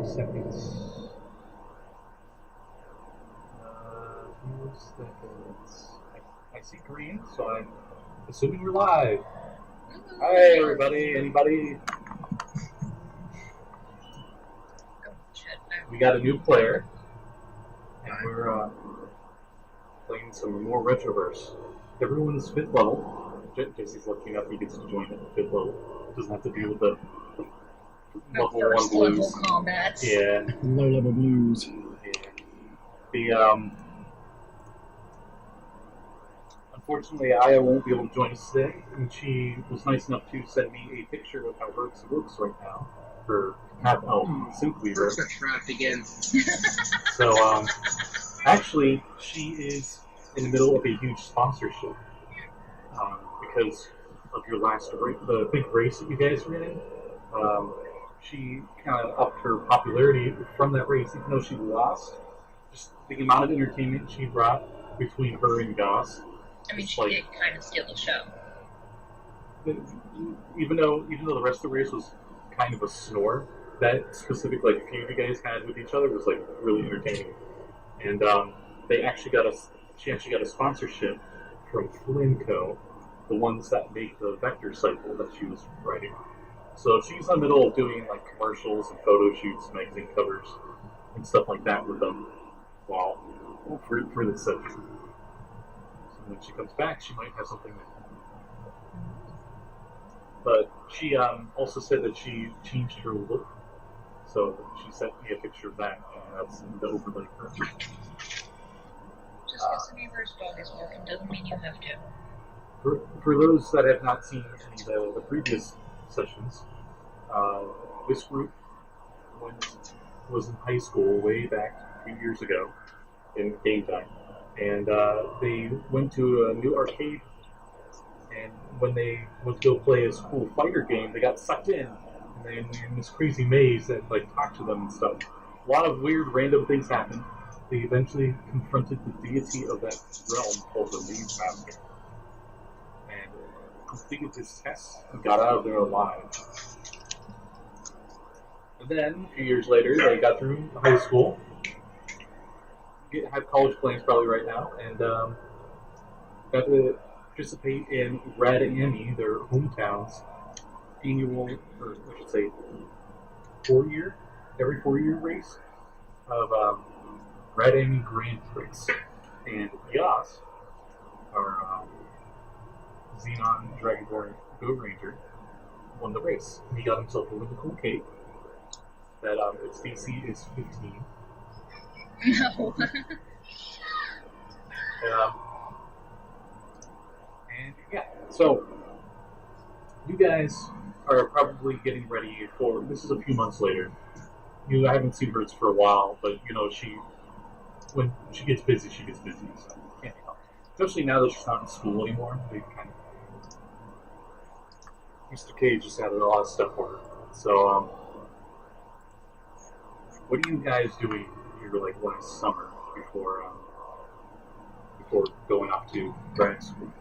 seconds. Few seconds. I see green, so I'm assuming we're live. Hi, everybody. Anybody? We got a new player, and we're playing some more Retroverse. Everyone's 5th level. Jesse's lucky enough he gets to join at 5th level. Doesn't have to deal with the level 1 blues. Level combats. Yeah. Low level blues. Yeah. Unfortunately, Aya won't be able to join us today, and she was nice enough to send me a picture of how hers looks right now. Her half-elf Simply First got trapped again. So, actually, she is in the middle of a huge sponsorship because of your last race, the big race that you guys were in. She kind of upped her popularity from that race, even though she lost. Just the amount of entertainment she brought between her and Goss. I mean, she did kind of steal the show. Even though the rest of the race was kind of a snore, that specific feud you guys had with each other was really entertaining. And she actually got a sponsorship from Flinco, the ones that make the vector cycle that she was writing. So she's in the middle of doing commercials and photo shoots, magazine covers, and stuff like that with them. For this session. So when she comes back, she might have something. But she also said that she changed her look. So she sent me a picture of that, and that's the overlay for her. Just because the neighbor's dog is working doesn't mean you have to. For those that have not seen any of the previous sessions, this group was in high school way back a few years ago in game time, and they went to a new arcade, and when they went to go play a school fighter game, they got sucked in, and they in this crazy maze that talked to them and stuff. A lot of weird random things happened. They eventually confronted the deity of that realm called the Maze Master, and completed this test and got out of there alive. And then, a few years later, they got through high school, have college plans probably right now, and got to participate in Red Annie, their hometown's annual, or I should say, every 4-year race of Red Annie Grand Prix. And Yas, our Xenon Dragonborn Go Ranger, won the race. He got himself a really cool cape that its DC is 15. No. And yeah, so you guys are probably getting ready for, this is a few months later. I haven't seen hers for a while, but when she gets busy, so can't help. Especially now that she's not in school anymore, they kind of, Mr. K just added a lot of stuff for her. So, what are you guys doing here last summer before going off to grad school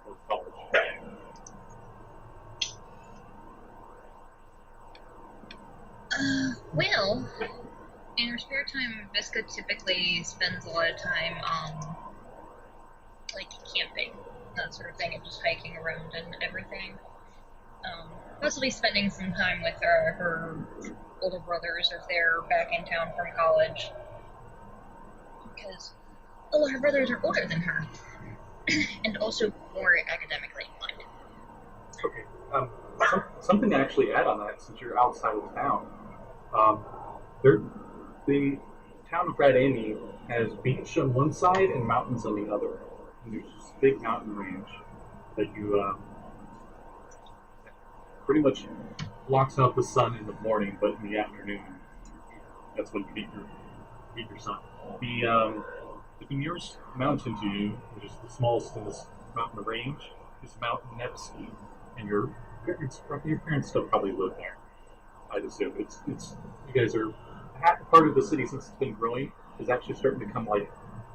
or college? Well, in her spare time, Visca typically spends a lot of time camping, that sort of thing, and just hiking around and everything. Mostly spending some time with her older brothers if they're back in town from college, because all her brothers are older than her, and also more academically inclined. Okay. Something to actually add on that, since you're outside of town. The town of Red Annie has beach on one side and mountains on the other. And there's this big mountain range that you pretty much blocks out the sun in the morning, but in the afternoon, that's when you beat your sun. The nearest mountain to you, which is the smallest in this mountain range, is Mount Nevsky, and your parents still probably live there. I'd assume it's you guys are part of the city, since it's been growing, is actually starting to come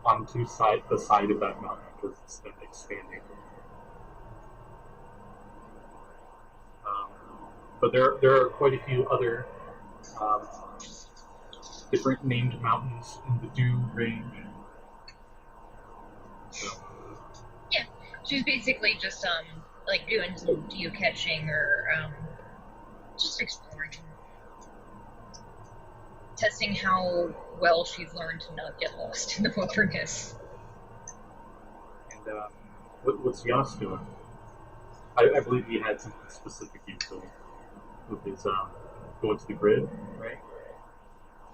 onto the side of that mountain because it's been expanding. But there are quite a few other different named mountains in the Dew Range. So, Yeah, she's basically just like doing some geocaching or just exploring, testing how well she's learned to not get lost in the wilderness. and what's Yas doing? I believe he had something specific he was doing with his going to the grid, right?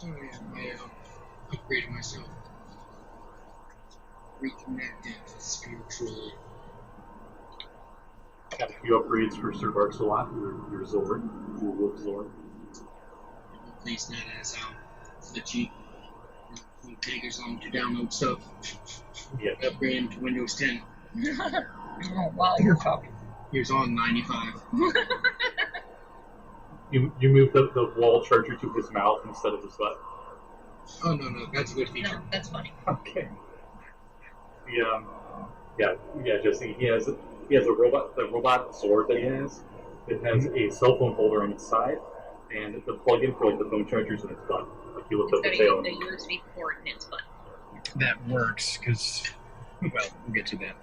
Oh yeah, I upgraded myself. Reconnected spiritually. Got a few upgrades for Sir Barcelot, your Zord, your Wolf Zord. Place that as for the cheap. It take us long to download stuff. Yeah. Upgrade to Windows 10. Oh, while you're talking. Here's on 95. You move the wall charger to his mouth instead of his butt. Oh no, that's a good feature. No, that's funny. Okay. Yeah, Jesse. He has a robot sword that he has. It has a cell phone holder on its side, and the plug-in for like the phone charger's in its butt. Like you lift up the tail. The USB port in its butt. That works because, well, we'll get to that.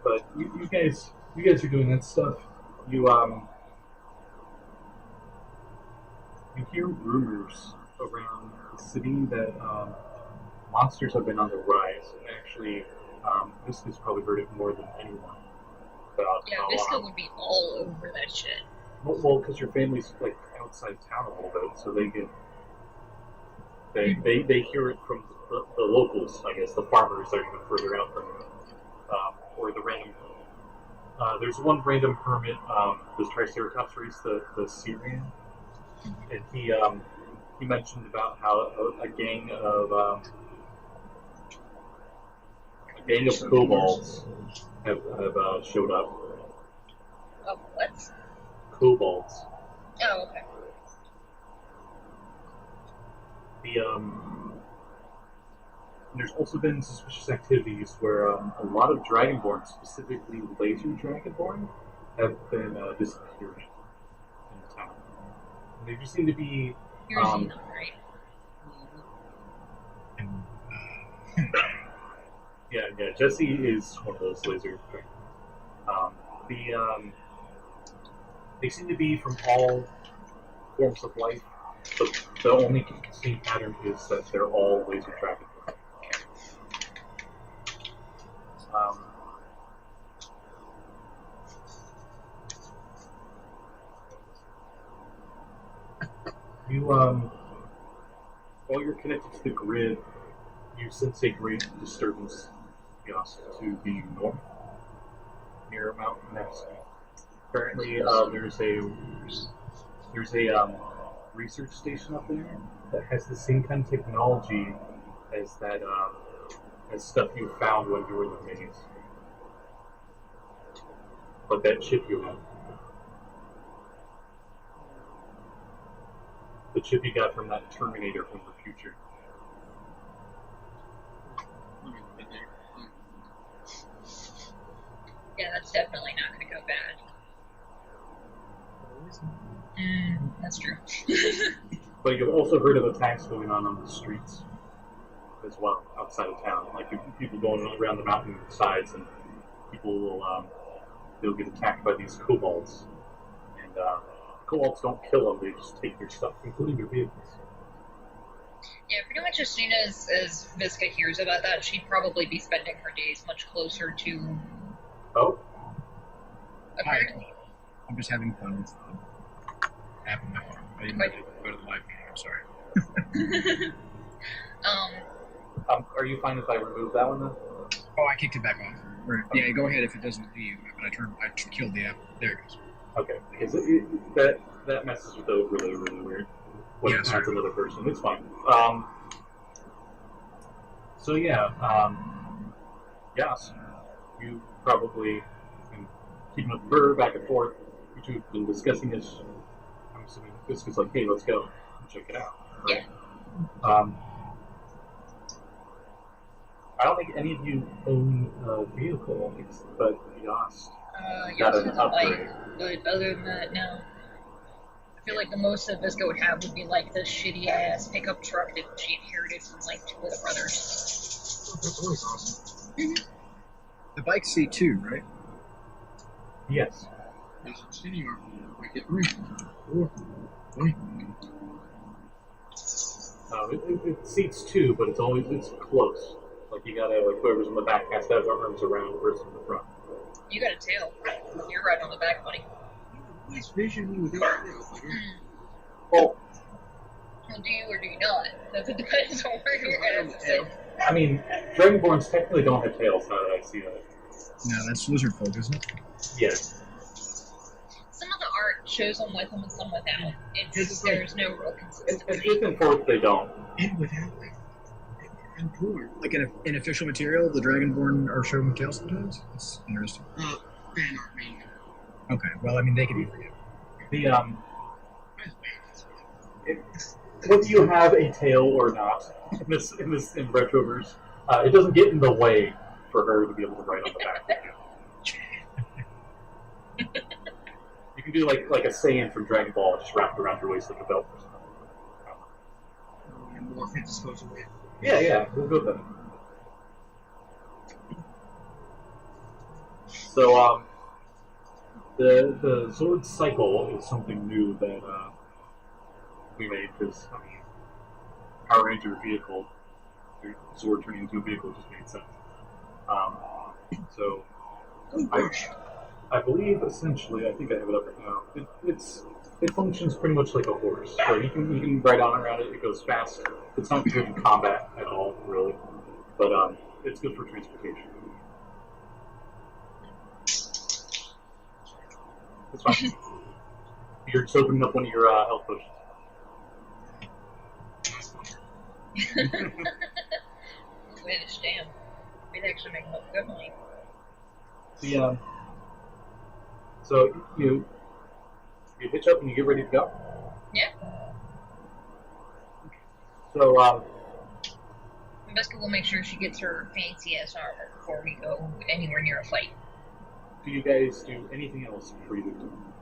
But you guys are doing that stuff. You hear rumors around the city that monsters have been on the rise. And actually, Visca's probably heard it more than anyone. About yeah, Visca would be all over that shit. Well, because your family's like outside town a little bit, so they hear it from the locals, I guess, the farmers that are even further out from or the random. There's one random hermit, this Triceratops race, the Syrian, and he mentioned about how a gang of kobolds have showed up. Oh, what? Kobolds. Oh, okay. There's also been suspicious activities where a lot of Dragonborn, specifically laser Dragonborn, have been disappearing in the town. And they just seem to be. You're seeing them, right? Yeah. Jesse is one of those laser Dragonborn. They seem to be from all forms of life, but the only consistent pattern is that they're all laser Dragonborn. While you're connected to the grid, you sense a great disturbance just to the north, near Mount Nevsky. Apparently, there's a research station up there that has the same kind of technology as that as stuff you found when you were in the maze. But that chip you had. The chip you got from that Terminator from the future. Yeah, that's definitely not going to go bad. That's true. But you've also heard of attacks going on the streets as well, outside of town. Like people going around the mountain sides, and people will they'll get attacked by these kobolds. And kobolds don't kill them; they just take their stuff, including your vehicles. Yeah, pretty much as soon as Visca hears about that, she'd probably be spending her days much closer to. Oh. Apparently. I'm just having fun with the app on my phone. I didn't really go to the live meeting, I'm sorry. Are you fine if I remove that one then? Oh, I kicked it back off. Right. Yeah, go ahead if it doesn't do you, but I killed the app. There it goes. Okay, because that messes with the really, really weird. When it adds another person, it's fine. So yeah, yes, you probably been keeping up with her back and forth. You two have been discussing this. I'm assuming this is like, hey, let's go and check it out. Right? Yeah. I don't think any of you own a vehicle, but Yost got Yost an has a upgrade. bike, but other than that, no. feel like the most that Visco would have would be like the shitty ass pickup truck that she inherited from like two of the brothers. Oh, that's always awesome. The bike's C2, right? Yes. There's a city or like get 3, 4, 20. It seats 2, but it's close. Like you gotta whoever's in the back has to have their arms around the person in the front. You got a tail. You're right on the back, buddy. Nice vision me without Well, Well, do you or do you not? Because it depends on where you're going to sit. I mean, Dragonborns technically don't have tails. Now that I see that. No, that's lizard folk, isn't it? Yeah. Some of the art shows them with them and some without. There's no real In consistency. fifth and fourth, they don't. And without and cooler. Like in official material, the Dragonborn are shown with tails sometimes? That's interesting. Fan art mainly. Okay, well, I mean, they can be forgiven. The whether you have a tail or not in Retroverse, it doesn't get in the way for her to be able to ride on the back of you. You can do like a Saiyan from Dragon Ball, just wrapped around your waist like a belt or something. And more fit disposable. Yeah, we'll go with that. So, the Zord cycle is something new that we made because, I mean, Power Ranger vehicle, Zord turning into a vehicle just made sense. So, I believe essentially, I think I have it up right now. It functions pretty much like a horse. So you can ride on around it. It goes fast. It's not good in combat at all, really, but it's good for transportation. It's fine. You're just opening up one of your health potions. Which, damn, we'd actually make good money. So you hitch up and you get ready to go? Yeah. So, Visca will make sure she gets her fancy ass armor before we go anywhere near a fight. do you guys do anything else for either time?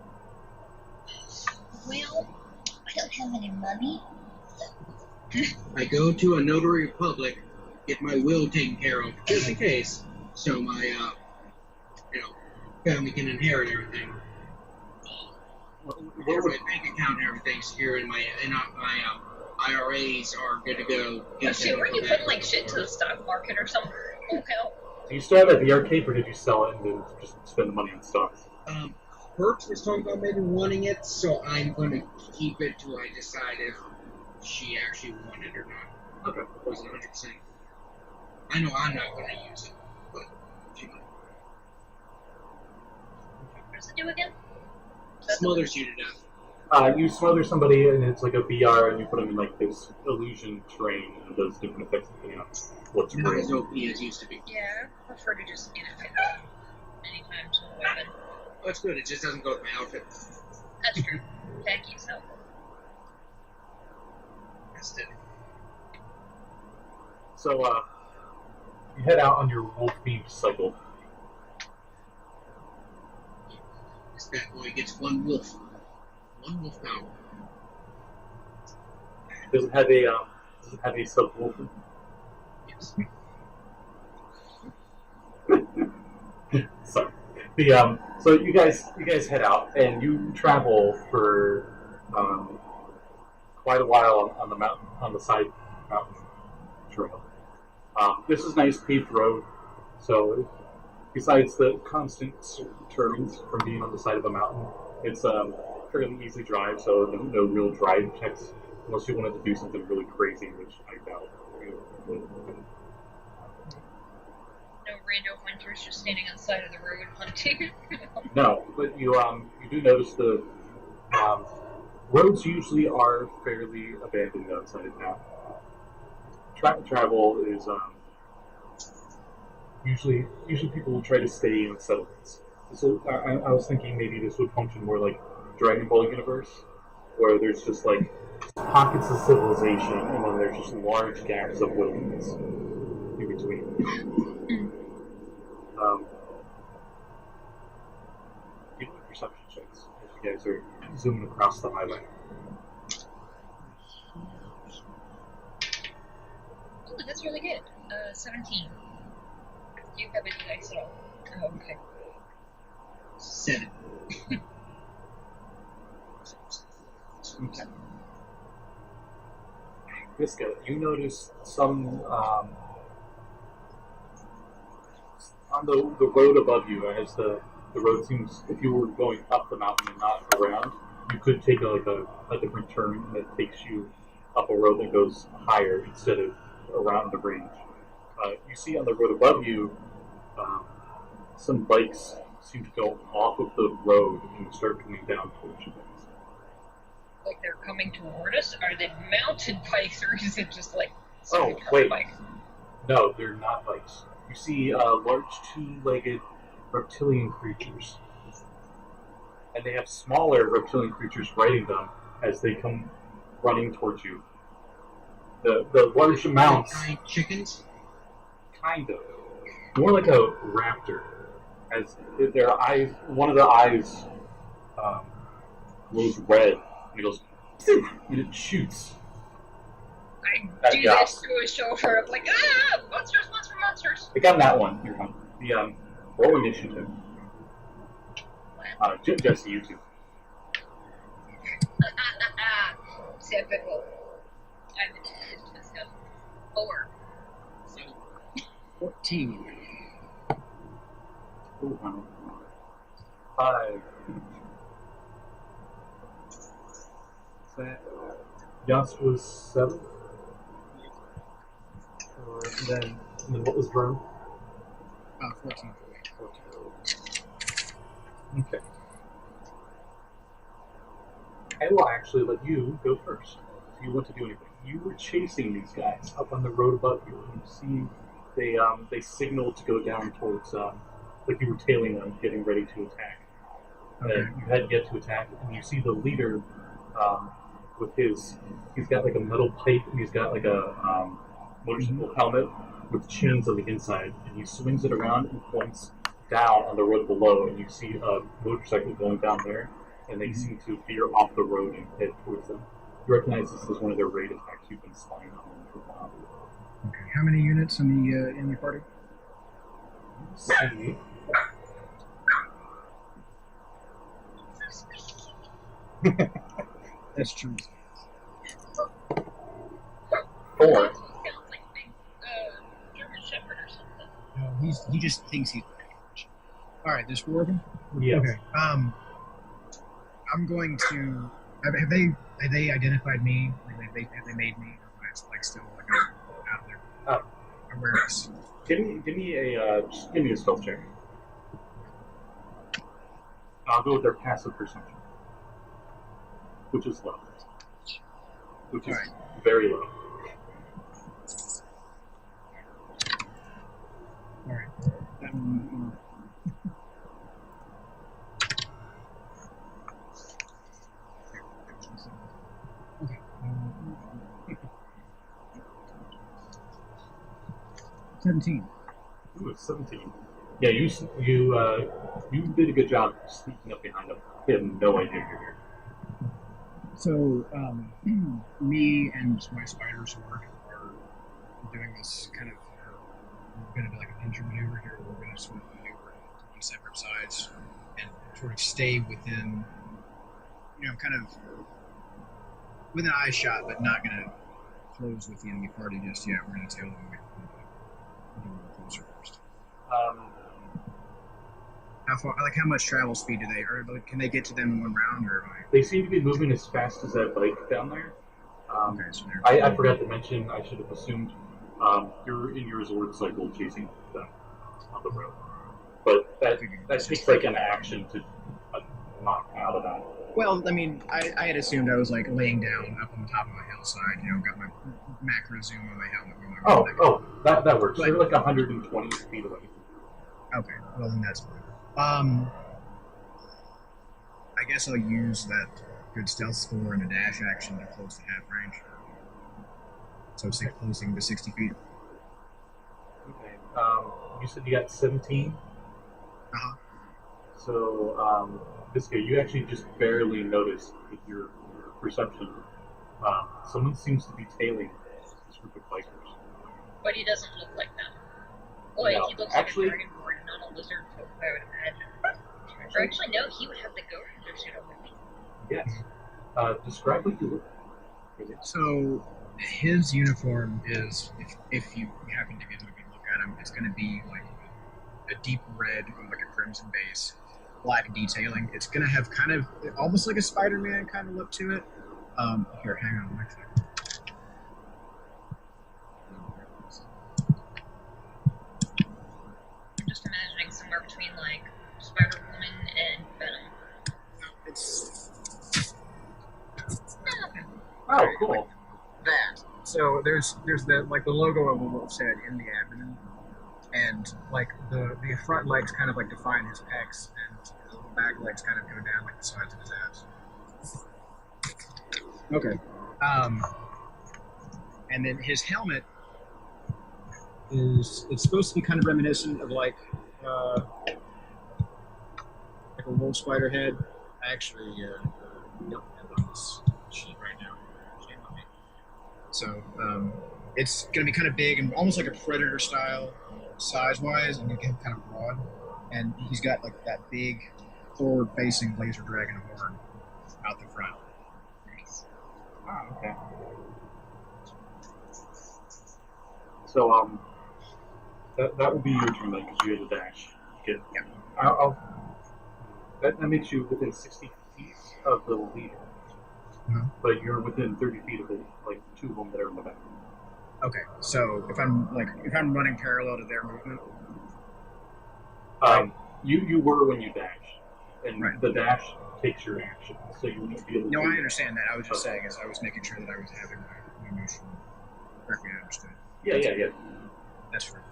Well, I don't have any money. I go to a notary public, get my will taken care of, just in case, so my, family can inherit everything. Get my bank account and everything secure, and my IRAs are good to go. Oh shit, were you putting like shit into the stock market or something? Oh hell. Do you still have it at the arcade, or did you sell it and then just spend the money on stocks? Perks was talking about maybe wanting it, so I'm going to keep it till I decide if she actually wanted it or not. Okay. I wasn't 100%. I know I'm not going to use it, but she might. What does it do again? Smothers you to death. You smother somebody and it's like a VR, and you put them in like this illusion terrain, and it does different effects depending on what's Not real. as OP as used to be. Yeah, I prefer to just, pick up anytime to a weapon. Oh, it's good. It just doesn't go with my outfit. That's true. Khakis help. That's it. So, you head out on your wolf-themed cycle. This bad boy gets one wolf. One wolf power. Does it have a sub-wolf? Yes. Sorry. So you guys head out and you travel for quite a while on the mountain, on the side mountain trail. This is nice paved road, so besides the constant turns from being on the side of a mountain, it's fairly easy drive. So no real drive checks unless you wanted to do something really crazy, which I doubt you would. No rando hunters just standing on the side of the road hunting. No, but you do notice the roads usually are fairly abandoned outside of town. Travel is usually people will try to stay in settlements. So I was thinking maybe this would function more like Dragon Ball universe, where there's just like pockets of civilization and then there's just large gaps of wilderness in between. perception checks as you guys are zooming across the highway. Oh, that's really good. 17. Do you have any dice at all? Oh, okay. 7. Okay. Visca, you notice some on the road above you, as the road seems, if you were going up the mountain and not around, you could take a different turn that takes you up a road that goes higher instead of around the range. You see on the road above you, some bikes seem to go off of the road and start coming down towards you. Like they're coming toward us? Are they mounted bikes, or is it just like Oh, wait. bike? No, they're not bikes. You see large two-legged reptilian creatures. And they have smaller reptilian creatures riding them as they come running towards you. The large mounts... Giant chickens? Kind of. More like a raptor. As their eyes... One of the eyes glows red. And it goes... And it shoots. I do this to his shoulder. I'm like, ah! Monsters, monsters! I got that one. Here comes the roll initiative. Jesse, you too. Typical. I'm an idiot. 4. 14. Ooh, honey. 5. Yas was 7. And then what was Vern? 14. Okay. I will actually let you go first if you want to do anything. You were chasing these guys up on the road above you, and you see they signaled to go down towards like you were tailing them, getting ready to attack. Okay. And you hadn't yet to attack, and you see the leader with he's got like a metal pipe, and he's got like a motorcycle helmet with chains on the inside, and he swings it around and points down on the road below, and you see a motorcycle going down there, and they seem to veer off the road and head towards them. You recognize this is one of their raid attacks you've been spying on them for a while. Okay. How many units in the party? See. That's true. 4. Sounds like a big German Shepherd or something. No, he just thinks he's. All right, there's 4 of them. Yes. Okay. I'm going to. Have they identified me? Like have they made me? Or am I like still like out of their awareness? Give me a stealth check. I'll go with their passive perception, which is low. Which is very low. All right. Okay. 17. Ooh, it's 17. Yeah, you did a good job sneaking up behind them. They have no idea you're here. So, me and my spiders are doing this kind of. We're going to do like a ninja maneuver here. We're going to sort of maneuver on separate sides and sort of stay within, kind of within eye shot, but not going to close with the enemy party just yet. We're going to tail them away a little closer first. How much travel speed do they, or can they get to them in one round, or? They seem to be moving as fast as that bike down there. Okay, so I forgot to mention, I should have assumed, you're in your Zord cycle chasing them on the road. But that takes like an action to knock out of that. Well, I mean, I had assumed I was like laying down up on the top of a hillside, got my macro zoom on my helmet. That works. They're like 120 feet away. Okay, well then that's fine. I guess I'll use that good stealth score and a dash action to close the half range. So closing to 60 feet. Okay. You said you got 17? Uh-huh. So, Visca, you actually just barely notice with your perception. Someone seems to be tailing this group of bikers. But he doesn't look like them. Like, No, he looks actually- like a dragonborn, not a lizard folk, I would imagine. Or actually, no, he would have the goat hunter suit on with me. Yes. Describe what you look like. So his uniform is, if you happen to get a good look at him, it's going to be like a deep red with like a crimson base, black detailing. It's going to have kind of almost like a Spider-Man kind of look to it. Here, hang on one second. I'm just imagining somewhere between, like, Spider-Woman and Venom. It's Oh, cool. that. So there's the like the logo of a wolf's head in the abdomen, and like the front legs kind of like define his pecs, and his little back legs kind of go down like the sides of his abs. Okay. And then his helmet it's supposed to be kind of reminiscent of like a wolf spider head. I actually don't have it on this sheet right now. Shame on me. So it's going to be kind of big and almost like a predator style size-wise, and again kind of broad. And he's got like that big forward-facing laser dragon horn out the front. Nice. Oh, okay. So, that will be your turn then, because you had a dash. Good. Yeah. That makes you within 60 feet of the leader. Mhm. But you're within 30 feet of like two of them that are in the back. Okay, so if I'm running parallel to their movement, You were when you dash, and Right. the dash takes your action, so you won't be able to. no, do I that. understand that. I was just saying, as I was making sure that I was having my motion correctly understood. Yeah. That's right.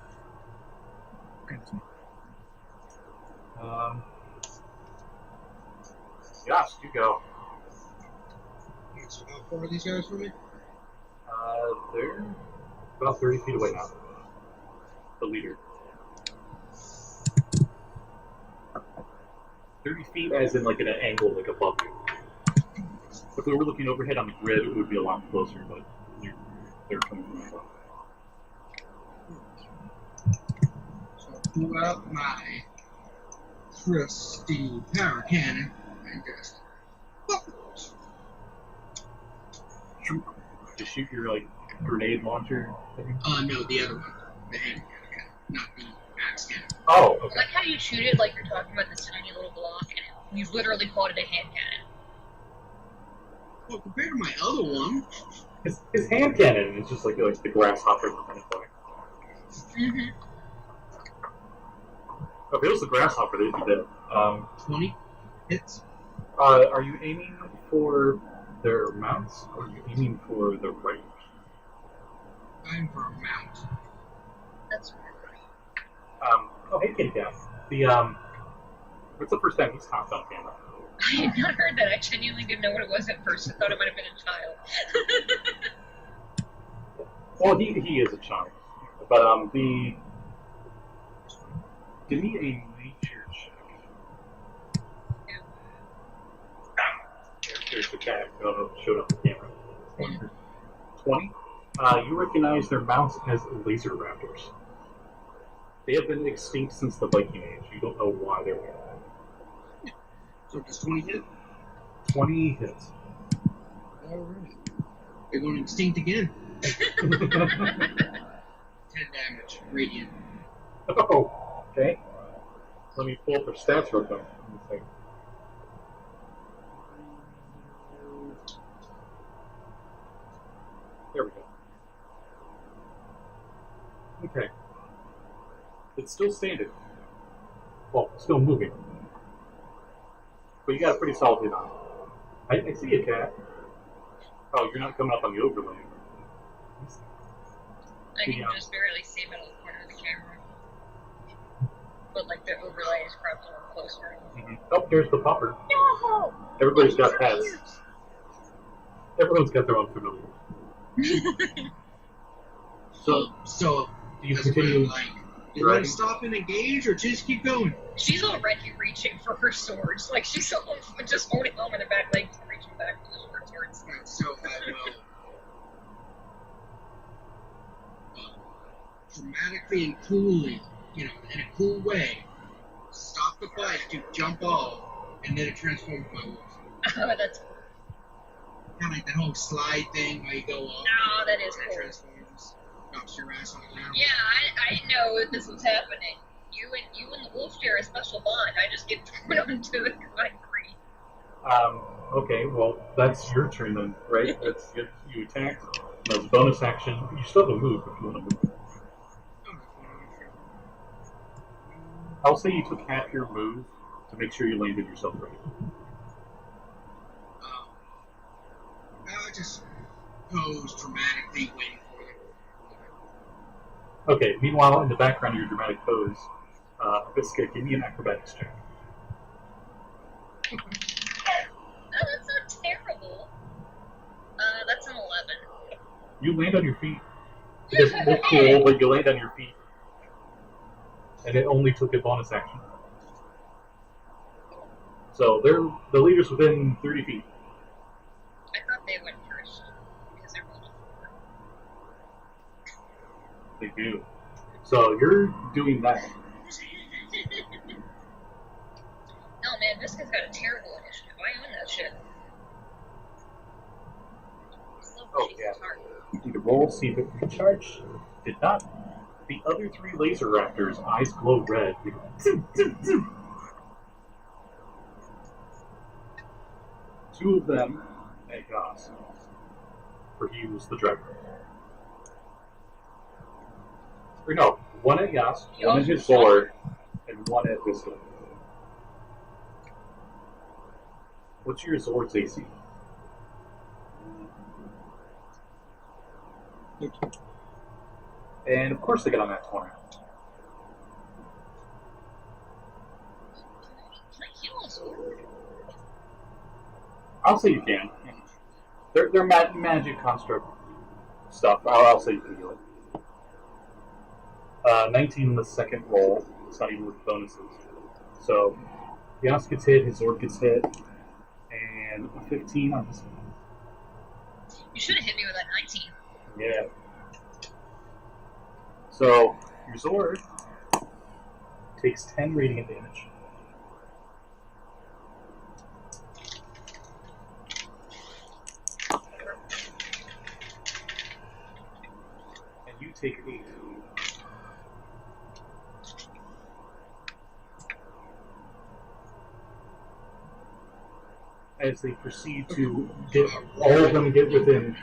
Okay, that's me. Josh, you go. Okay, so how far are these guys from me? They're about 30 feet away now. The leader. 30 feet as in like at an angle, like above you. If we were looking overhead on the grid, it would be a lot closer, but they're coming from above. So I pull out my trusty power cannon and just To shoot your like grenade launcher thing? no, the other one. The hand cannon, not the axe cannon. Oh, I okay. like how you shoot it like you're talking about this tiny little block, and you literally called it a hand cannon. Well, compared to my other one, His hand cannon is just like the grasshopper kind of thing. Mm-hmm. If it was the grasshopper, they'd be dead. 20 hits. Are you aiming for their mounts, or are you aiming for the riders? I'm for a mount. That's Hey, Kitty Cat. What's the first time he's talked on camera? I had not heard that. I genuinely didn't know what it was at first. I thought it might have been a child. Well, he is a child. But, give me a nature check. There's the cat showed up the camera. 20. You recognize their mounts as laser raptors. They have been extinct since the Viking Age. You don't know why they're here. So does 20 hit? 20 hits. Alright. They're going extinct again. 10 damage, radiant. Oh, okay. Let me pull up their stats real quick. Let me think. There we go. Okay. It's still standing. Well, still moving. But you got a pretty solid hit on it. I see a cat. Oh, you're not coming up on the overlay. I can just barely see him out of the corner of the camera. But, like, the overlay is probably a little closer. Mm-hmm. Oh, there's the popper. No! Everybody's got pets. Everyone's got their own familiar. So, So, do you does it continue? really, like, Do you want to stop and engage, or just keep going? She's already reaching for her swords. Like, she's just holding on with her back legs and reaching back for the short swords. Right, so I will dramatically and coolly, in a cool way, stop the fight to jump off, and then it transforms my wolf. Oh, that's cool. Kind of like that whole slide thing where you go off. No, that is and cool. it transforms, knocks your ass on the ground. Yeah, I didn't know this was happening. You and the wolf share a special bond. I just get thrown onto the concrete. Okay, well, that's your turn then, right? That's you attacked. That's bonus action. You still have a move if you want to move. I'll say you took half your move to make sure you landed yourself right. I'll just pose dramatically, waiting for them. Okay, meanwhile, in the background of your dramatic pose, Biscuit, give me an acrobatics check. Oh, that's not terrible. That's an 11. You land on your feet. It doesn't look cool, but you land on your feet. And it only took a bonus action. So the leader's within 30 feet. I thought they went first, because they're both 4. They do. So you're doing that. No, man, this guy's got a terrible initiative. I own that shit. Oh, yeah. You need to roll, see if it recharged. Did not. The other 3 laser raptors' eyes glow red. Two of them at Goss, for he was the driver. Or no, one at Yas, one at his sword, and one at Vista. What's your Zord's AC? And of course they get on that 20. Can I heal a sword? I'll say you can. They're magic construct stuff. I'll say you can heal it. 19 in the second roll. It's not even with bonuses. So, Yas gets hit, his Zord gets hit, and a 15 on this one. You should have hit me with that 19. Yeah. So, your Zord takes 10 radiant damage. And you take 8. As they proceed to get all of them get within.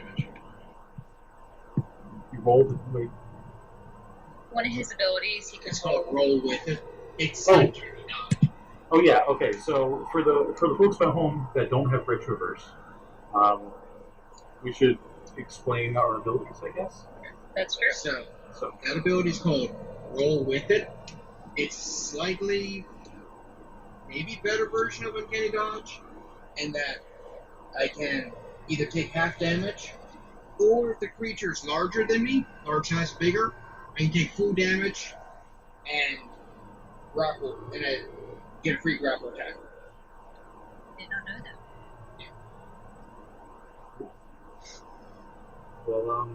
You rolled. Wait. One of his abilities, he can It's called roll with it. It's Oh. like carry dodge. Oh yeah. Okay. So for the folks at home that don't have Retroverse, we should explain our abilities, I guess. That's true. So that ability is called roll with it. It's slightly, maybe better version of uncanny dodge, in that I can either take half damage, or if the creature's larger than me, large size bigger, I can take full damage and grapple, and I get a free grapple attack. Did not know that. Well,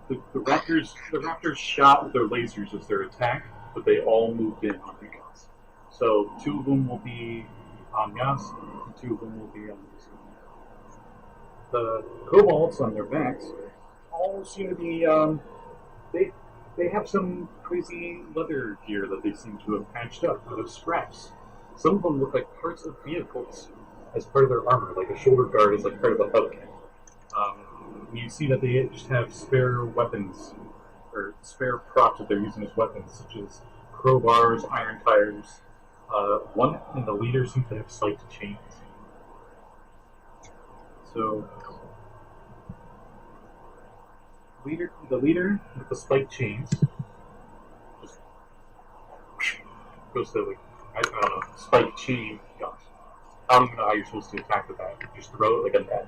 the raptors shot with their lasers as their attack, but they all moved in on Yas. So 2 of them will be on Yas, and 2 of them will be on Yas. The kobolds on their backs all seem to be they have some crazy leather gear that they seem to have patched up out of scraps. Some of them look like parts of vehicles as part of their armor, like a shoulder guard is like part of a hubcap. You see that they just have spare weapons, or spare props that they're using as weapons, such as crowbars, iron tires. One and the leader seems to have spiked chains. So, the leader with the spiked chains just goes to I don't know, spiked chain. Gosh, I don't even know how you're supposed to attack with that. You just throw it like a net.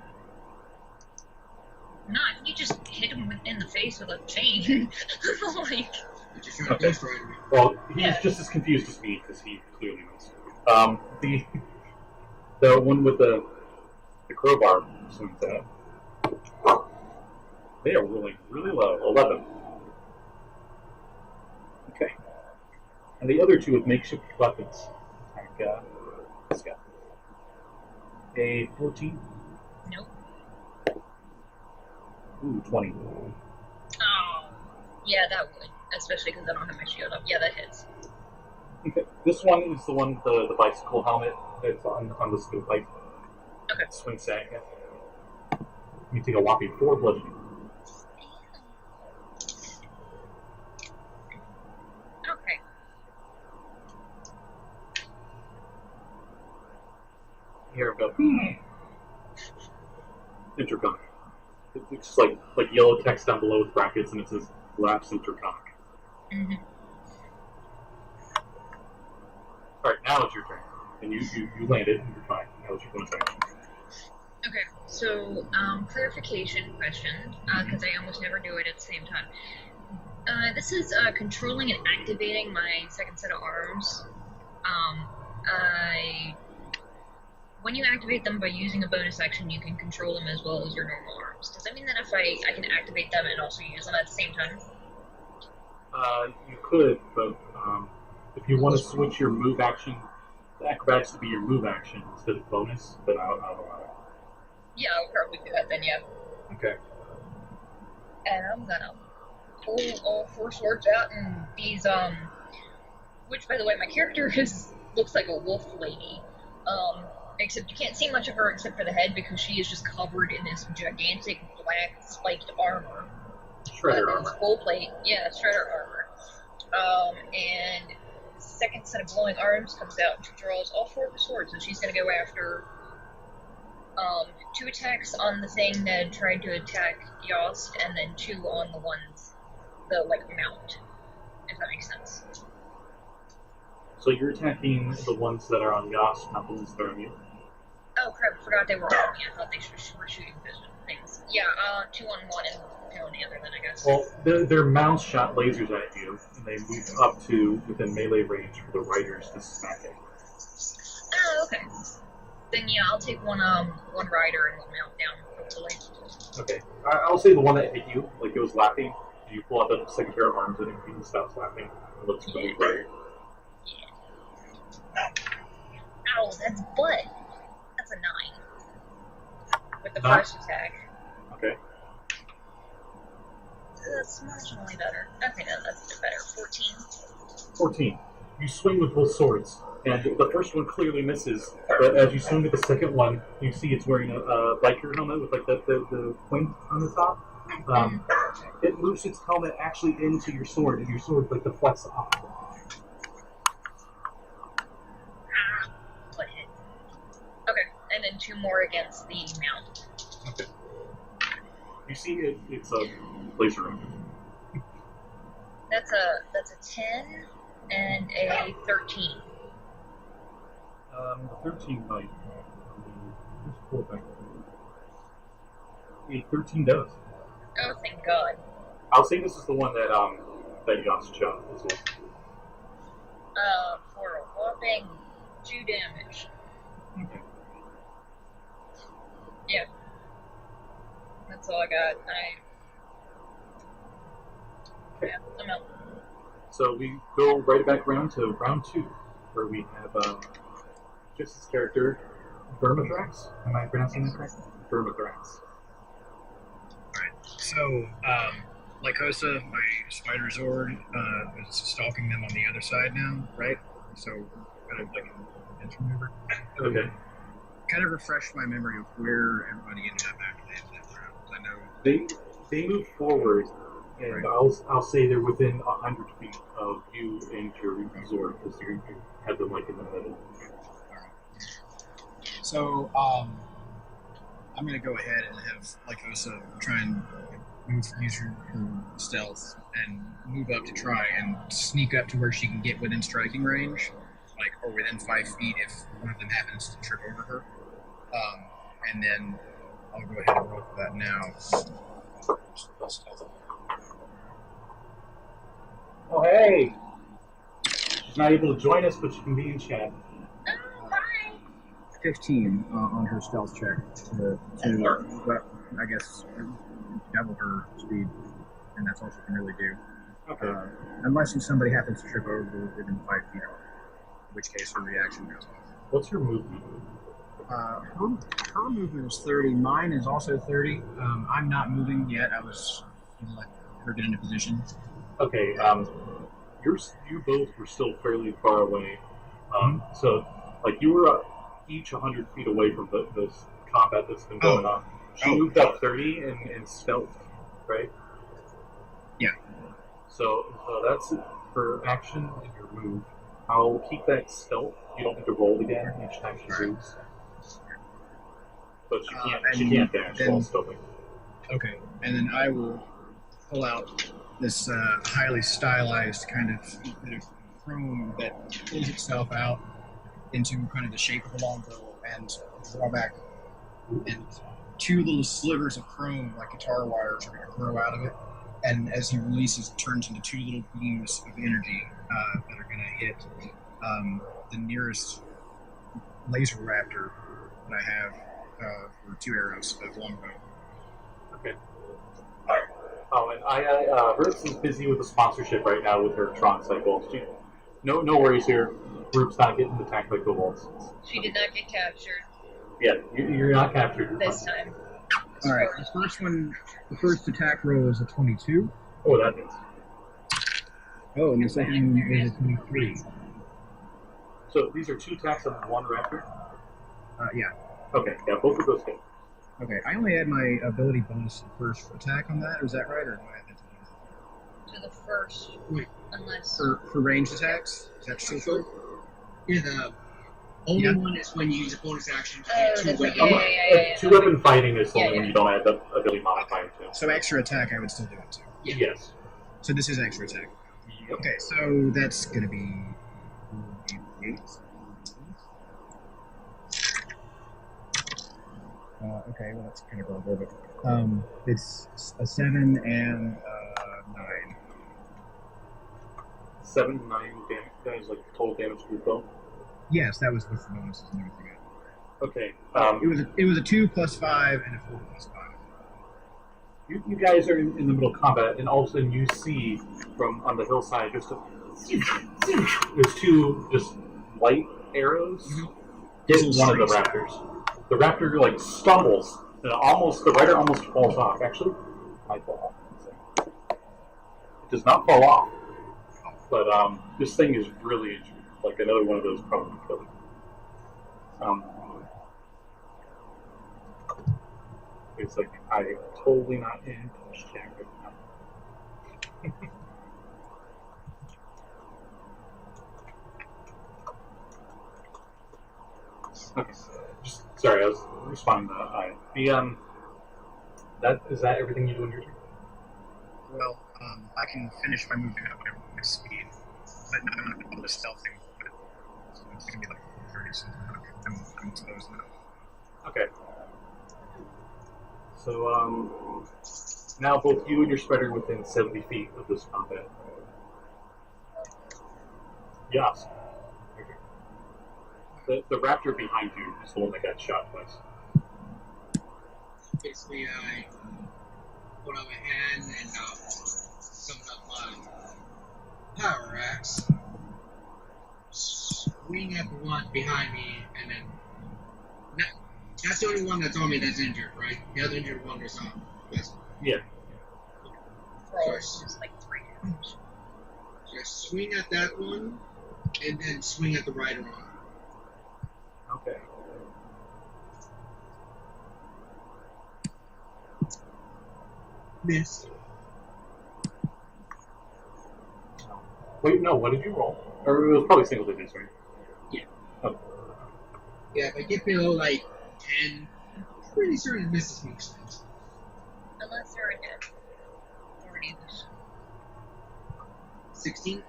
No, I think you just hit him in the face with a chain. Like, You're just trying to Okay. ghost ride me. Well, he's just as confused as me because he clearly knows. The one with the crowbar swings out. They are rolling really low. 11. Okay. And the other two with makeshift weapons. Like this guy. A 14. Nope. Ooh, 20. Oh. Yeah, that would. Especially because I don't have my shield up. Yeah, that hits. Okay. This one is the one with the bicycle helmet that's on the stovepipe. Okay. Swing set. You take a whopping 4 bludgeoning. Okay. Here we go. Intercom. It's just like yellow text down below with brackets, and it says "Lapse Intercom." Mm-hmm. All right, now it's your turn, and you landed, and you're fine. Now it's your bonus action. Okay, so clarification question, because I almost never do it at the same time. This is controlling and activating my second set of arms. When you activate them by using a bonus action, you can control them as well as your normal arms. Does that mean that if I can activate them and also use them at the same time? You could, but if you want to switch your move action, the acrobatics to be your move action instead of bonus, then I'll allow it. Yeah, I'll probably do that then, yeah. Okay. And I'm gonna pull all 4 swords out and these, which, by the way, my character looks like a wolf lady. Except you can't see much of her except for the head because she is just covered in this gigantic black spiked armor. Shredder armor. Full plate, yeah, shredder armor. And the second set of glowing arms comes out and she draws all 4 of her swords and she's gonna go after 2 attacks on the thing that tried to attack Yost and then 2 on the ones, the mount, if that makes sense. So you're attacking the ones that are on Yost, not the ones that are on you. Oh crap, I forgot they were on me. I thought they were shooting things. Yeah, 2 on one and 2 on the other then, I guess. Well, their mounts shot lasers at you, and they moved up to within melee range for the riders to smack it. Oh, okay. Then yeah, I'll take one rider and 1 mount down, hopefully. Okay. I'll say the one that hit you, like it was laughing. You pull out the second pair of arms and it stops laughing. It looks really great. Yeah. Ow, that's butt. That's a 9. With the first attack. Okay. That's marginally better. Okay, no, that's a bit better. 14. 14. You swing with both swords, and the first one clearly misses, but as you swing with the second one, you see it's wearing a biker helmet with like the point on the top. It moves its helmet actually into your sword, and your sword like deflects off. What hit? Okay, and then 2 more against the mount. Okay. You see it's a laser room. That's a 10 and a 13. The 13 might. Let's pull it back. A 13 does. Oh, thank God. I'll say this is the one that Yost shot as well. For a whopping 2 damage. Okay. Yeah. That's all I got. Yeah, I'm out. So we go right back around to round 2, where we have Jess's character, Vermithrax. Am I pronouncing that correctly? Vermithrax. Alright, so, Lycosa, my spider Zord, is stalking them on the other side now, right? So, kind of like an intermaneuver. Okay. Kind of refreshed my memory of where everybody ended up after they ended that round. I know They move forward, and right. I'll say they're within 100 feet of you and your Zord, because you have them like in the middle. So, I'm going to go ahead and have Lycosa try and use her stealth and move up to try and sneak up to where she can get within striking range, or within 5 feet if one of them happens to trip over her. And then I'll go ahead and roll for that now. Oh, hey! She's not able to join us, but she can be in chat. Oh, hi. 15 on her stealth check but I guess double her speed, and that's all she can really do. Okay. Unless somebody happens to trip over within 5 feet of her, in which case her reaction goes off. What's your movement? Her movement is 30. Mine is also 30. I'm not moving yet. I was going to let her get into position. Okay. You both were still fairly far away. So, like, you were each 100 feet away from this combat that's been going on. She moved up 30 and stealth, right? Yeah. So that's it for action and your move. I'll keep that stealth. You don't need to roll again each time she moves. But she can't dash while stealthing. Okay, and then I will pull out this highly stylized kind of bit of chrome that pulls itself out into kind of the shape of a longbow and draw back, and 2 little slivers of chrome like guitar wires are going to grow out of it, and as he releases, it turns into 2 little beams of energy that are going to hit the nearest laser raptor that I have for 2 arrows of longbow. Okay. Oh, and Hers is busy with a sponsorship right now with her Tron cycle. No worries here. Group's not getting attacked by kobolds. She did not get captured. Yeah, you're not captured this time. All right, the first attack roll is a 22. Oh, that is. Oh, and the second is a 23. So these are 2 attacks on one raptor? Yeah. Okay, yeah, both of those hit. Okay, I only had my ability bonus first attack on that, or is that right? Or do I add that to the first? Unless. For ranged attacks? Is that still true? Yeah, the only one is when you use a bonus action to get 2 weapons. Yeah. 2-weapon fighting is the only one you don't add the ability modifier to. So extra attack, I would still do it too. Yeah. Yes. So this is extra attack. Yep. Okay, so that's going to be 8. Okay, well that's kind of a little bit. It's a 7 and 9. 7, 9 damage. That is like total damage group though. Yes, that was with the bonuses and everything. Okay. It was a 2 plus 5 and a 4 plus 5. You guys are in the middle of combat, and all of a sudden you see from on the hillside there's 2 just light arrows hit one of the raptors. The raptor like stumbles, and the rider almost falls off. Actually, it might fall off. It does not fall off, but this thing is really injured. Like another one of those probably killed it. It's like I'm totally not in touch check right now. Okay. Sorry, I was responding to that. Is that everything you do in your turn? Well, I can finish my movement at whatever my speed, but I'm not able to stealthing. So it's gonna be like 30 something. I'm exposed now. Okay. So now both you and your spreader are within 70 feet of this combat. Yes. The raptor behind you is the one that got shot twice. Basically, I put out my hand and summon up my power axe, swing at the one behind me, and then that's the only one that's on me that's injured, right? The other injured one is not. Yeah. For us, it's like 3 damage. So I swing at that one, and then swing at the rider on. Okay. Miss. Wait, no, what did you roll? Or it was probably single digits, right? Yeah. Oh. Yeah, if I get below like 10, I'm pretty certain it misses most things. Unless they're a dead. Or an English. 16?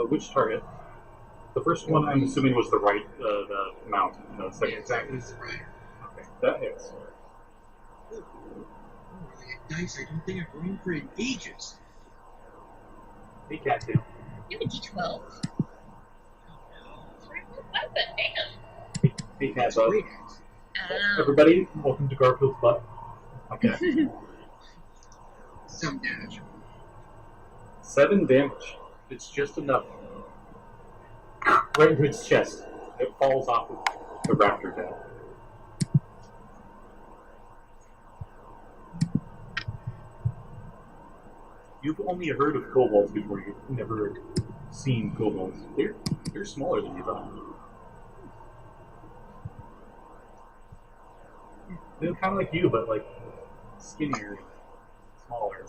Which target? The first one, I'm assuming, was the right, the mount. The second attack is the rider. Okay, that hits. Oh, dice I don't think I've rolled for in ages. Hey, Cattail. You have a D12. Weapon, damn. Hey, That's Cat Bud. great. Everybody, welcome to Garfield's Butt. Okay. Some damage. 7 damage. It's just enough. Right into its chest. It falls off of the raptor tail. You've only heard of kobolds before. You've never seen kobolds. They're smaller than you thought. They're kind of like you, but like skinnier, smaller,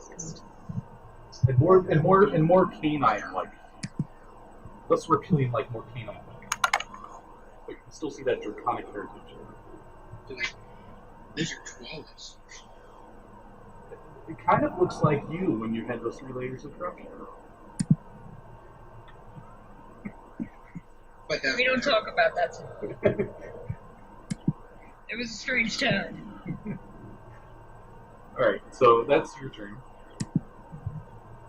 and more canine-like. Less reptilian, like more canine-like. But you can still see that draconic heritage. They're like, these are koalas. It kind of looks like you when you had those 3 layers of corruption. But that's We don't talk about that. It was a strange time. Alright, so that's your turn.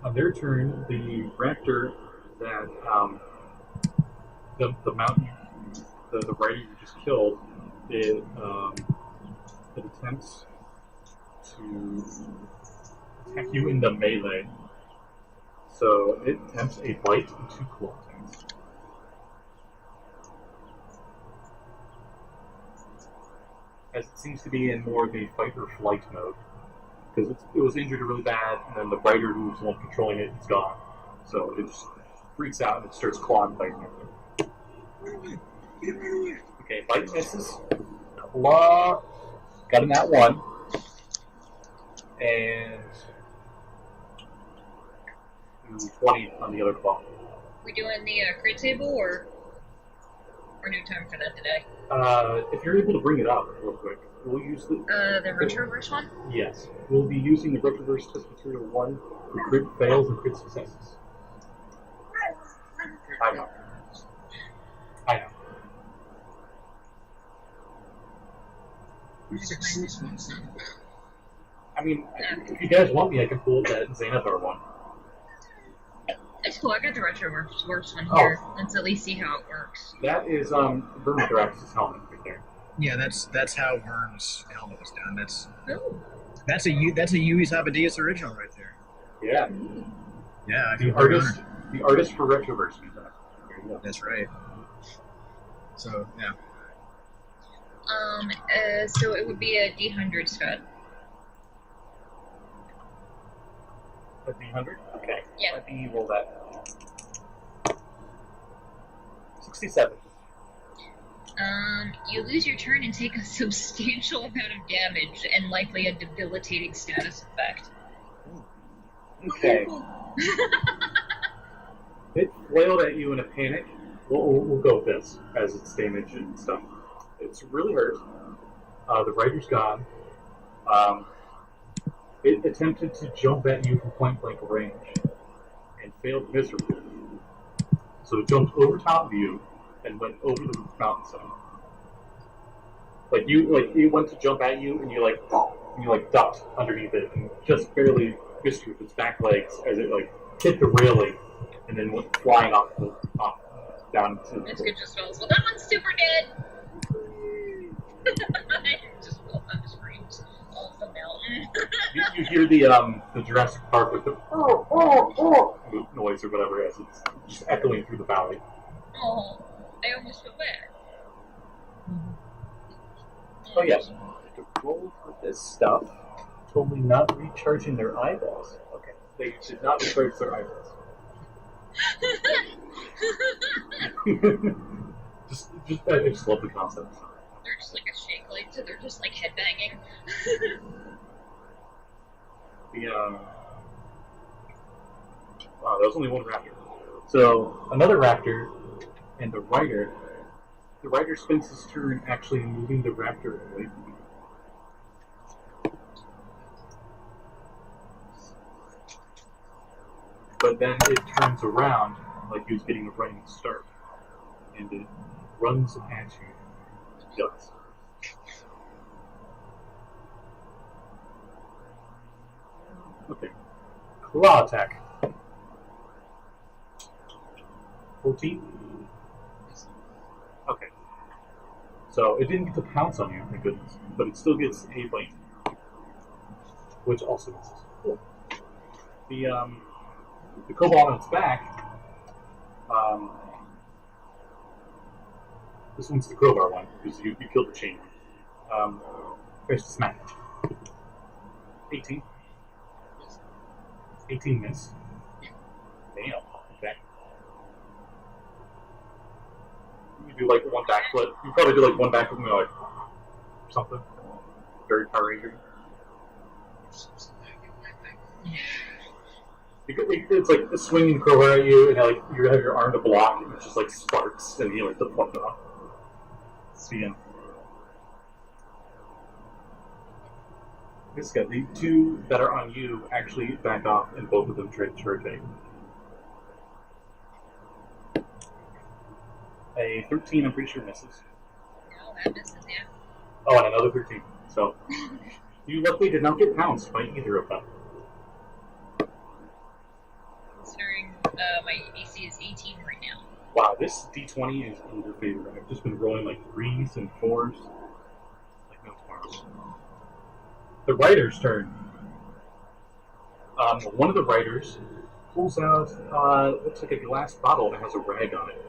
On their turn, the raptor that the mountain, the rider you just killed, it attempts to attack you in the melee. So it attempts a bite and 2 claw attacks. As it seems to be in more of a fight or flight mode. Because it was injured really bad, and then the rider who was the one controlling it is gone. So it just freaks out and it starts clawing and biting everything. Run away. Get him right away. Okay, bite misses. Claw. Got him that 1. And 20 on the other claw. We doing the crit table or no time for that today? If you're able to bring it up real quick, we'll use the Retroverse one? Yes, we'll be using the Retroverse test material 1 for crit fails and crit successes. I know. Success one's not bad. I mean, if you guys want me, I can pull that Xanathar one. It's cool, I got the Retroverse one Oh. here. Let's at least see how it works. That is Vermithrax's helmet right there. Yeah, that's how Vern's helmet was done. Ooh. That's a Yui Zabadias original right there. Yeah, Yeah, I the feel very artist, honored. the artist for Retroverse did that. There you go. That's right. So yeah. So it would be a D100, Scott. A D100? Okay. Yeah. Let me roll that. 67. You lose your turn and take a substantial amount of damage and likely a debilitating status effect. Okay. It flailed at you in a panic. We'll go with this as its damage and stuff. It's really hurt. The rider's gone. It attempted to jump at you from point blank range and failed miserably. So it jumped over top of you and went over the mountainside. It went to jump at you and you ducked underneath it and just barely missed with its back legs as it hit the railing and then went flying off down to It's good, just falls. Well, that one's super dead. Just fell down the screams off the mountain. you hear the Jurassic Park with the noise or whatever as it's just echoing through the valley. Oh, I almost feel bad. Oh yes, to roll for this stuff. Totally not recharging their eyeballs. Okay, they did not recharge their eyeballs. I just love the concept. They're just like a shake leg, so they're just like headbanging. Wow, there was only one raptor. So another raptor and the rider. The rider spends his turn actually moving the raptor away from you. But then it turns around like he was getting a running start, and it runs at you. It does. Okay. Claw attack. 14? Okay. So it didn't get to pounce on you, thank goodness, but it still gets a bite, which also misses. Cool. The kobold on its back. This one's the crowbar one because you killed the chain one. Tries to smack. 18. 18 miss. Damn. Okay. You do like one backflip. You probably do like one backflip and go like something. Very Power Ranger. It's like swinging crowbar at you, and like you have your arm to block, and it just like sparks, and you like to flip it off. See him. This guy, the two that are on you actually back off, and both of them try to charge at you. A 13, I'm pretty sure misses. No, that misses, yeah. Oh, and another 13. So, you luckily did not get pounced by either of them. Considering my AC is 18 right now. Wow, this D20 is in your favor. I've just been rolling like 3s and 4s. Like no tomorrow. The writer's turn. One of the writers pulls out, looks like a glass bottle that has a rag on it.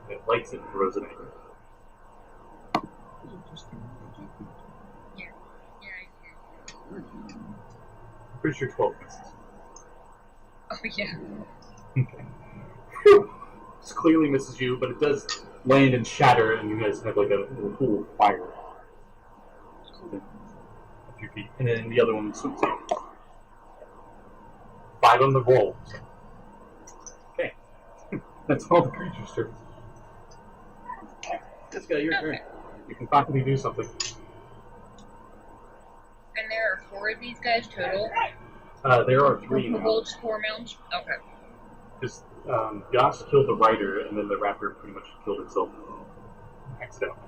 It lights it and throws it at you. Yeah, I hear. I'm pretty sure 12 misses. Oh, yeah. Okay. This clearly misses you, but it does land and shatter, and you guys have like a little pool of fire. A few feet. And then the other one swoops you. 5 on the roll. Okay. That's all the creatures' turns. This guy, your turn. You can possibly do something. And there are 4 of these guys total? There are 3 now. Kobolds, 4 mounts? Okay. Because Yas killed the writer, and then the raptor pretty much killed itself. Accidentally.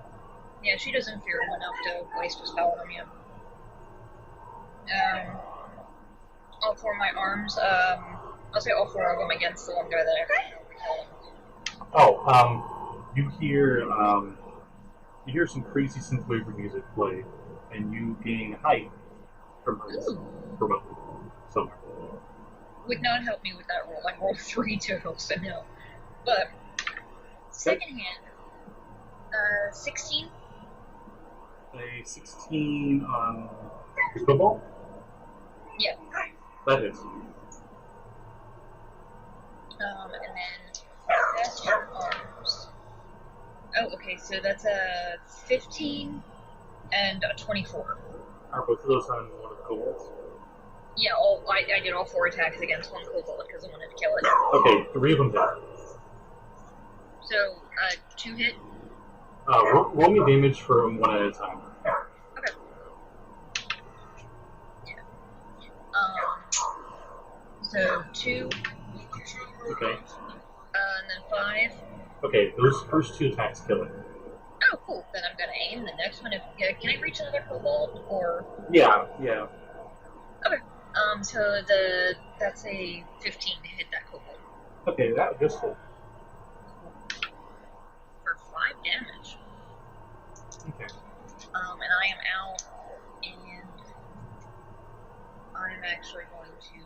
Yeah, she doesn't fear him enough to waste a spell on him. All 4 of my arms, I'll say all 4 of them against the one guy that I killed. Oh, you hear some crazy synthwave music play, and you gain height from remotely somewhere. Would not help me with that roll. I rolled 3 total, so no. But second hand, 16. A 16 on the football? Yeah. That is. And then that's your arms. Oh, okay, so that's a 15 and a 24. Are both of those on one of the kobolds? Yeah, I did all 4 attacks against one kobold because I wanted to kill it. Okay, 3 of them did. So, 2 hit? Roll me damage for 1 at a time. Okay. Yeah. So 2. Okay. And then 5. Okay, those first 2 attacks kill it. Oh, cool. Then I'm gonna aim the next one. Can I reach another kobold or? Yeah. Okay. So that's a 15 to hit that kobold. Okay, that just hit. For 5 damage. Okay. And I am out, and I'm actually going to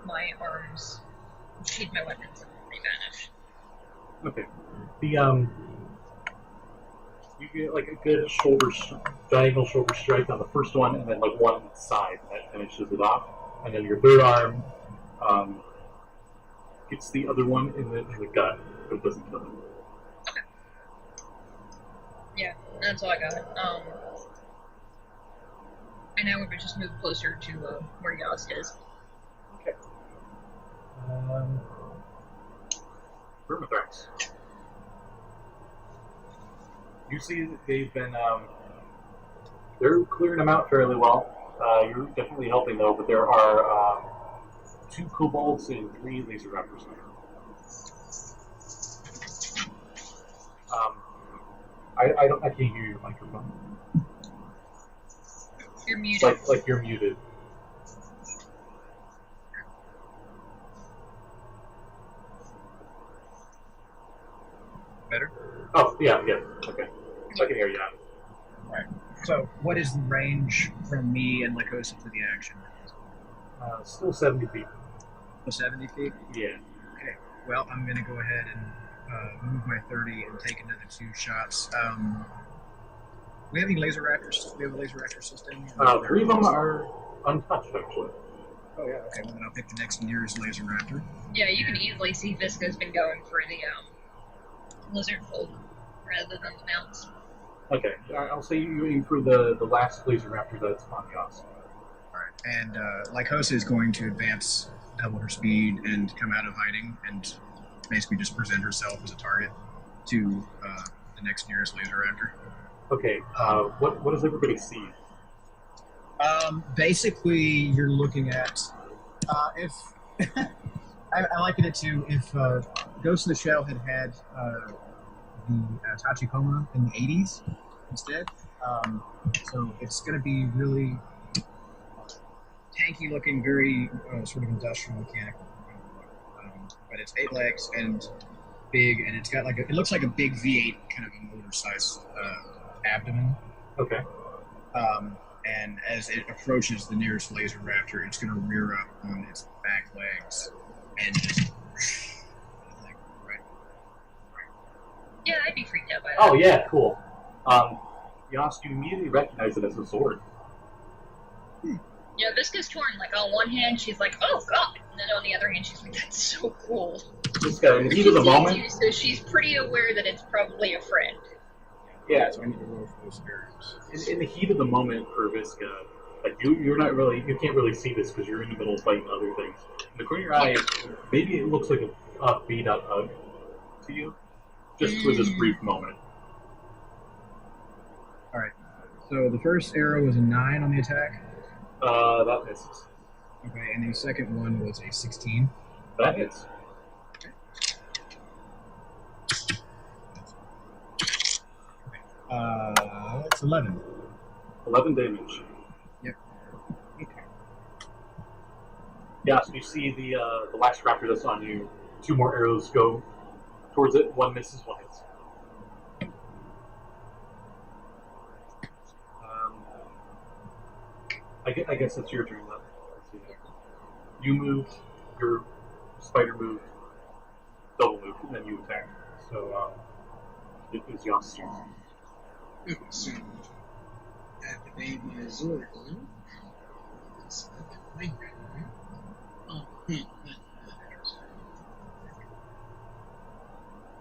my arms sheathe my weapons and they vanish. Okay. You get like a good diagonal shoulder strike on the first one, and then like one side that finishes it off, and then your third arm gets the other one in the gut, but it doesn't kill it. Okay. Yeah, that's all I got. And now we would just move closer to where Yost is. Okay. Vermithrax. You see that they've been, they're clearing them out fairly well. You're definitely helping though, but there are 2 kobolds and 3 laser raptors now. I can't hear your microphone. You're muted. Like you're muted. Oh, yeah. Okay. I can hear you now. Right. So, what is the range from me and Lycosa to the action? Still 70 feet. So 70 feet? Yeah. Okay. Well, I'm going to go ahead and move my 30 and take another 2 shots. We have any laser raptors? We have a laser raptor system? 3 of them are untouched, actually. Oh, yeah. Okay. Well, then I'll pick the next nearest laser raptor. Yeah, you can easily see Visca's been going for the lizard folk rather than the mounts. Okay. I'll say you aim for the last laser raptor that's on the us. Alright. And Lycosa is going to advance double her speed and come out of hiding and basically just present herself as a target to the next nearest laser raptor. Okay. What does everybody see? Basically, you're looking at if I liken it to if Ghost in the Shell had the Tachikoma in the 80s instead. So it's going to be really tanky looking, very sort of industrial mechanical. But it's 8 legs and big, and it's got it looks like a big V8 kind of a motor-sized abdomen. Okay. And as it approaches the nearest laser raptor, it's going to rear up on its back legs and just right. Yeah, I'd be freaked out by that. Oh, yeah, cool. Yas, you immediately recognize it as a sword. Yeah, Visca's torn. Like, on one hand, she's like, oh, God. And then on the other hand, she's like, that's so cool. Visca, in the heat of the moment... You, so she's pretty aware that it's probably a friend. Yeah, So I need to roll for those barriers. in the heat of the moment for Visca, like, you can't really see this because you're in the middle of fighting other things. In the corner of your eye, maybe it looks like a beat-up hug to you, just for this brief moment. Alright, so the first arrow was a 9 on the attack. That misses. Okay, and the second one was a 16. That hits. It's 11. 11 damage. Yep. Okay. Yeah, so you see the last raptor that's on you. 2 more arrows go towards it. 1 misses, 1 hits. I guess it's your turn then. Let's see there. You moved, your spider moved, double moved, and then you attacked. So it is Yas' turn. Okay, so activate my Zord gun.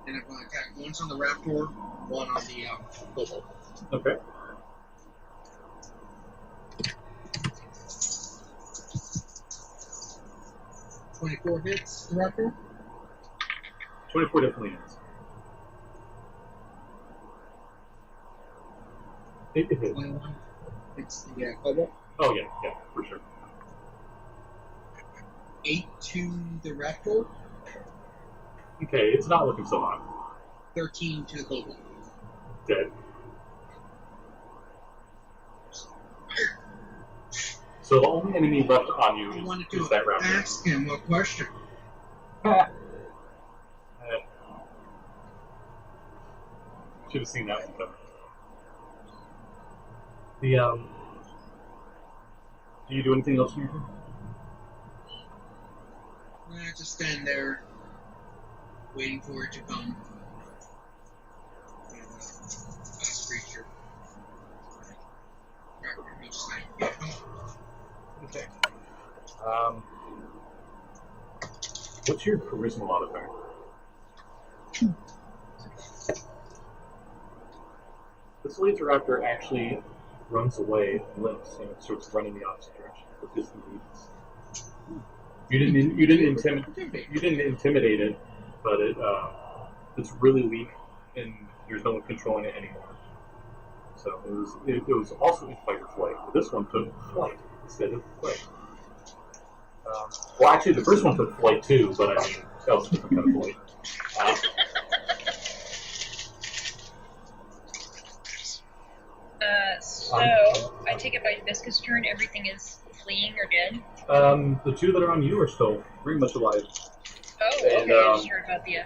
And I'm going to attack once on the Raptor, 1 on the Kobold. Okay. $24 hits the Raptor. 24 definitely hits. It hits. 21 hits the Kobold. Oh yeah, for sure. 8 to the Raptor. Okay, it's not looking so hot. 13 to the Kobold. Dead. So the only enemy left on you I wanted is to that raptor. ask him a question. Should have seen that one coming. Do you do anything else in your turn? I just stand there, waiting for it to come. Last creature. Raptor just like, yeah, come on. Okay. What's your charisma modifier? This laser raptor actually runs away, limps, and starts running the opposite direction with his leads. You didn't intimidate it, but it's really weak, and there's no one controlling it anymore. So it was also in fight or flight. But this one took flight instead of flight. Well, actually, the first one took flight too, but I mean that was a different kind of flight. So I take it by Visca's turn, everything is fleeing or dead? The 2 that are on you are still pretty much alive. Oh, okay, And, I just heard about the...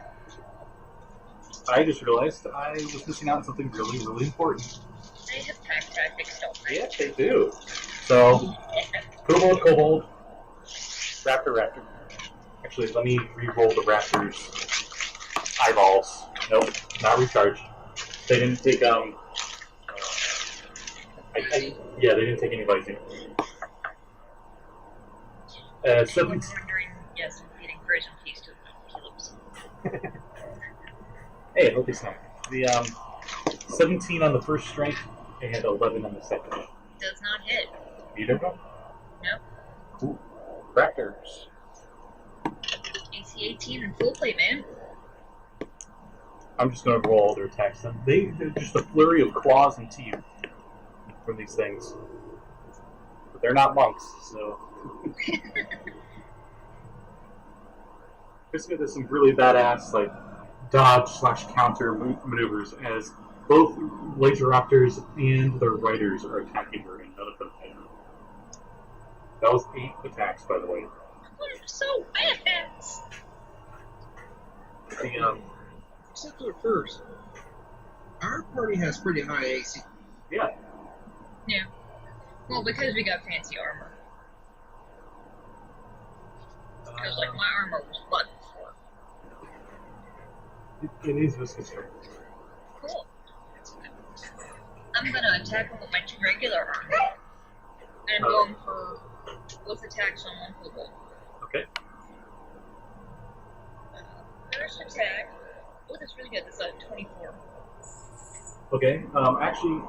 I just realized I was missing out on something really, really important. They have pack tactics, don't they? Yeah, they do. So, kobold, raptor. Actually, let me re-roll the raptor's eyeballs. Nope, not recharged. They didn't take yeah, they didn't take any biting. I was 7. wondering, yes, I'm feeding frozen peas to the tulips. Hey, healthy snack. The 17 on the first strike and 11 on the second. Does not hit. Either of them? Nope. Cool. Raptors. AC 18 and full plate, man. I'm just going to roll all their attacks then. They're just a flurry of claws and teeth from these things. But they're not monks, so. Basically, there's some really badass, like, dodge/counter maneuvers as both Laseraptors and their riders are attacking her, and none of them hit. That was 8 attacks, by the way. I'm so badass. Except for first, our party has pretty high AC. Yeah. Yeah. Well, because we got fancy armor. Because, like, my armor was what before. It is viscous strength. Cool. I'm gonna attack him with my 2 regular armor. And I'm going for both attacks on 1 kobold. Okay. First attack. Oh, that's really good. That's a 24. Okay. Actually,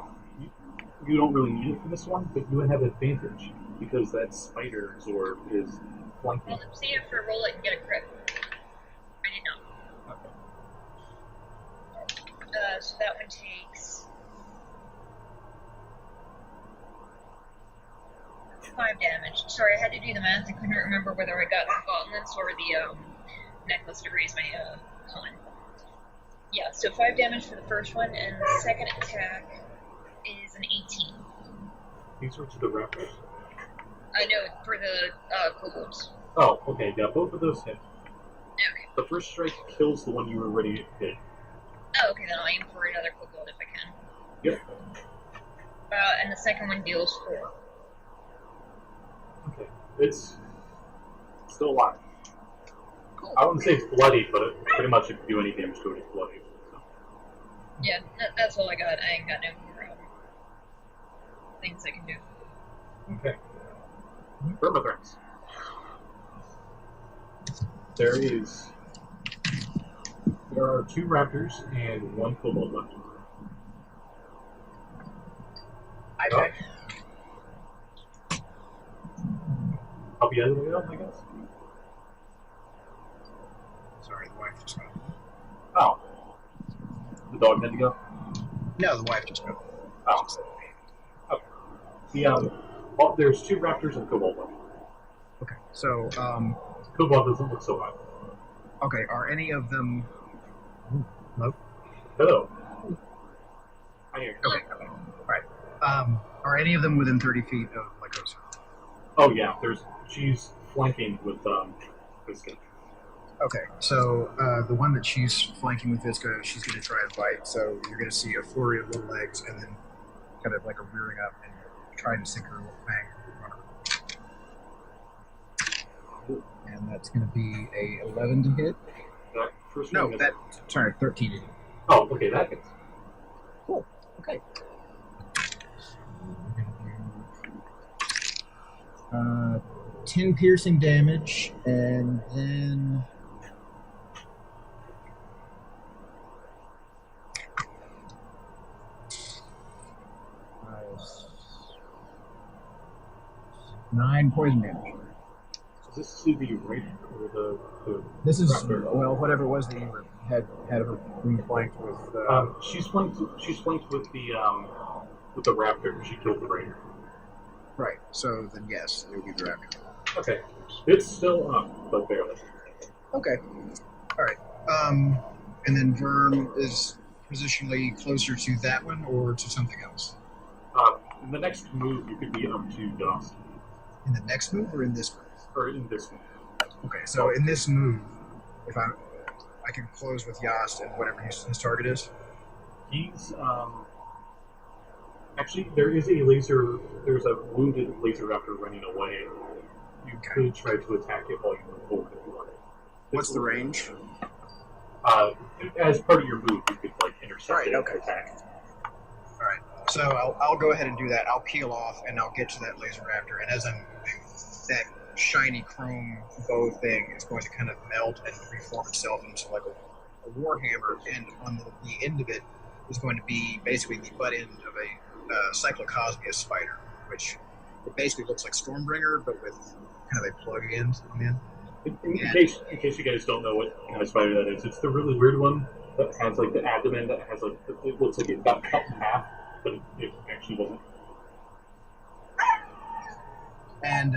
you don't really need it for this one, but you would have advantage because that spider Zorb is flanking. Well, let's see if I roll it and get a crit. I did not. Okay. So that one takes 5 damage. Sorry, I had to do the math. I couldn't remember whether I got the gauntlets or the necklace to raise my con. Yeah, so 5 damage for the first one, and the second attack is an 18. These are to the raptors. I know, for the kobolds. Oh, okay. Yeah, both of those hit. Okay. The first strike kills the one you were ready to hit. Oh, okay, then I'll aim for another kobold if I can. Yep. And the second one deals 4. Okay. It's still alive. Cool. I wouldn't say it's bloody, but pretty much if you do any damage to it, it's bloody. So. Yeah, that's all I got. I ain't got no more things I can do. Okay. Retroverse. There are 2 raptors and 1 kobold left. Okay. Help you out of the way up, I guess? Sorry, the wife just got. Oh. The dog had to go? No, the wife just got. Oh. Okay. Well, there's 2 raptors and kobold left. Okay, so Kobold doesn't look so bad. okay, are any of them? Hello. Hello. I hear you. Okay. All right. Are any of them within 30 feet of Lycosa? Oh yeah, she's flanking with Visca. Okay, so the one that she's flanking with Visca, she's going to try and bite. So you're going to see a flurry of little legs, and then kind of like a rearing up and trying to sink her little fang in her. And that's going to be a 11 to hit. That first No, one is- that sorry, 13 to hit. Oh, okay, that hits. Cool. Okay. We're gonna do 10 piercing damage, and then 9 poison damage. Is this to the right or the This is raptor? well, whatever it was that you had her being flanked with. She's flanked with the raptor. She killed the raider. Right. So then, yes, it would be the raptor. Okay, it's still up, but barely. Okay. All right. And then Verm is positionally closer to that one or to something else. In the next move, you could be up to Dust, In the next move or in this move? or in this one. Okay. So in this move, if I I can close with Yost and whatever his target is. He's actually there is a laser. There's a wounded laser raptor running away. You could try to attack it while you move forward if you want. What's the range? As part of your move, you could like intercept it and attack. All right. So I'll go ahead and do that. I'll peel off and I'll get to that laser raptor. And as I'm moving, that shiny chrome bow thing is going to kind of melt and reform itself into like a warhammer. And on the end of it is going to be basically the butt end of a cyclocosmius spider, which it basically looks like Stormbringer, but with kind of a plug end on the end. In case you guys don't know what kind of spider that is, it's the really weird one that has like the abdomen that has like it looks like it got cut in half, but it actually wasn't. And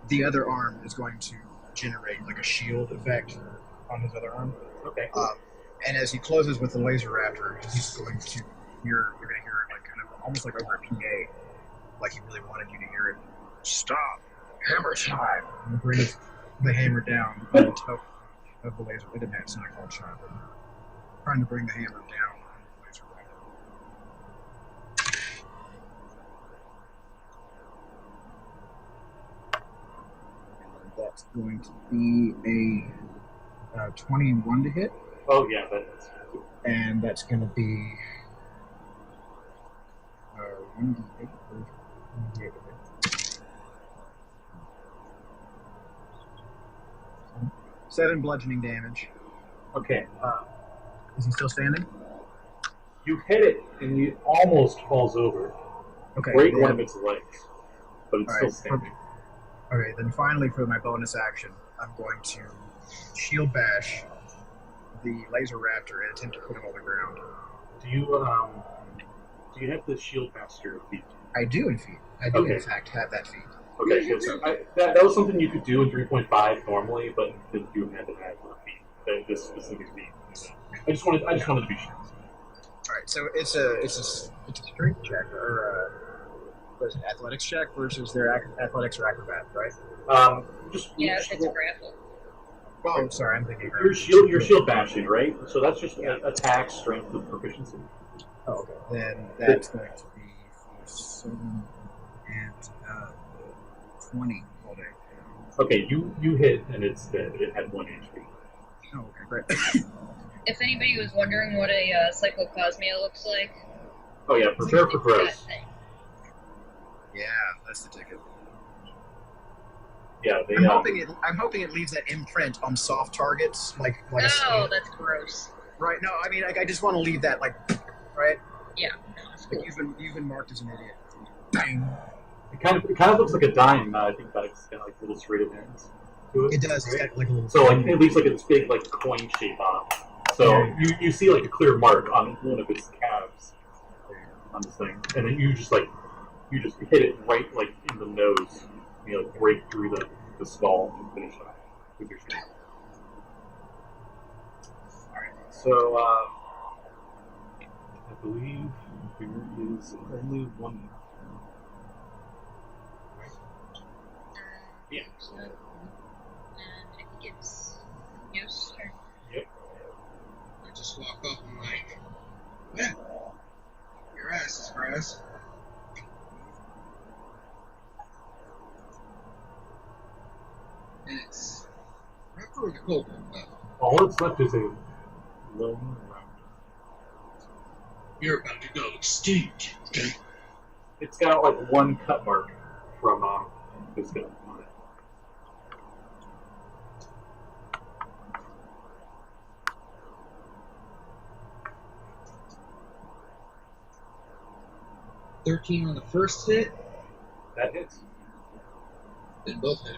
the other arm is going to generate like a shield effect on his other arm. Okay. And as he closes with the laser raptor, he's going to you're going to hear it like kind of almost like over a PA, like he really wanted you to hear it. Stop! Hammer time! And he brings the hammer down on the top of the laser. It didn't have sound called shot, but trying to bring the hammer down on the laser raptor. And that's going to be a 21 to hit. Oh yeah, that's. And that's going to be 1d8 or 1d8 to hit. 7 bludgeoning damage. Okay. Is he still standing? You hit it and it almost falls over. Okay. Break then, one of its legs, but it's still standing. Okay, then finally for my bonus action, I'm going to shield bash the laser raptor and attempt to put him on the ground. Do you have the shield master feat? I do, in feat. I do, in fact, have that feat. Okay, good. So that was something you could do in 3.5 normally, but you had to have a feat. This specific feat. I just wanted to be sure. All right, so it's a strength check or what is it, athletics check versus their athletics or acrobat, right? It's a grapple. Oh, I'm sorry, I'm thinking. Your shield bashing, right? So that's just attack, strength, and proficiency. Oh, okay. Then that's going to be 7 and 20 all day. Okay, you hit and it's dead. It had 1 HP. Oh, okay, great. If anybody was wondering what a cyclocosmia looks like, oh yeah, prepare for throws. Yeah, that's the ticket. Yeah, I'm hoping it leaves that imprint on soft targets, like a oh, that's gross. Right? No, I mean, I just want to leave that, like, right? Yeah, no, it's cool. You've been marked as an idiot. Bang. It kind of looks like a dime. I think that it's got like little serrated ends to it. It does. Right? It's got like a little. So like it leaves like this big like coin shape on it. So you see like a clear mark on one of its calves on this thing, and then you just hit it right like in the nose. You know, break through the skull and finish it off with your shield. Alright, so I believe there is only one. Right? Yeah. And I think it's Yo's turn. Yep. I just walk up and like, well, your ass is grass. And it's right for the cold one. All that's left is a lone raptor. You're about to go extinct. It's got like one cut mark from this gun on it. $13 on the first hit, That hits. then both hit.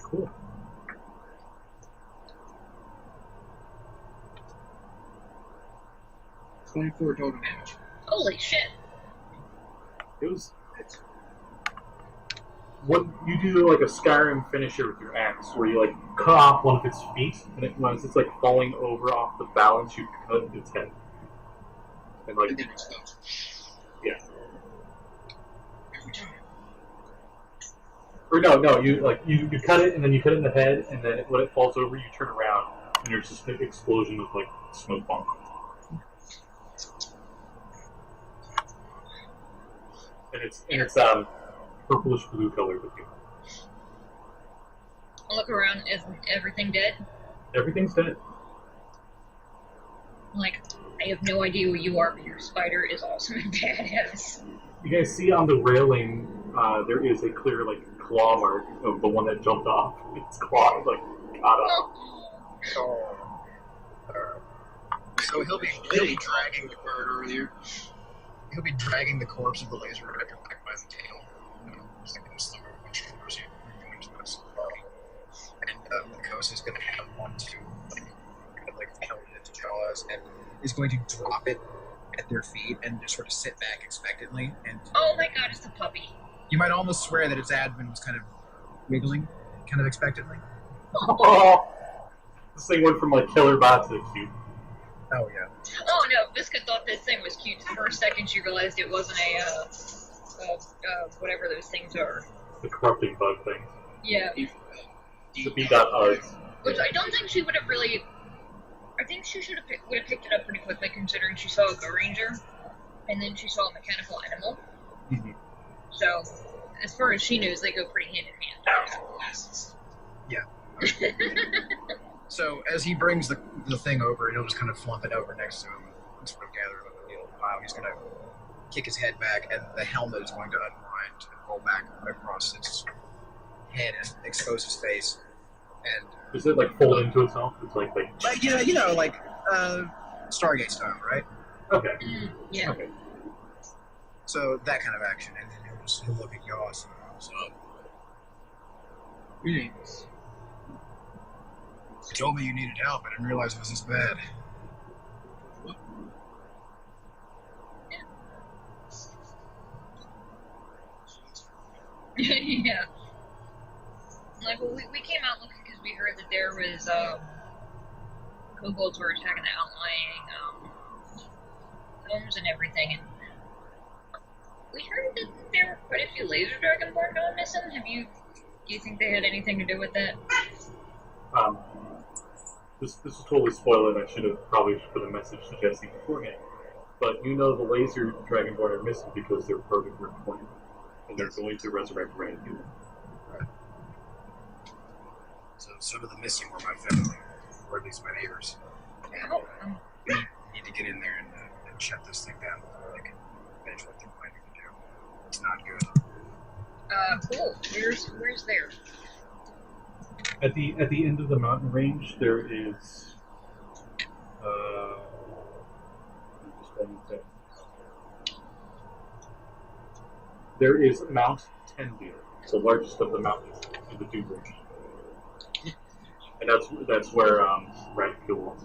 Cool. $24 total damage. Holy shit. It was. What you do like a Skyrim finisher with your axe, where you like cut off one of its feet, and once it's like falling over off the balance, you cut its head. And like, And then explodes. yeah. Every time. Or no, you cut it and then you cut it in the head, and then when it falls over, you turn around and there's just an explosion of like smoke bomb. And it's purplish blue color. I look around. Is everything dead? Everything's dead. Like, I have no idea who you are, but your spider is awesome and badass. You guys see on the railing, there is a clear like claw mark of the one that jumped off. Its claw like caught up. So he'll be dragging the bird earlier. He'll be dragging the corpse of the laser rider back by the tail. He's like going to slam a bunch of doors here. We're going to this party. And Lycos is going to have one to held it to Jaws and is going to drop it at their feet and just sort of sit back expectantly. And oh my god, it's the puppy. You might almost swear that its admin was kind of wiggling, kind of expectantly. Oh, this thing went from like killer bot to cute. Oh yeah. Oh no, Visca thought this thing was cute. The first second she realized it wasn't whatever those things are. The corrupting bug thing. Yeah. The B.Uds. Which I don't think she would have really. I think she would have picked it up pretty quickly, considering she saw a Go Ranger, and then she saw a mechanical animal. Mm-hmm. So, as far as she knows, they go pretty hand in hand. Yeah. So as he brings the thing over, he'll just kind of flump it over next to him and sort of gather it up in a little pile. He's going to kick his head back, and the helmet is going to unwind and roll back across its head and expose his face. And does it like fold into itself? It's like you know, like Stargate style, right? Okay. Yeah. Okay. So that kind of action, and then he'll look at Yoss and goes, "Greetings. You told me you needed help. I didn't realize it was this bad." Yeah. Like, well, we came out looking because we heard that there was, kobolds were attacking the outlying, homes and everything, and we heard that there were quite a few laser dragonborn gone missing. Do you think they had anything to do with that? This is totally spoiling. I should have probably put a message to Jesse beforehand. But you know the laser dragonborn are missing because they're part of Group 20. And they're going to resurrect Randy. Right. So some of the missing were my family, or at least my neighbors. And we need to get in there and shut this thing down before they can finish what they're planning to do. It's not good. Cool. Where's there? At the end of the mountain range, there is there is Mount Tendir, the largest of the mountains in the Dew Range, and that's where Radkill was.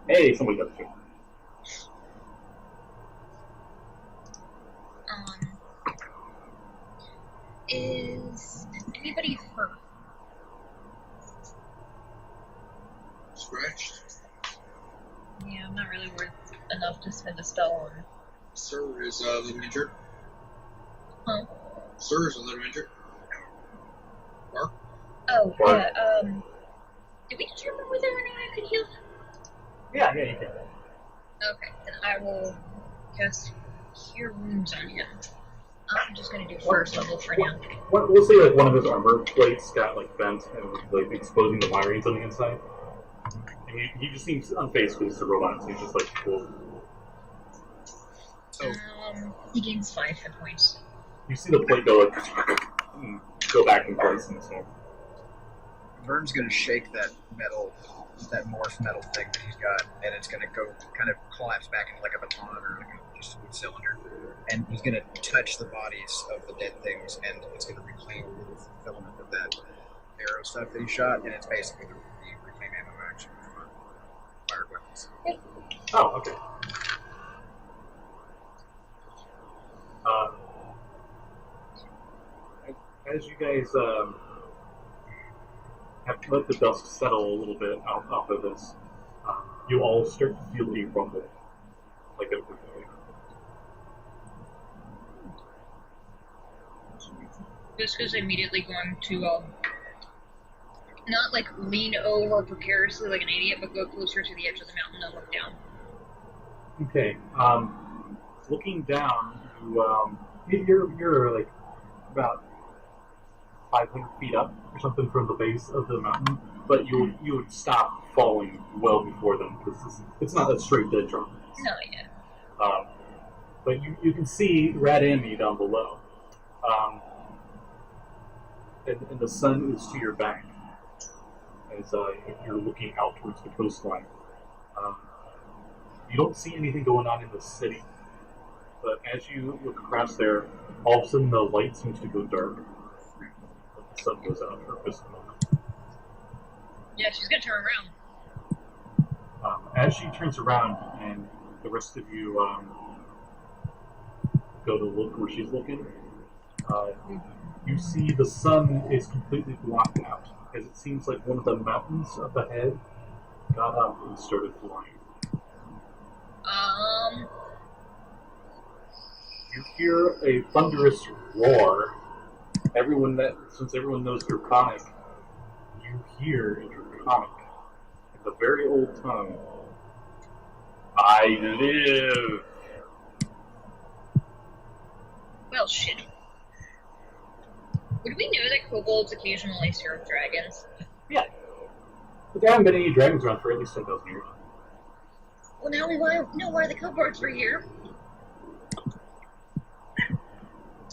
Hey, somebody got the show. Is anybody hurt? Scratched. Yeah, I'm not really worth enough to spend a spell on. Sir is a little injured. Huh? Sir is a little injured. Mark? Oh, yeah, did we determine whether or not I could heal him? Yeah, you can. Okay, then I will cast Cure Wounds on him. I'm just gonna do first level for now. We'll say like one of his armor plates got like bent and was like exposing the wirings on the inside. And he just seems unfazed because it's a robot, so he's just like cool. So he gains 5 hit points. You see the plate go like go back in place and so. Vern's gonna shake that morph metal thing that he's got, and it's gonna go kind of collapse back into like a baton or like just a wood cylinder, and he's gonna touch the bodies of the dead things, and it's gonna reclaim a little filament of that arrow stuff that he shot, and it's basically the reclaim ammo action for fired weapons. Oh, okay. As you guys have let the dust settle a little bit off of this, you all start to feel a rumble, like a Visca's immediately going to Not like lean over precariously like an idiot, but go closer to the edge of the mountain and look down. Okay. Looking down, you're like about 500 feet up or something from the base of the mountain, but you would stop falling well before them because it's not a straight dead drop. No, yeah. But you can see Radami down below, and the sun is to your back as you're looking out towards the coastline. You don't see anything going on in the city, but as you look across there, all of a sudden the light seems to go dark. The sun goes out for just a moment. Yeah, she's gonna turn around. As she turns around and the rest of you go to look where she's looking, you see the sun is completely blocked out, as it seems like one of the mountains up ahead got up and started flying. You hear a thunderous roar. Since everyone knows Draconic, you hear in Draconic, in the very old tongue, I live. Well, shit. Would we know that kobolds occasionally serve dragons? Yeah. But there haven't been any dragons around for at least 10,000 years. Well, now we know why the kobolds were here.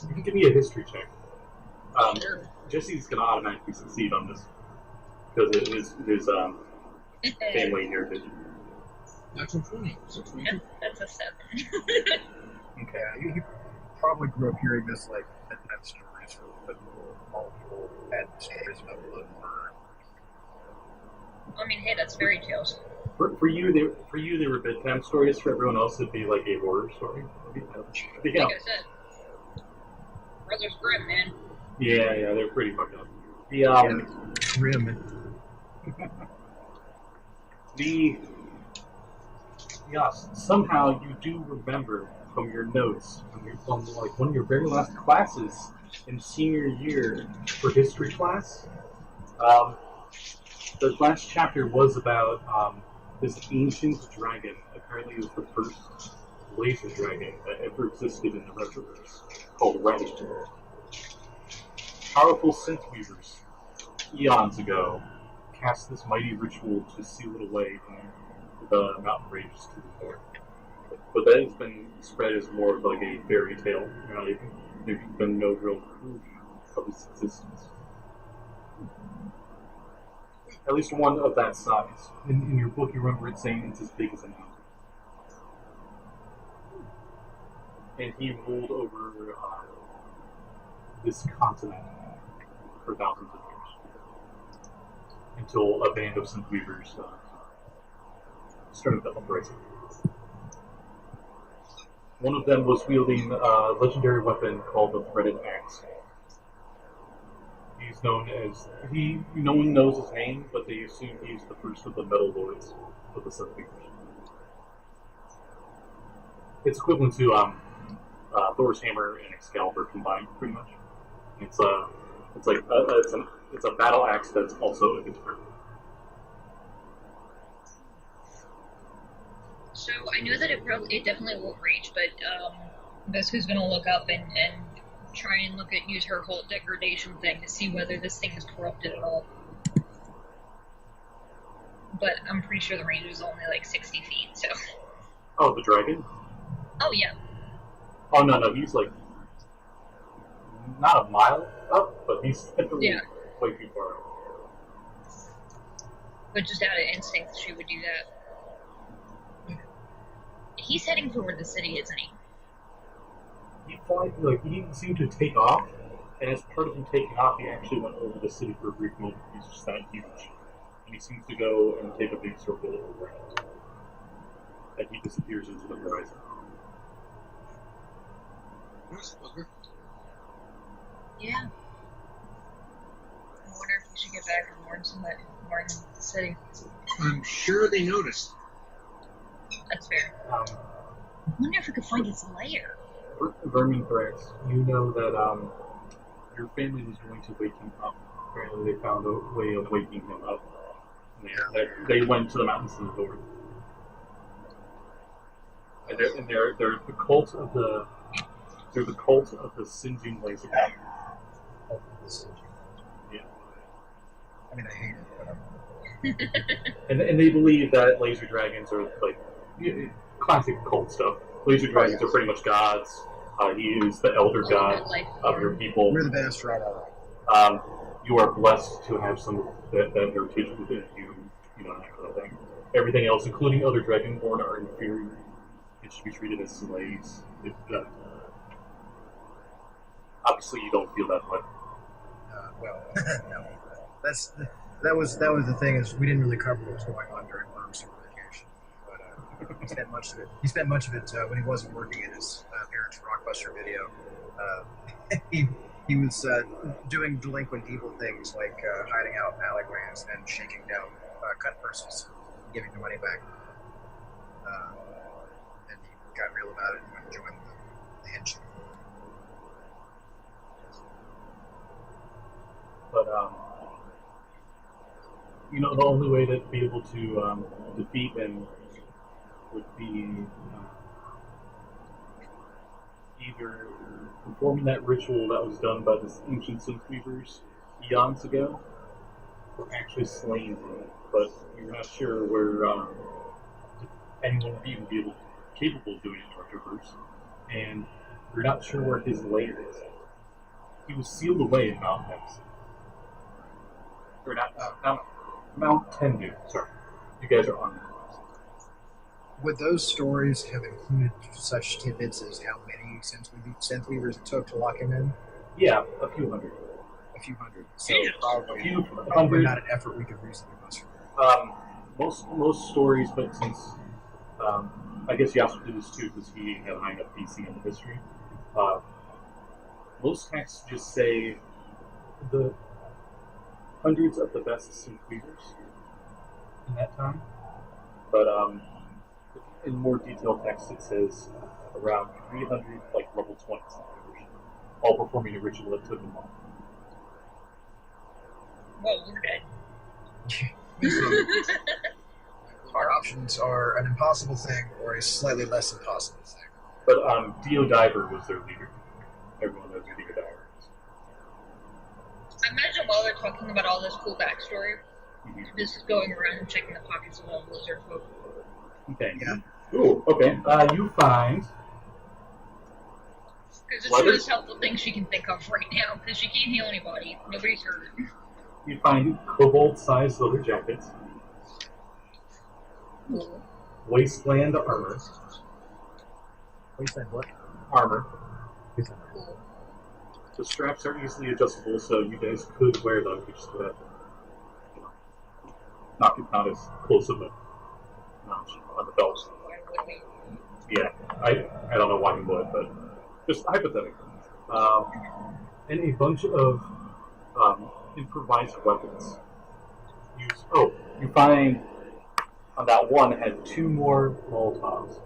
You can give me a history check. Sure. Jesse's going to automatically succeed on this because it is his family heritage. Natural 20. So 22. That's a 7. Okay, you probably grew up hearing this like bedtime stories for multiple bad stories about blood murder. I mean, hey, that's fairy tales. For you, they were bedtime stories. For everyone else, it'd be like a horror story. Yeah. Like I said, Brothers Grimm, man. Yeah, they're pretty fucked up. Grim. Somehow you do remember from your notes from like one of your very last classes in senior year for history class. The last chapter was about this ancient dragon. Apparently, it was the first laser dragon that ever existed in the Retroverse, called Retroverse. Powerful synth weavers, eons ago, cast this mighty ritual to seal it away from the mountain ranges to the north. But that has been spread as more of like a fairy tale. There's been no real proof of its existence. At least one of that size. In your book, you remember it saying it's as big as a mountain. And he ruled over this continent for thousands of years. Until a band of synth weavers started the uprising. One of them was wielding a legendary weapon called the Threaded Axe. He's known as no one knows his name, but they assume he's the first of the Metal Lords of the Synth Weavers. It's equivalent to Thor's hammer and Excalibur combined, pretty much. It's a battle axe that's also a guitar. So I know that it definitely won't reach, but Vesku's gonna look up and try and use her whole degradation thing to see whether this thing is corrupted at all. But I'm pretty sure the range is only like 60 feet, so. Oh, the dragon? Oh yeah. Oh no, he's like not a mile up, but he's definitely way too far up. But just out of instinct, she would do that. He's heading toward the city, isn't he? He didn't seem to take off, and as part of him taking off, he actually went over the city for a brief moment. He's just that huge. And he seems to go and take a big circle around. And he disappears into the horizon. Yeah. I wonder if we should get back and warn the city. I'm sure they noticed. That's fair. I wonder if we could find its lair. Vermin Threats, you know that your family was going to wake him up apparently they found a way of waking him up. And they went to the mountains in the north. And they're the cult of the singeing laser. Yeah. I mean, I hate it, but and they believe that laser dragons are like classic cult stuff. Laser dragons are pretty much gods. He is the elder god of your people. we're the best, right? All right. You are blessed to have some of that heritage within you, that kind of thing. Everything else, including other dragonborn, are inferior. It should be treated as slaves. Obviously, you don't feel that way. Well, no. That was the thing, is we didn't really cover what was going on during Worm's summer vacation. But he spent much of it when he wasn't working in his parents' Rockbuster video. He was doing delinquent evil things like hiding out in alleyways and shaking down cut purses, giving the money back. And he got real about it and joined the henchman. But the only way to be able to defeat them would be either performing that ritual that was done by the ancient Synthweavers eons ago, or actually slaying them. But you're not sure where anyone would even be capable of doing it in Retroverse, and you're not sure where his lair is. He was sealed away in Mount Tendu. Or not Mount Tendu. Sorry, you guys are on. Would those stories have included such tidbits as how many Synthweavers it took to lock him in? Yeah, a few hundred. A few hundred. So Probably probably not an effort we could reasonably muster. Most stories, but since I guess Yasuo did this too because he had a high enough PC in the history. Most texts just say the hundreds of the best Synthweavers in that time, but in more detailed text it says around 300 level 20 Synthweavers, all performing a ritual that took them off. Well, we're dead. Our options are an impossible thing or a slightly less impossible thing. But Dio Diver was their leader. Everyone knows who Dio Diver is. I imagine while they're talking about all this cool backstory, this is going around and checking the pockets of all the lizard folk. Okay. Yeah. Ooh, okay. You find... Because it's the most helpful thing she can think of right now, because she can't heal anybody. Nobody's hurt. You find kobold-sized leather jackets. Cool. Wasteland armor. Wasteland what? Armor. Cool. The straps are easily adjustable, so you guys could wear them. You just would have to, not as close of a notch on the belt. Why would we? Yeah, I don't know why you would, but just hypothetically. And a bunch of improvised weapons. You find on that one had 2 more Molotovs.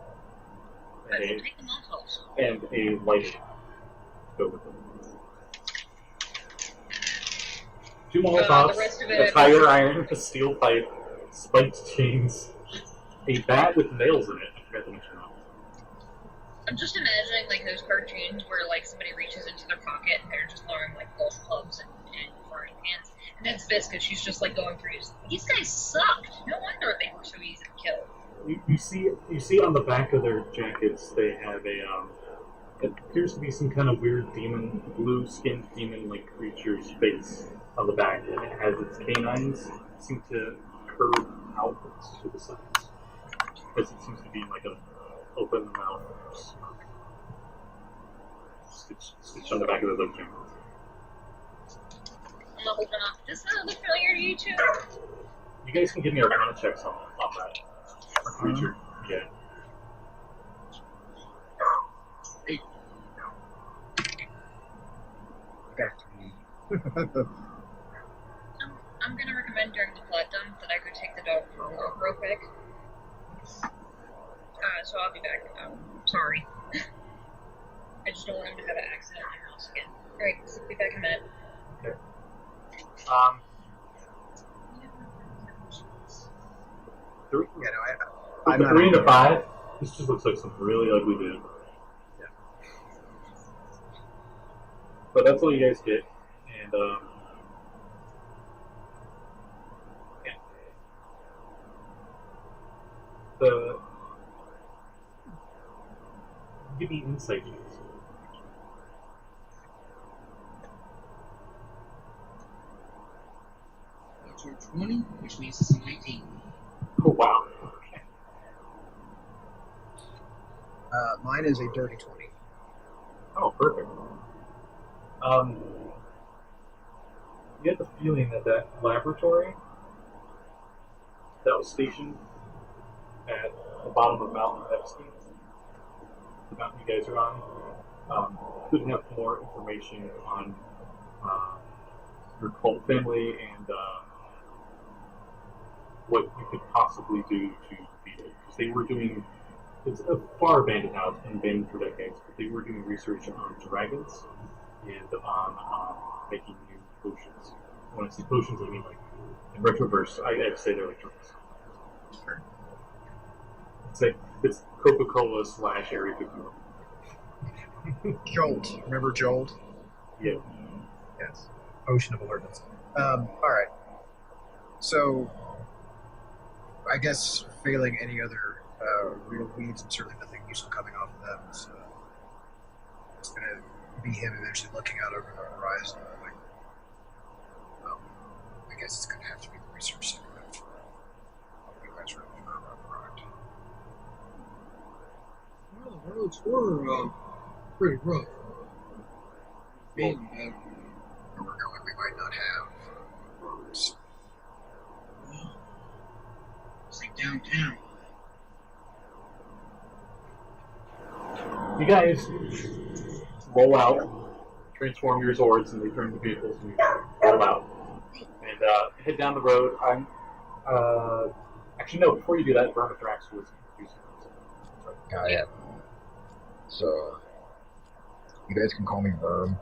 Take the Molotovs. And a lighter to go with them. 2 Molotovs, the rest of a it- tire iron, a steel pipe, spiked chains, a bat with nails in it. I forgot to mention that. I'm just imagining those cartoons where somebody reaches into their pocket and they're just throwing golf clubs and frying pans. And it's Visca, she's just going through these guys sucked. No wonder they were so easy to kill. You see on the back of their jackets they have it appears to be some kind of weird demon, blue-skinned demon-like creature's face on the back, and it has its canines seem to curve outwards to the sides. Because it seems to be an open mouth smirk. Stitched on the back of their jackets. I'm not holding on. Does that look familiar to you two? You guys can give me Arcana checks on that creature. Yeah. 8. I'm gonna recommend during the blood dump that I go take the dog for a walk real quick. So I'll be back. Sorry. I just don't want him to have an accident in your house again. Alright, so I'll be back in a minute. Okay. Um, three, Yeah, no, with I'm the not 3 and a into 5, this just looks like some really ugly dude. Yeah. But that's all you guys get, and yeah. The give me insight checks. That's our 20, which means it's a 19. Oh wow. Okay. Mine is a dirty 20. Oh, perfect. You get the feeling that that laboratory that was stationed at the bottom of Mountain Epstein, the mountain you guys are on, could have more information on your cult family and what you could possibly do to defeat it. Because they were doing, it's a far abandoned house, been abandoned for decades, but they were doing research on dragons and on making new potions. When I say potions, I mean like in Retroverse, I say they're like drinks. Sure. It's Coca-Cola / Area 51. Jolt. Remember Jolt? Yeah. Yes. Ocean of alertness. Alright. So, I guess failing any other real leads and certainly nothing useful coming off of them, it's going to be him eventually looking out over the horizon. Like, I guess it's going to have to be the research center for you guys are looking for a product. Well, the roads were pretty rough. Where we're going, we might not have roads. Well, it's like downtown. You guys roll out, transform your Zords, and they turn into vehicles, and you roll out. And head down the road. Actually, no, before you do that, Vermithrax was introducing himself. I am. So, you guys can call me Verm.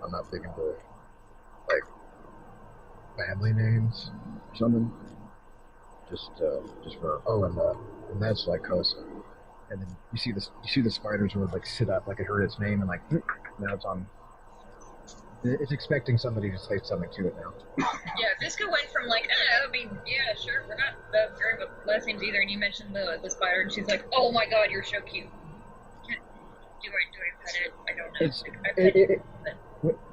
I'm not big into, like, family names or something. Just Verm. Oh, and that's Lycosa. And then you see the spiders would like sit up, like it heard its name, and like now it's on. It's expecting somebody to say something to it now. Yeah, Visca went from like, I mean, yeah, sure, we're not very with last names either, and you mentioned the spider, and she's like, oh my god, you're so cute. Do I pet it? I don't know. It's I pet it.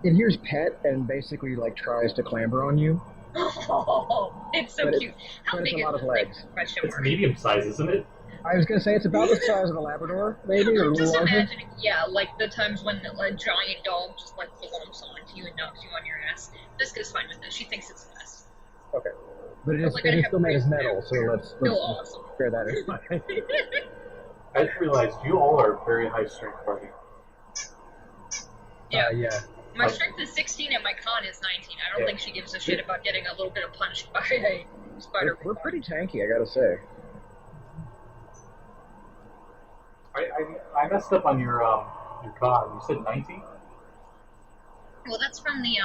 it hears pet and basically like tries to clamber on you. Oh, it's so But cute. How but it's big a is lot of this legs. thing? Question It's mark. medium size, isn't it? I was gonna say it's about the size of a Labrador, maybe, or a I'm little just larger. imagining, yeah, like the times when a giant dog just like lumps onto you and knocks you on your ass. Visca's fine with this. She thinks it's the best. Okay, but it But, is, like, it I is have still made of reason metal, to. so let's No, awesome. bear that in mind. I just realized you all are very high strength party. Yeah. Yeah. My strength is 16 and my con is 19. I don't Yeah. think she gives a shit about getting a little bit of punched by a spider. We're pretty tanky, I gotta say. I messed up on your con. You said 19? Well, that's from the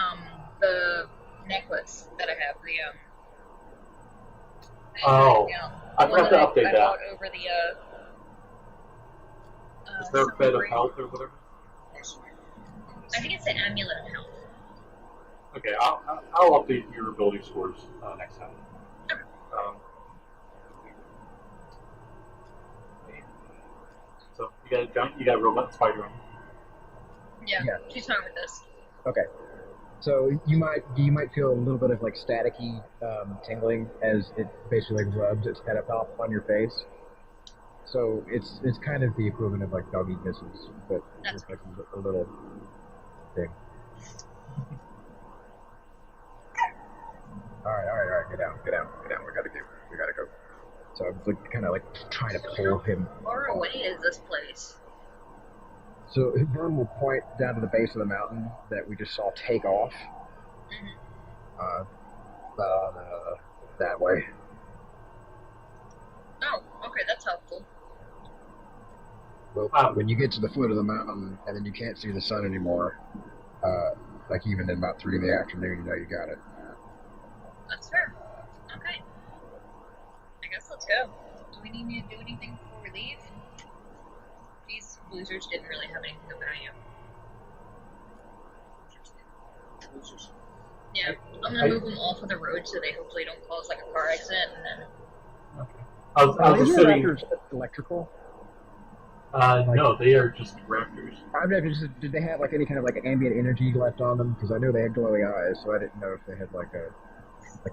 necklace that I have. Oh, yeah, I the one forgot to update I that. bought over the Is there a bed of celebrate- health or whatever? I think it's the amulet of health. Okay, I'll update your ability scores next time. So you got a robot spider on you. Yeah, Yeah. she's fine with this. Okay. So you might feel a little bit of like staticky tingling as it basically like rubs its head up on your face. So it's kind of the equivalent of like doggy kisses, but That's just like a little thing. All right. Get down. We gotta go. So I'm like, kind of like trying to pull him. How far away is this place? So Vern will point down to the base of the mountain that we just saw take off. That way. Oh, okay, that's helpful. Well, when you get to the foot of the mountain and then you can't see the sun anymore, Like even in about 3 in the afternoon, you got it. That's fair. Okay. I guess let's go. Do we need to do anything before we leave? These losers didn't really have anything of value. Losers. Yeah, I'm gonna move them off of the road so they hopefully don't cause like a car accident and then. Okay. I was These assuming. raptors electrical? No, they are just raptors. Did they have like any kind of like ambient energy left on them? Because I know they had glowing eyes, so I didn't know if they had like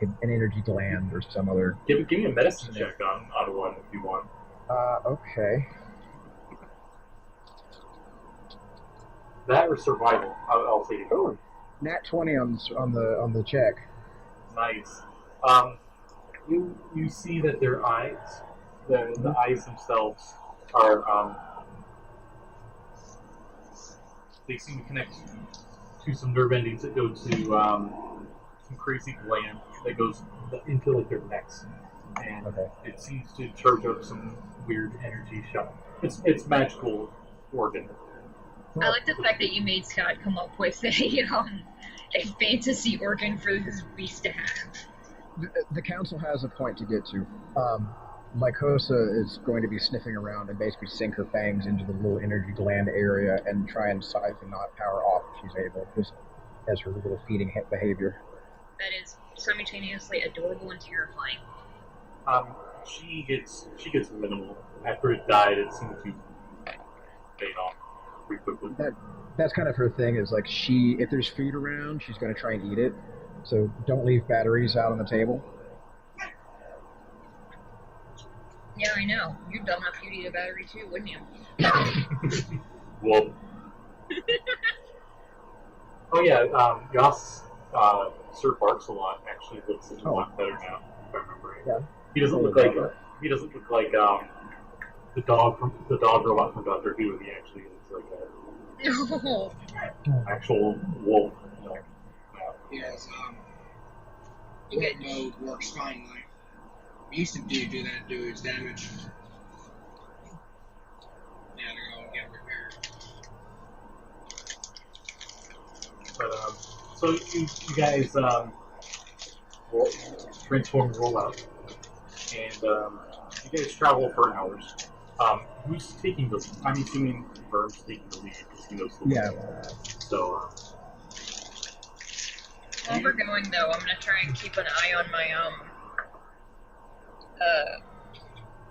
an energy gland or some other. Give me a medicine check on one if you want. Okay. That or survival. I'll say. Oh, nat 20 on the check. Nice. You see that their eyes, the eyes themselves are they seem to connect to some nerve endings that go to some crazy gland that goes into like their necks, and it seems to charge up some weird energy shot. It's magical organ. I like the fact that you made Scott come up with a fantasy organ for his beast to have. The council has a point to get to. Lycosa is going to be sniffing around and basically sink her fangs into the little energy gland area and try and siphon that power off if she's able, just as her little feeding behavior. That is simultaneously adorable and terrifying. She gets minimal. After it died, it seemed to fade off pretty quickly. That's kind of her thing. Is like if there's food around, she's going to try and eat it. So don't leave batteries out on the table. Yeah, I know. You'd dumb enough you'd eat a battery too, wouldn't you? Well. Oh yeah, Yas, Sir Barks a lot actually looks a lot better now, if I remember right. Yeah. He doesn't look like the dog robot from Doctor Who. He actually looks like an actual wolf. Yes, Lord mode works fine. Like we used to do that to his damage. Yeah, they're all get repaired. But so you guys transform and roll out, and you guys travel for hours. Who's taking the lead? I'm assuming Verm's taking the lead because he knows the lead. Yeah. So. While we're going though, I'm gonna try and keep an eye on my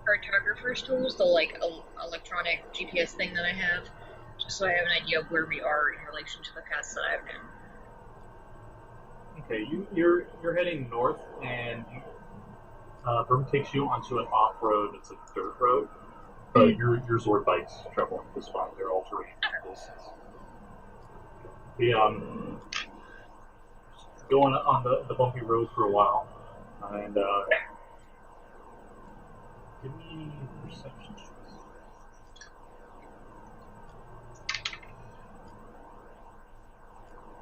cartographer's tools, the like electronic GPS thing that I have, just so I have an idea of where we are in relation to the paths that I've known. Okay, you're heading north, and Verm takes you onto an off-road. It's a dirt road, but your Zord bikes travel this fine. They're all terrain vehicles. Going on the bumpy road for a while, and give me perception checks.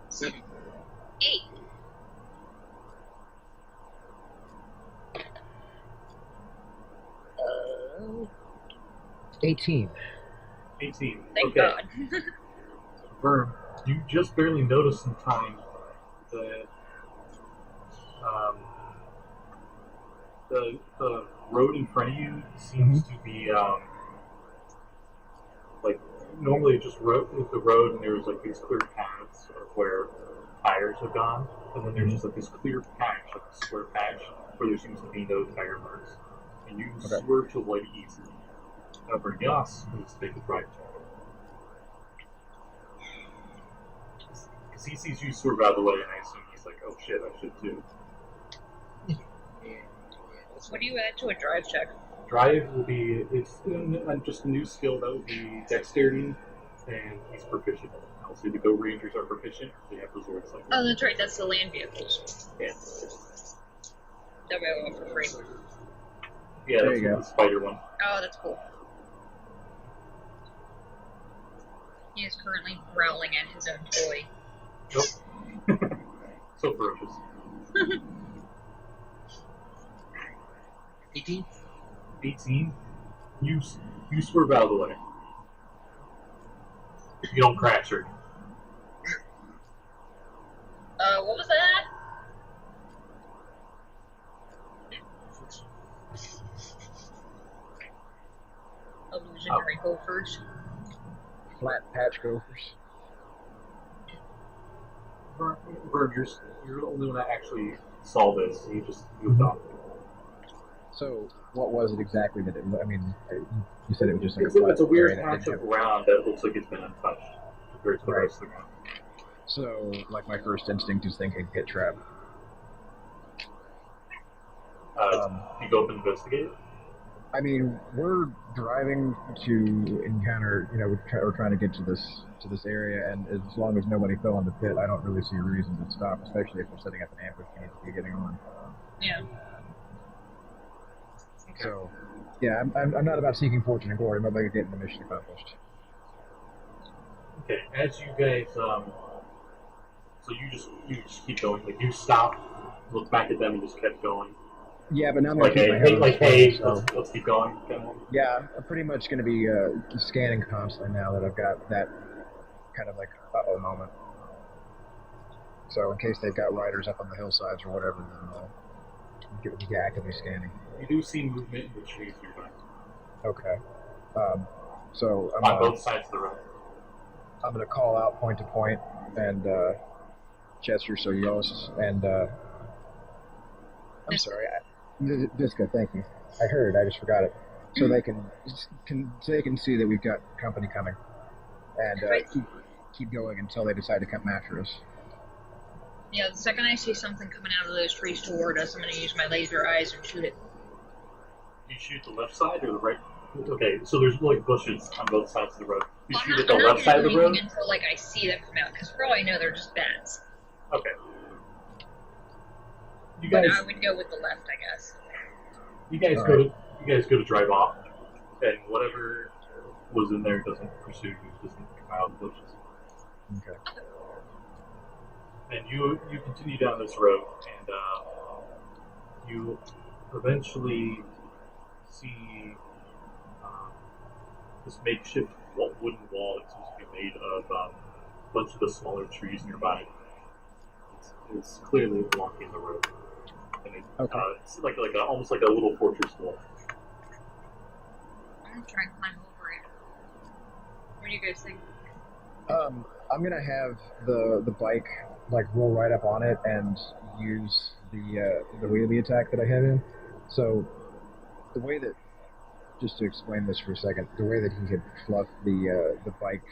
7. 8. Uh, 18. 18. Thank Okay. God. Verm, you just barely notice in time that the road in front of you seems to be like normally just the road, and there's like these clear paths of where tires have gone, and then there's just like this clear patch, like a square patch where there seems to be no tire marks, and you swerve to avoid easily. However, Yas needs to take a drive because he sees you swerve out of the way, and I assume he's like, "Oh shit, I should too." What do you add to a drive check? Drive will be just a new skill that would be dexterity, and he's proficient. Also, the Go Rangers are proficient. They have those words like. Oh, that's right. That's the land vehicles. Yeah. That way I want for free. Yeah, that's the spider one. Oh, that's cool. He is currently growling at his own toy. Nope. So ferocious. 18. 18. You swerve out of the way. You don't crash her. gophers. Flat patch gophers. Vern, you're the only one that actually saw this. You just moved on. So, what was it exactly that it? I mean, you said it was just like It's a weird patch of ground that looks like it's been untouched compared to the rest of the ground. So, like, my first instinct is thinking pit trap. You go up and investigate? I mean, we're driving to encounter, we're trying to get to this area, and as long as nobody fell in the pit, I don't really see a reason to stop, especially if we're setting up an ambush we need to be getting on. Yeah. Okay. So, yeah, I'm not about seeking fortune and glory, I'm about getting the mission accomplished. Okay, as you guys, so you just keep going, like you stop, look back at them, and just kept going. Yeah, but now I'm Like, going to keep my head hey, so. let's keep going. Kind of. Yeah, I'm pretty much going to be scanning constantly now that I've got that kind of like uh-oh moment. So in case they've got riders up on the hillsides or whatever, then be actively scanning. You do see movement in the trees nearby. Okay. So on both sides of the road. I'm going to call out point to point and gesture so yells and I'm sorry. Visca, thank you. I heard. I just forgot it. So they can see that we've got company coming, and keep going until they decide to come after us. Yeah, the second I see something coming out of those trees toward us, I'm going to use my laser eyes and shoot it. You shoot the left side or the right? Okay, so there's like bushes on both sides of the road. You shoot at the left side of the road until like I see them come out, because for all I know, they're just bats. Okay. But I would go with the left, I guess. You guys go to drive off, and whatever was in there doesn't pursue you, doesn't come out of the bushes. Okay. And you continue down this road, and you eventually see this makeshift wooden wall that seems to be made of a bunch of the smaller trees nearby. It's clearly blocking the road. And it's like almost like a little fortress wall. I'm gonna try and climb over it. What do you guys think? I'm gonna have the bike like roll right up on it and use the wheelie attack that I have in. So the way that, just to explain this for a second, the way that he had fluffed the bike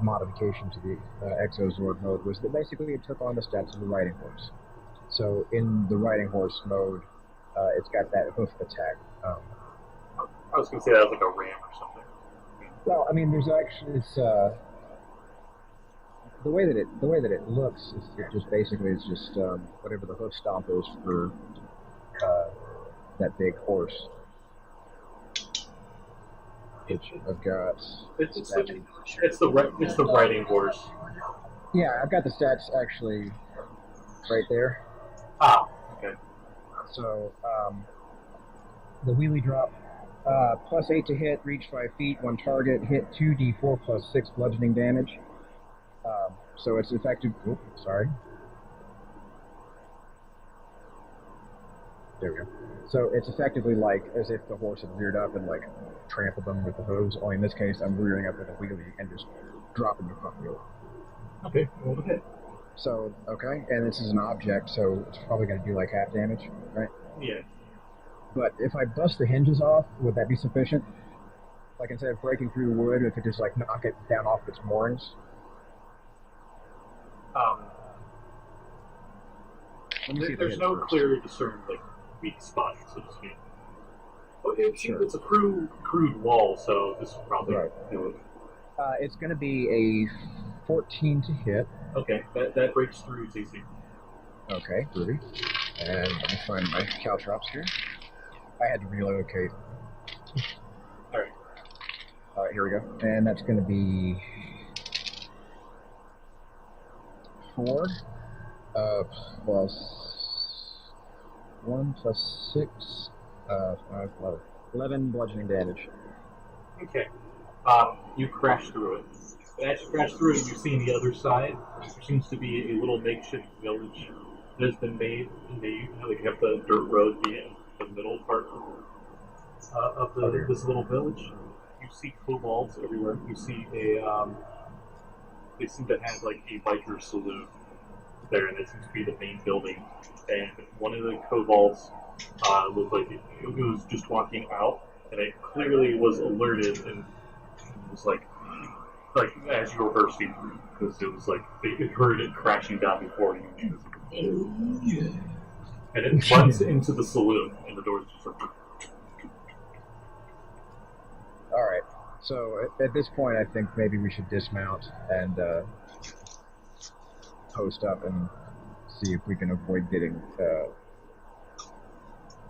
modification to the Exozord mode was that basically it took on the stats of the riding horse. So in the riding horse mode, it's got that hoof attack. I was going to say that was like a ram or something. Well, I mean, there's actually the way that it looks is it just basically is just whatever the hoof stomp is for that big horse. Which I've got. It's the riding horse. Yeah, I've got the stats actually right there. Ah, okay. So, the wheelie drop, plus 8 to hit, reach 5 feet, 1 target, hit 2d4 plus 6 bludgeoning damage. So it's effective. Oops, sorry. There we go. So it's effectively like as if the horse had reared up and like trampled them with the hooves. Only in this case, I'm rearing up with a wheelie and just dropping the front wheel. Okay, roll the hit. So, okay, and this is an object, so it's probably going to do like half damage, right? Yeah. But if I bust the hinges off, would that be sufficient? Like instead of breaking through wood, if it just like knock it down off its moorings? There's no clear discerned like weak spot, so to speak. It's a crude wall, so this will probably do it. It's going to be a 14 to hit. Okay, that breaks through its AC. Okay, groovy. And let me find my caltrops here. I had to relocate. Alright, here we go. And that's going to be 4 plus 1 plus 6, 5, 11 bludgeoning damage. Okay. You crash through it. As you crash through it, you see on the other side, there seems to be a little makeshift village that has been made. And they have the dirt road be in the middle part of this little village. you see kobolds everywhere. You see they seem to have like a biker saloon there, and it seems to be the main building. And one of the kobolds looked like it was just walking out, and it clearly was alerted and was like as you were bursting through, because it was like it heard it crashing down before you. And it runs into the saloon, and the doors just like. All right. So at this point, I think maybe we should dismount and post up and see if we can avoid getting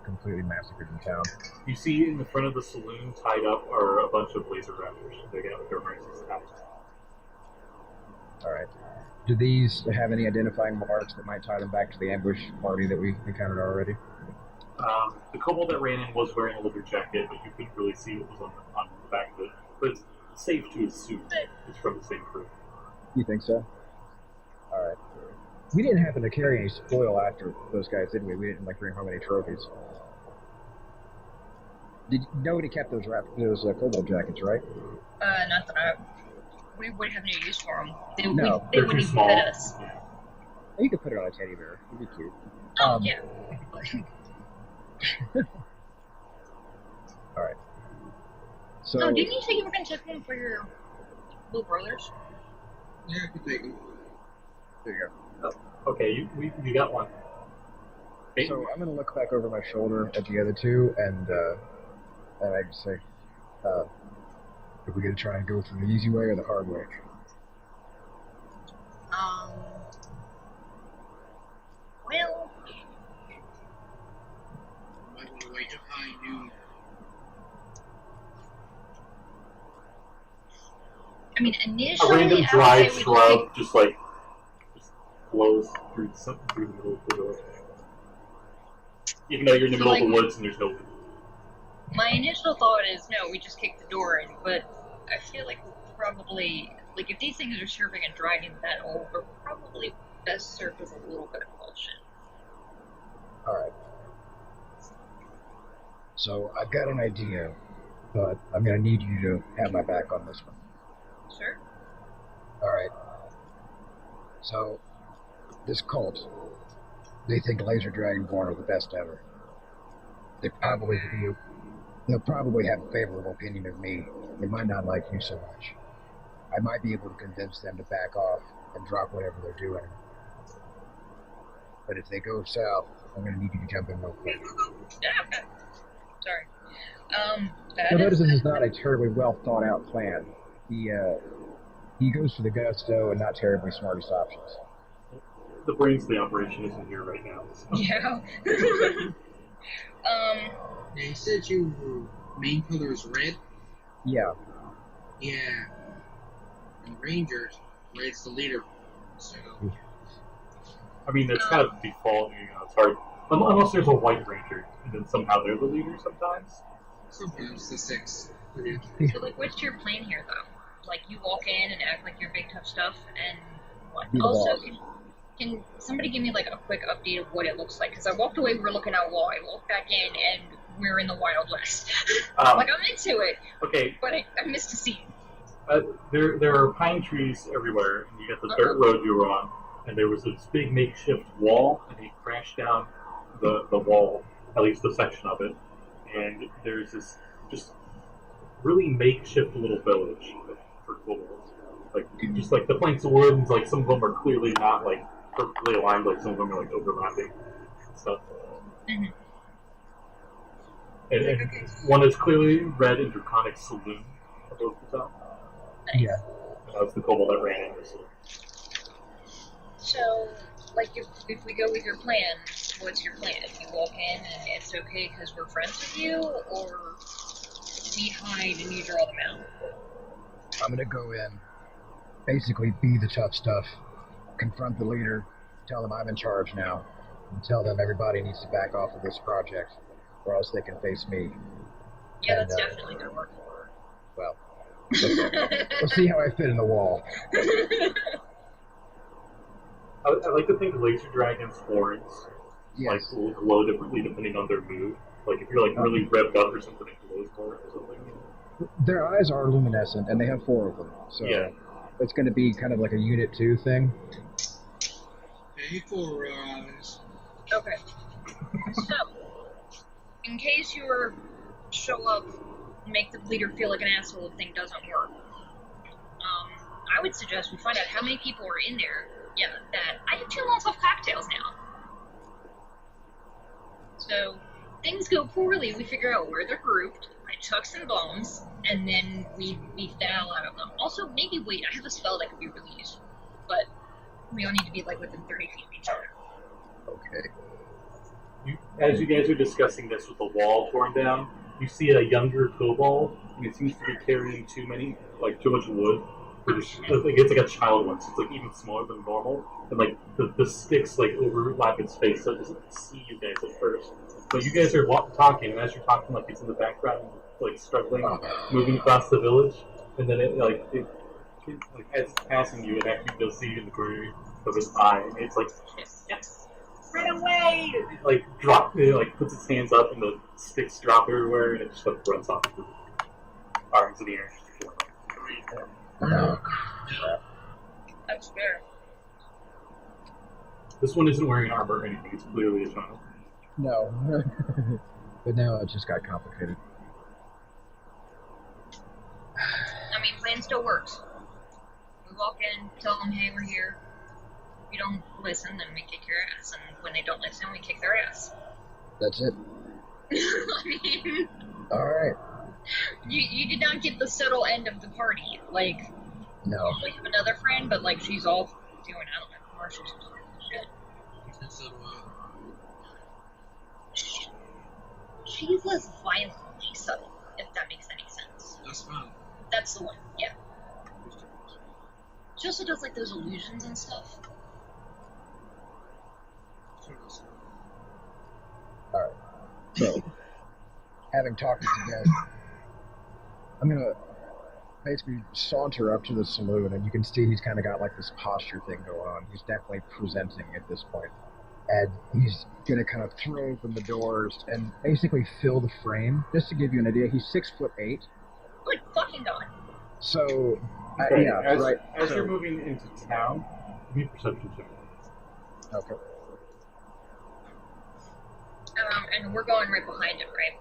completely massacred in town. You see in the front of the saloon, tied up, are a bunch of laser raptors. They got their harnesses tied. All right. Do these have any identifying marks that might tie them back to the ambush party that we encountered already? The kobold that ran in was wearing a leather jacket, but you couldn't really see what was on the back of it. But it's safe to assume it's from the same crew. You think so? All right. We didn't happen to carry any spoil after those guys, did we? We didn't bring home any trophies. Nobody kept those kobold jackets, right? Not that we would have no use for them. They they're wouldn't too even small. fit us. You could put it on a teddy bear. It'd be cute. Oh, yeah. All right. So. Oh, didn't you say you were going to take one for your little brothers? Yeah, I could take them. There you go. Okay, you got one. Okay. So I'm going to look back over my shoulder at the other two, and I just say, are we going to try and go through the easy way or the hard way? Well... I might want to wait till high noon. I mean, initially... A random dried shrub just blows through the middle of the door. Even though you're in the middle of the woods and there's no... My initial thought is, no, we just kick the door in, but I feel like we'll probably... if these things are serving a dragon that old, we're probably best served with a little bit of caution. Alright. So, I've got an idea, but I'm going to need you to have my back on this one. Sure. Alright. So, this cult, they think laser dragonborn are the best ever. They'll probably have a favorable opinion of me. They might not like you so much. I might be able to convince them to back off and drop whatever they're doing. But if they go south, I'm going to need you to jump in real quick. Okay. Sorry. This is not a terribly well thought out plan. He goes for the gusto and not terribly smartest options. The brains of the operation isn't here right now. So. Yeah. They said your main color is red? Yeah. Yeah. And Rangers, red's the leader. So. I mean, that's kind of default. It's hard. Unless there's a white ranger, and then somehow they're the leader sometimes. Sometimes the six. So, what's your plan here, though? You walk in and act like you're big tough stuff, and what? Also, can somebody give me, a quick update of what it looks like? Because I walked away, we were looking out wall. I walked back in, and we're in the Wild West. I'm into it. Okay. But I missed a scene. There are pine trees everywhere, and you got the dirt road you were on, and there was this big makeshift wall, and he crashed down the wall, at least a section of it, and there's this just really makeshift little village for kobolds. Just the planks of wood, and some of them are clearly not perfectly aligned, some of them are overlapping and stuff. Mm-hmm. And one is clearly red and draconic saloon above the top. Nice. Yeah. That was the kobold that ran in the saloon. So, if we go with your plan, what's your plan? You walk in and it's okay because we're friends with you, or we hide and you draw them out? I'm gonna go in, basically be the tough stuff, confront the leader, tell them I'm in charge now, and tell them everybody needs to back off of this project, or else they can face me. Yeah, that's definitely gonna work. Well, we'll see how I fit in the wall. I like to think laser dragons' horns glow differently depending on their mood. If you're really revved up or something, it glows more or something. Their eyes are luminescent, and they have 4 of them. So Yeah. it's going to be kind of like a Unit 2 thing. Pay for eyes. Okay. So, in case you were show up, make the leader feel like an asshole if thing doesn't work. I would suggest we find out how many people are in there. Yeah, that I have 2 Molotov cocktails now. So, things go poorly, we figure out where they're grouped, I chuck some bombs, and then we beat the hell out of them. Also, maybe wait, I have a spell that could be really useful. But we all need to be like within 30 feet of each other. Okay. As you guys are discussing this with the wall torn down, you see a younger kobold, and it seems to be carrying too much wood. It's like a child one, so it's like even smaller than normal. And like the sticks like overlap its face, so it doesn't see you guys at first. But you guys are talking, and as you're talking, like it's in the background, like struggling, moving across the village, and then it as it's passing you, it actually does see you in the corner of his eye, and it's like, yes, run away! And it puts its hands up, and the sticks drop everywhere, and it just like runs off the arms in the air. No. That's fair. This one isn't wearing armor or anything, it's clearly a child. No. But now it just got complicated. I mean, plan still works. We walk in, tell them, hey, we're here. If you don't listen, then we kick your ass. And when they don't listen, we kick their ass. That's it. I mean... Alright. You did not get the subtle end of the party. Like, No. we have another friend, but like, she's all doing, I don't know, commercials or shit. She's less violently subtle, if that makes any sense. That's fine. That's the one, yeah. She also does like those illusions and stuff. Alright. So, having talked to you guys, I'm gonna basically saunter up to the saloon, and you can see he's kind of got like this posture thing going on. He's definitely presenting at this point. And he's gonna kind of throw open the doors and basically fill the frame. Just to give you an idea, he's 6'8". Good fucking god. So, Okay, yeah, right. As you're moving into town, give me a perception check. Okay. And we're going right behind him, right?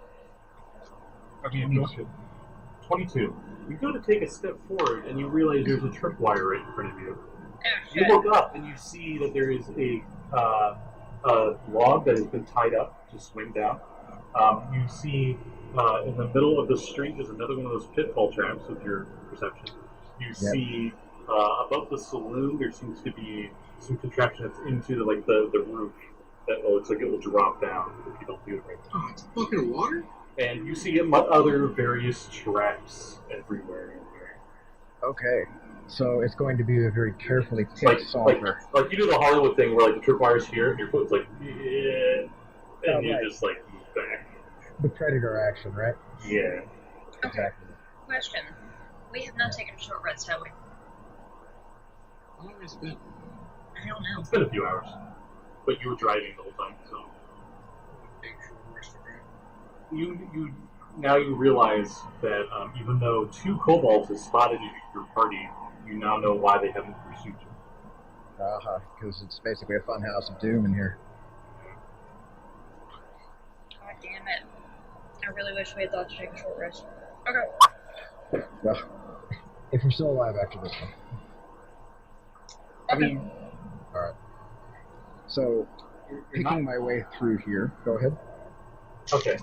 Okay, 22. You go to take a step forward, and you realize there's a tripwire right in front of you. Oh, You shit. look up, and you see that there is a log that has been tied up to swing down. You see in the middle of the street is another one of those pitfall traps with your perception. You see above the saloon there seems to be some contraption that's into the roof that looks like it will drop down if you don't do it right. Oh, it's a bucket of water? And you see other various traps everywhere in here. Okay. So it's going to be a very carefully picked saunter. Like you do the Hollywood thing where like the tripwire's here and your foot's like, yeah, and you just like move back. The predator action, right? Yeah. Exactly. Question. We have not taken a short rest, have we? How long has it been? I don't know. It's been a few hours. But you were driving the whole time, so you realize that even though 2 kobolds have spotted your party, you now know why they haven't pursued you. Because it's basically a fun house of doom in here. God damn it. I really wish we had thought to take a short rest. Okay. Well, if we're still alive after this one. I mean, Alright. So, picking my way through here. Go ahead. Okay.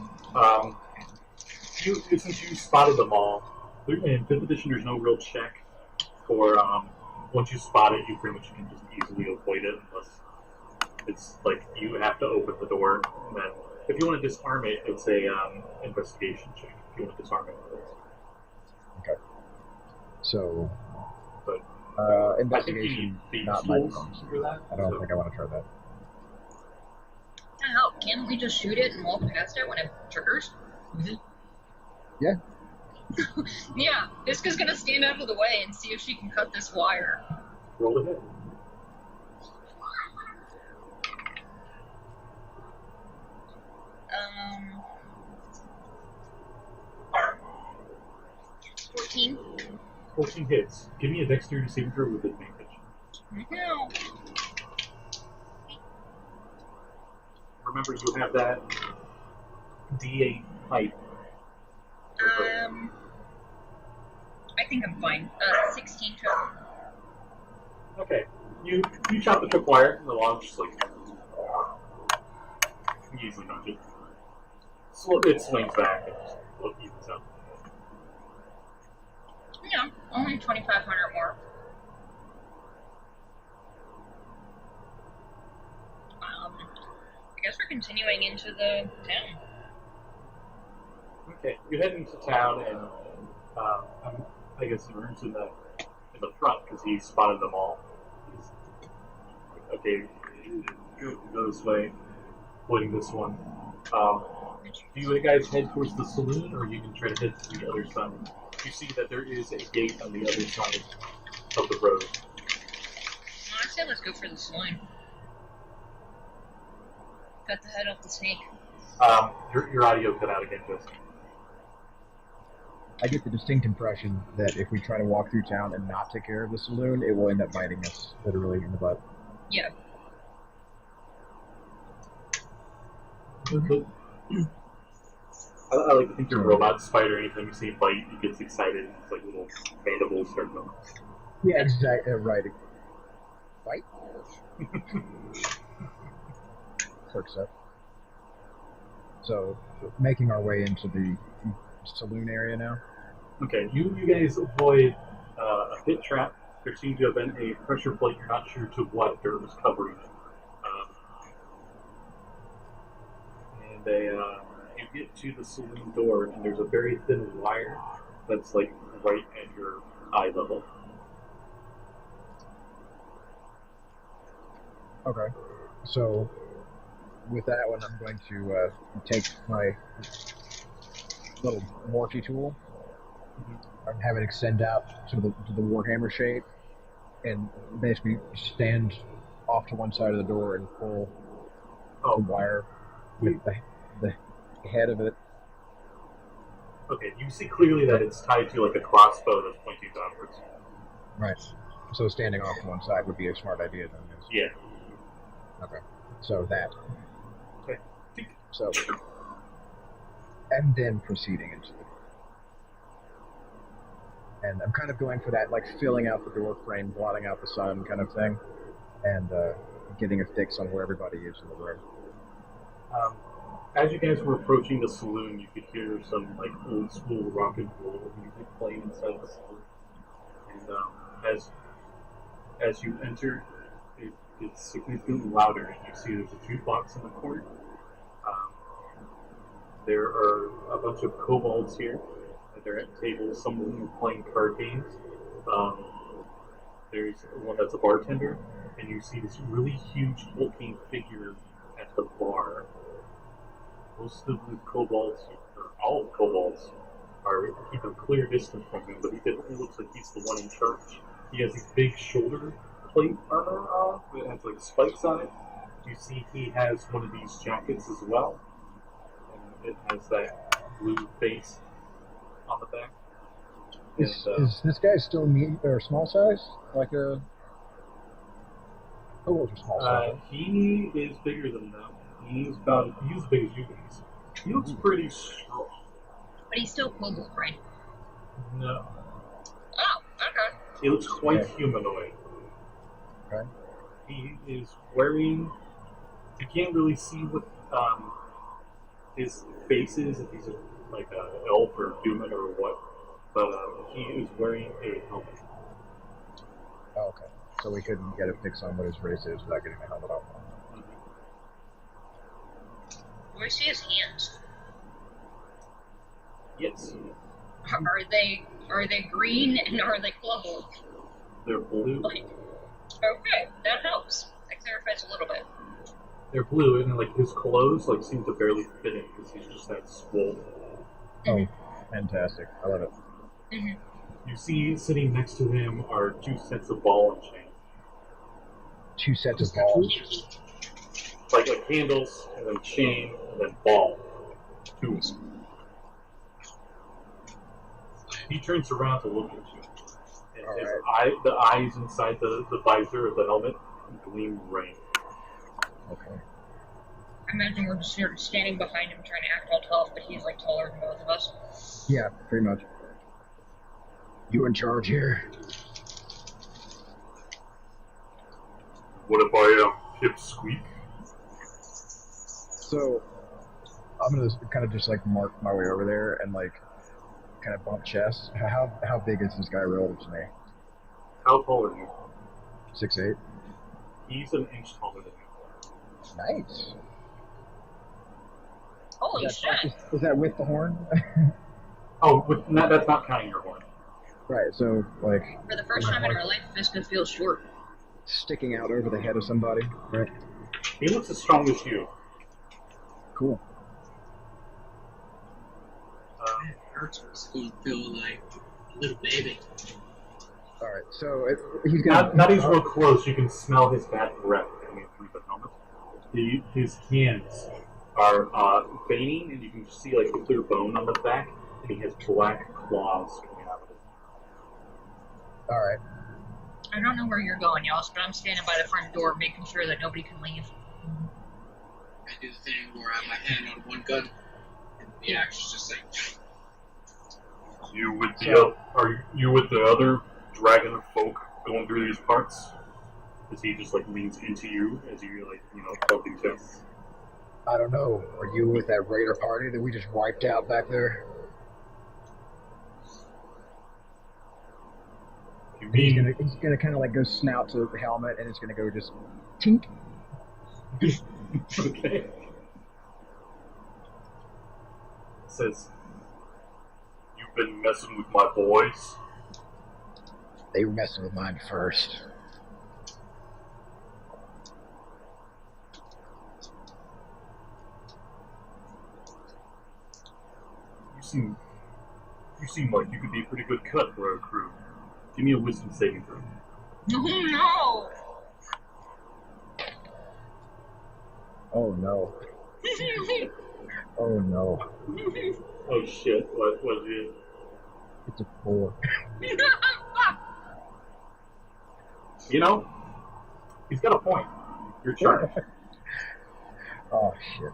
Since you spotted them all, in 5th edition there's no real check for, once you spot it, you pretty much can just easily avoid it unless it's like you have to open the door. And then if you want to disarm it, it's a investigation check if you want to disarm it. Okay. So, But investigation, I think you need not my tools problems. for that. I don't think I want to try that. Hell, can't we just shoot it and walk past it when it triggers? Mm-hmm. Yeah. Yeah, Iska's gonna stand out of the way and see if she can cut this wire. Roll ahead. 13 hits. Give me a dexterity saving throw with advantage. No. Remember, you have that D8 height. I think I'm fine. 16 total. Okay. You chop the tripwire, and the log just like you easily dodge it. So it swings back and just evens out. Yeah, only 2,500 more. I guess we're continuing into the town. Okay, you head into town, and I guess Vern's in the front because he spotted them all. He's like, okay, go this way, pointing this one. Do you guys head towards the saloon, or you can try to head to the other side? You see that there is a gate on the other side of the road. I say let's go for the saloon. Cut the head off the snake. Your audio cut out again, Justin. I get the distinct impression that if we try to walk through town and not take care of the saloon, it will end up biting us literally in the butt. Yeah. I like to think you're a robot spider. Anytime you see a bite, he gets excited. It's like little mandibles start going. Yeah, exactly. Right. Bite? Clerks up. So, making our way into the saloon area now. Okay, you guys avoid a pit trap. There seems to have been a pressure plate. You're not sure to what dirt was covering it. You get to the saloon door, and there's a very thin wire that's like right at your eye level. Okay, so with that one, I'm going to take my little morphy tool and have it extend out to the warhammer shape, and basically stand off to one side of the door and pull the wire with the head of it. Okay, you see clearly that it's tied to like a crossbow that's pointing downwards. Right. So standing off to one side would be a smart idea then. Yeah. Okay. So that. Okay. So, and then proceeding into the. And I'm kind of going for that, like filling out the door frame, blotting out the sun kind of thing, and getting a fix on where everybody is in the room. As you guys were approaching the saloon, you could hear some like old school rock and roll music playing inside the saloon. And as you enter, it gets significantly louder, and you see there's a jukebox in the corner. There are a bunch of kobolds here. They're at tables. Some of them are playing card games. There's one that's a bartender, and you see this really huge hulking figure at the bar. Most of the kobolds, or all of the kobolds, are keep a clear distance from him, but he definitely looks like he's the one in charge. He has these big shoulder plate armor on, that has like spikes on it. You see he has one of these jackets as well, and it has that blue face on the back. Is this guy still medium or small size? Like a kobolds are small size. He is bigger than them. He's as big as you guys. He looks pretty strong. But he's still kobold, right? No. Oh, okay. He looks quite humanoid. Okay. He is wearing. You can't really see what his face is, if he's like an elf or human or what, but he is wearing a helmet. Oh, okay. So we couldn't get a fix on what his race is without getting the helmet off. Do I see his hands? Yes. Are they green and are they global? They're blue. Like, okay, that helps. That clarifies a little bit. They're blue, and like his clothes like seem to barely fit him because he's just that swole. Oh, fantastic! I love it. Mm-hmm. You see, sitting next to him are 2 sets of ball and chain. 2 sets of balls. Like handles, and then chain, and then ball. 2. He turns around to look at you. And All his right. the eyes inside the visor of the helmet gleam red. Okay. I imagine we're just sort of standing behind him trying to act all tough, but he's like taller than both of us. Yeah, pretty much. You in charge here? What if I pipsqueak? So, I'm gonna kind of just like mark my way over there and like kind of bump chest. How big is this guy relative to me? How tall are you? 6'8". He's an inch taller than you. Nice. Holy shit! Is that with the horn? Oh, that's not counting your horn. Right. So like For the first time in our life, Visca feels short. sticking out over the head of somebody. Right. He looks as strong as you. Cool. It hurts to feel like a little baby. All right. So he's gonna. Not he's real close. You can smell his bad breath coming through the helmet. His hands are veining, and you can just see like a clear bone on the back, and he has black claws coming out of it. All right. I don't know where you're going, y'all, but I'm standing by the front door making sure that nobody can leave. I do the thing where I have my hand on one gun, and the action's just like. You with the are you with the other dragon folk going through these parts? As he just like leans into you as you like bumping chests. I don't know. Are you with that raider party that we just wiped out back there? You He's mean gonna kind of like go snout to the helmet, and it's gonna go just tink. okay? Says you've been messing with my boys. They were messing with mine first. You seem like you could be a pretty good cut for our crew. Give me a wisdom saving throw. No! Oh no. Oh no. Oh shit! What is it? It's a 4. He's got a point. You're charged. Oh shit.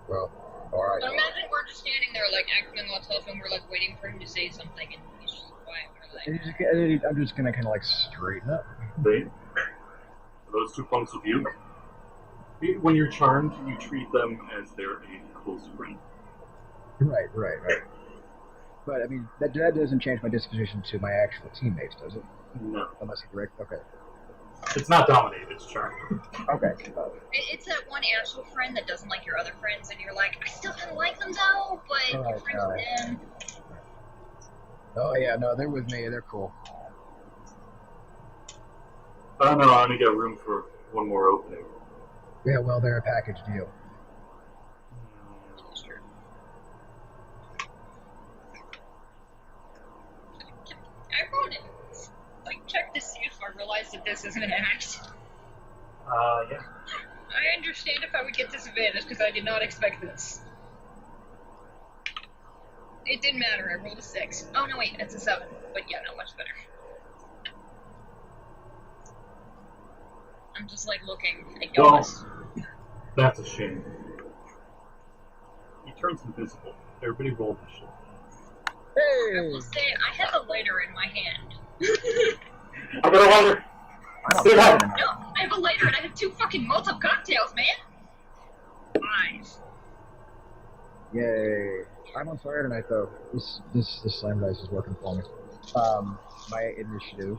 Well, alright. So imagine we're just standing there, like, acting all tough, and we're, like, waiting for him to say something, and he's just quiet. We're like, I'm just gonna kind of like straighten up. See? Those two punks with you. When you're charmed, you treat them as they're a close friend. Right. But I mean, that doesn't change my disposition to my actual teammates, does it? No. Unless you're correct. Okay. It's not dominate, it's charm. Okay. It's that one actual friend that doesn't like your other friends, and you're like, I still kind of like them though, but you're friends with them. Oh yeah, no, they're with me. They're cool. I don't know, I only got room for one more opening. Yeah, well, they're a package deal. I wrote it. Like, check to see if I realize that this isn't an act. Yeah. I understand if I would get disadvantaged because I did not expect this. It didn't matter, I rolled a 6. Oh no, wait, it's a 7. But yeah, no, much better. I'm just like looking at Well, y'all. that's a shame. He turns invisible. Everybody roll this shit. I Hey! will say, I have a lighter in my hand. I got a lighter! I don't Sit care. down! No, I have a lighter and I have 2 fucking Molotov cocktails, man! Nice. Yay! I'm on fire tonight, though. This slam dice is working for me. My initiative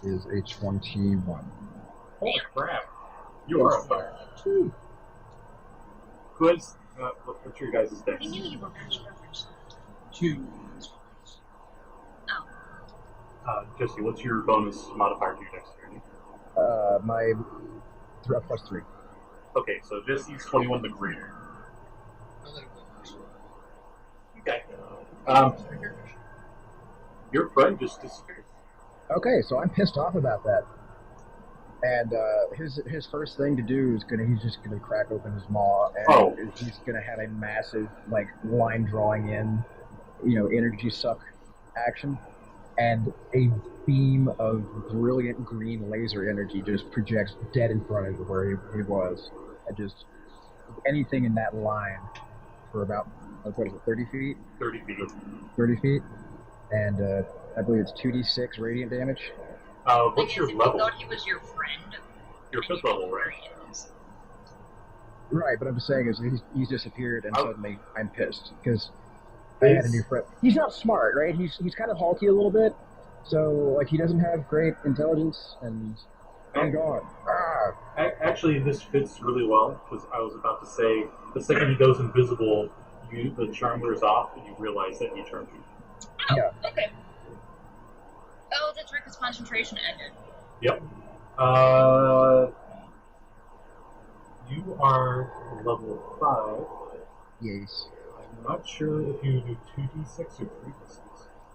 is a 21. Holy crap. You are on fire. What's your guys' dex? I knew you were matching reference. 2. Jesse, what's your bonus modifier to your dexterity? My plus 3. Okay, so Jesse's 21 the greater. Okay. Your friend just disappeared. Okay, so I'm pissed off about that. And his first thing to do is he's just gonna crack open his maw, and Oh. he's gonna have a massive like line drawing in, energy suck action, and a beam of brilliant green laser energy just projects dead in front of where he was, and just anything in that line for about what is it, 30 feet? 30 feet. 30 feet, and I believe it's 2d6 radiant damage. What's your If level? you thought he was your friend, Your fifth level, right? Right, but I'm just saying is he's disappeared, and Oh. suddenly I'm pissed because I had a new friend. He's not smart, right? He's kind of halty a little bit, so like he doesn't have great intelligence, and I'm gone. Actually, this fits really well because I was about to say the second he goes invisible, the charm wears off, and you realize that he charmed you. Oh, Yeah. okay. Oh, that's right, because concentration ended. Yep. You are level 5. Yes. I'm not sure if you do 2d6 or 3d6.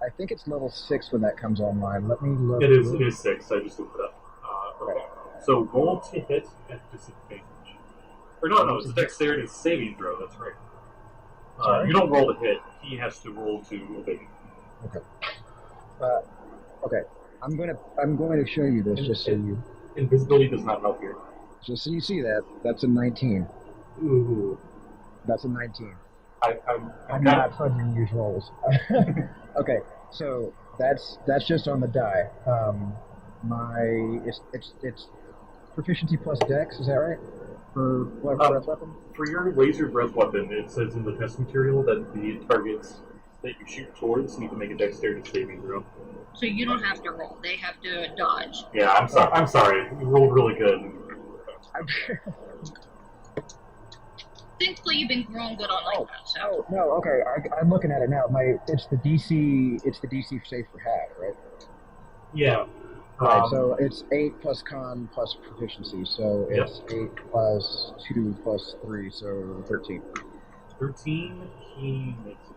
I think it's level 6 when that comes online. Let me look. It is 6. I just looked it up. Okay. So roll to hit at disadvantage. Or no, it's a dexterity saving throw. That's right. You don't roll to hit. He has to roll to evade. Okay. Okay. I'm going to show you this just so you Invisibility does not help here. just so you see that. That's a 19. Ooh. That's a 19. I'm not fudging these rolls. Okay, so that's just on the die. It's proficiency plus dex. Is that right? For breath weapon. For your laser breath weapon, it says in the test material that the targets that you shoot towards need to make a dexterity saving throw. So you don't have to roll; they have to dodge. Yeah, I'm sorry. I'm sorry. You rolled really good. Thankfully, you've been growing good on like that. So. Oh no, okay. I'm looking at it now. It's the DC safe for hat, right? Yeah. Right. So it's 8 plus con plus proficiency. So it's 8 plus 2 plus 3, so 13. 13. He makes it.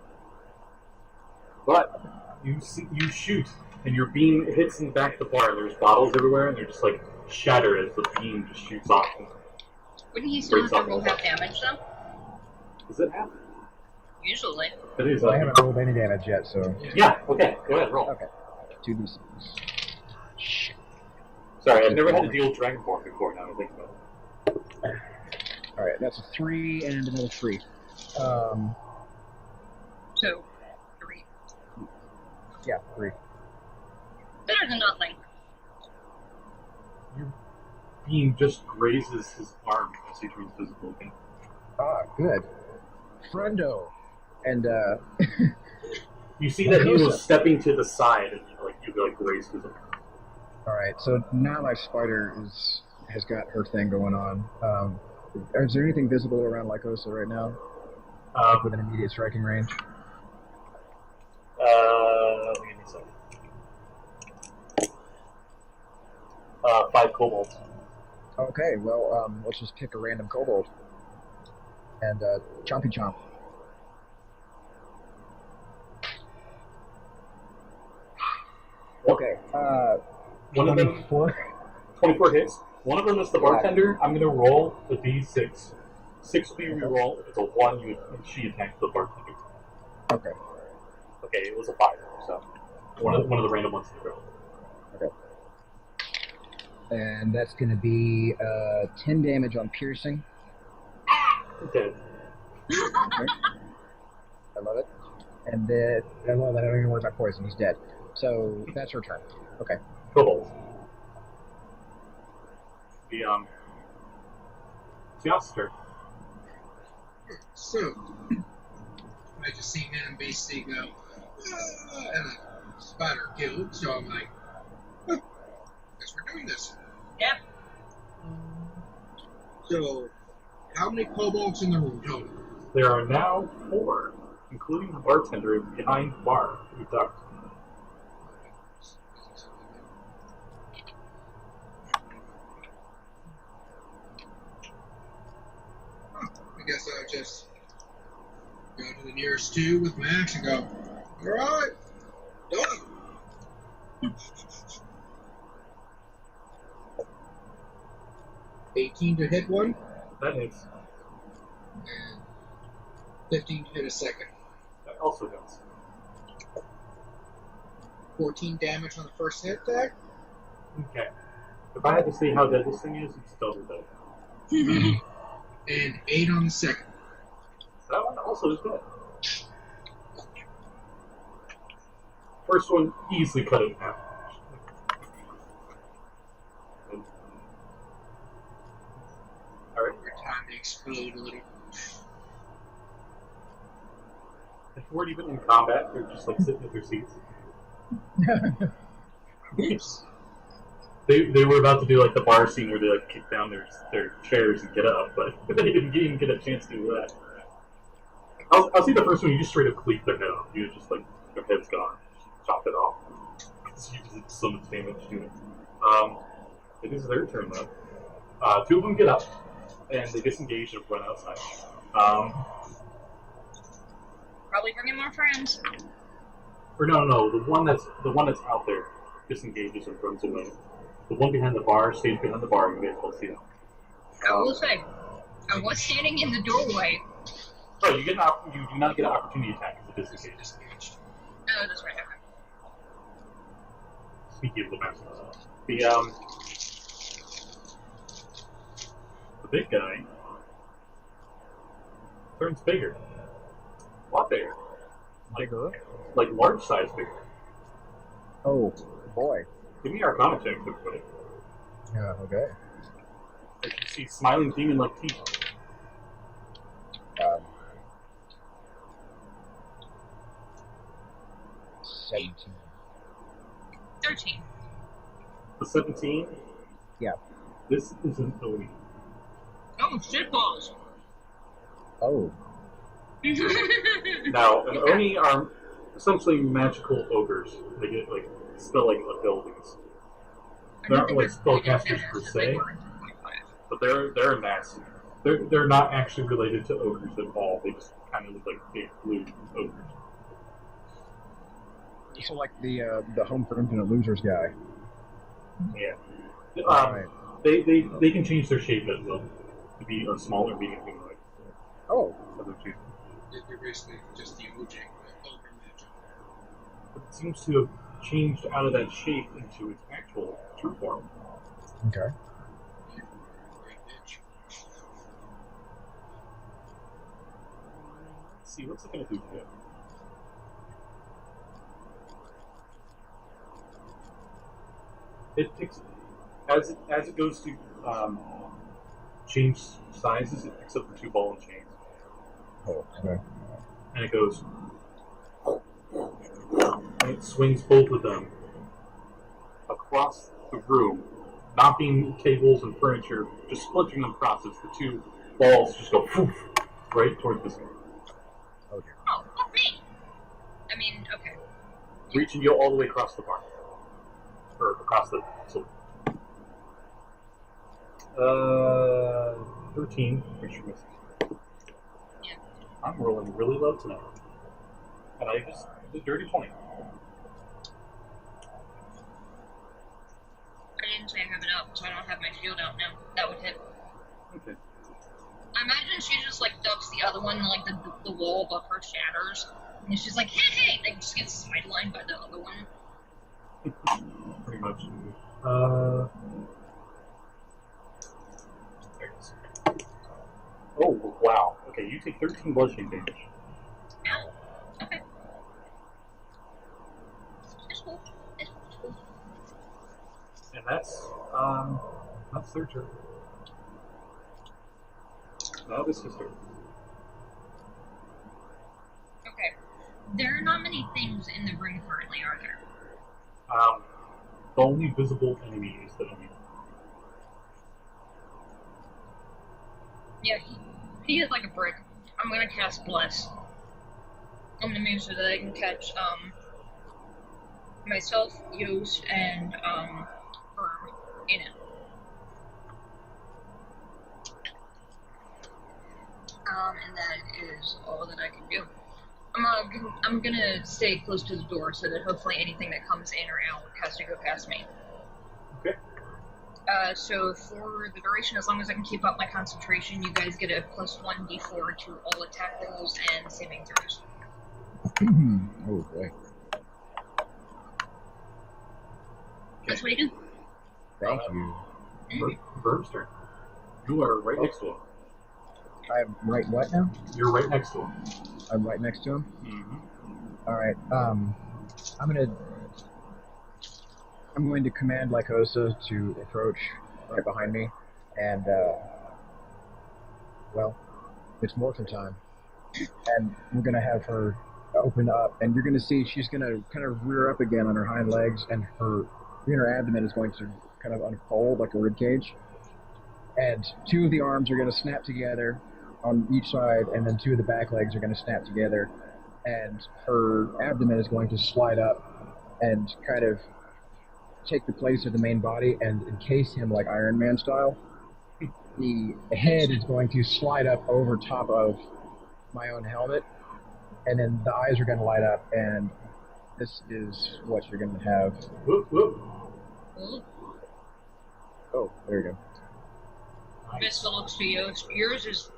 But you shoot, and your beam hits in the back of the bar. And there's bottles everywhere, and they're just like shatter as the beam just shoots off. Wouldn't he still have to roll half damage though? Does it happen? Usually. It is. I haven't rolled any damage yet, so. Yeah. Okay. Go ahead. Roll. Okay. 2d6. Sorry, I've never had to deal with Dragonborn before. Now I think about it. All right, that's a 3 and another 3. So 3. Yeah, 3. Better than nothing. Your beam just grazes his arm as he turns visible again. Ah, good. Friendo. And You see that he was stepping to the side, and you grazed his arm. all right, so now my spider has got her thing going on. Is there anything visible around Lycosa right now? Within immediate striking range? Give me a second. 5 kobolds. Okay, well, let's just pick a random kobold. And chompy chomp. Okay, One of them, 24 hits. One of them is the bartender. I'm going to roll a d6. 6 will be reroll. If it's a 1, she attacks the bartender. Okay. Okay, it was a 5, so one of the random ones in the row. Okay. And that's going to be 10 damage on piercing. Okay. Okay. I love it. And then, I love that. I don't even worry about poison. He's dead. So that's her turn. Okay. Kobolds. It's Yas's turn. So, I just see him basically go, and a spider killed, so I'm like, guess we're doing this. Yeah. So, how many kobolds in the room total? There are now 4, including the bartender behind the bar who ducked. I guess I'll just go to the nearest 2 with my axe and go, alright, done. 18 to hit one, That hits. and 15 to hit a second. That also hits. 14 damage on the first hit tag. Okay. If I had to say how dead this thing is, it's double dead. And 8 on the second. That one also is dead. First one easily cut it in half. Alright. Every time they explode a little. If we weren't even in combat, they're just like sitting at their seats. Oops. They were about to do like the bar scene where they like kick down their chairs and get up, but they didn't even get a chance to do that. I'll see the first one, you just straight up cleave their head off. You just like, their head's gone. Just chop it off. Because you did so much damage to it. It is their turn though. Two of them get up, and they disengage and run outside. Probably bringing more friends. Or no, the one that's out there disengages and runs away. The one behind the bar stays behind the bar. You guys will see that. I will say, I was standing in the doorway. Oh, you do not get an opportunity attack if it disengages. Oh, that's right. Okay. Speaking of the masters, the big guy turns bigger. A lot bigger. Bigger? Like large size bigger. Oh, boy. Give me Arcana checks, everybody. Yeah, okay. Like you see smiling demon like teeth. 17. 13. The 17? Yeah. This is an Oni. Oh, shitballs. Oh. Now, an Oni are essentially magical ogres. They get like spelling abilities. They're not like spellcasters per se, but they're massive. They're not actually related to ogres at all. They just kind of look like big blue ogres. So like the home for infinite losers guy. Yeah. Right. They can change their shape as well to be a smaller being humanoid. Oh. Other two. They're basically just the OJ ogre magic. But it seems to have changed out of that shape into its actual true form. Okay. Great bitch. Let's see, what's it going to do to it? It takes, as it goes to change sizes, it picks up the two ball and chains. Oh, okay. And it goes, and it swings both of them across the room, knocking tables and furniture, just splintering them across as the two balls just go poof, right towards this guy. Oh dear. Oh, fuck me. I mean, okay. Reaching you all the way across the bar. Or across the... So, 13. Pretty sure misses. Yeah. I'm rolling really low tonight. And I just did dirty 20. I didn't say I have it up, so I don't have my shield out now. That would hit. Okay. I imagine she just like ducks the other one, like the wall above her shatters, and she's like, "Hey, hey!" Like just gets sidelined by the other one. Pretty much. There it is. Oh, wow. Okay, you take 13 bludgeoning damage. Ow. Okay. It's cool. It's cool. And that's their turn. Now this is her. Okay. There are not many things in the room currently, are there? The only visible enemy is the Oni. Yeah, he is like a brick. I'm gonna cast Bless. I'm gonna move so that I can catch myself, Yost, and Firm in it. And that is all that I can do. I'm gonna stay close to the door so that hopefully anything that comes in or out has to go past me. Okay. So for the duration, as long as I can keep up my concentration, you guys get a +1 d4 to all attack rolls and saving throws. Oh boy. That's what you do. Thank you. Verb's turn. You are right next to him. I'm right what now? You're right next to him. I'm right next to him? Mm-hmm. Alright, I'm going to command Lycosa to approach right behind me, and, well, it's morphin time. And we're going to have her open up, and you're going to see she's going to kind of rear up again on her hind legs, and her inner abdomen is going to kind of unfold like a rib cage. And two of the arms are going to snap together on each side, and then two of the back legs are going to snap together, and her abdomen is going to slide up and kind of take the place of the main body and encase him like Iron Man style. The head is going to slide up over top of my own helmet, and then the eyes are going to light up, and this is what you're going to have. Whoop, whoop. Oh, there you go. Vista looks to you. Yours is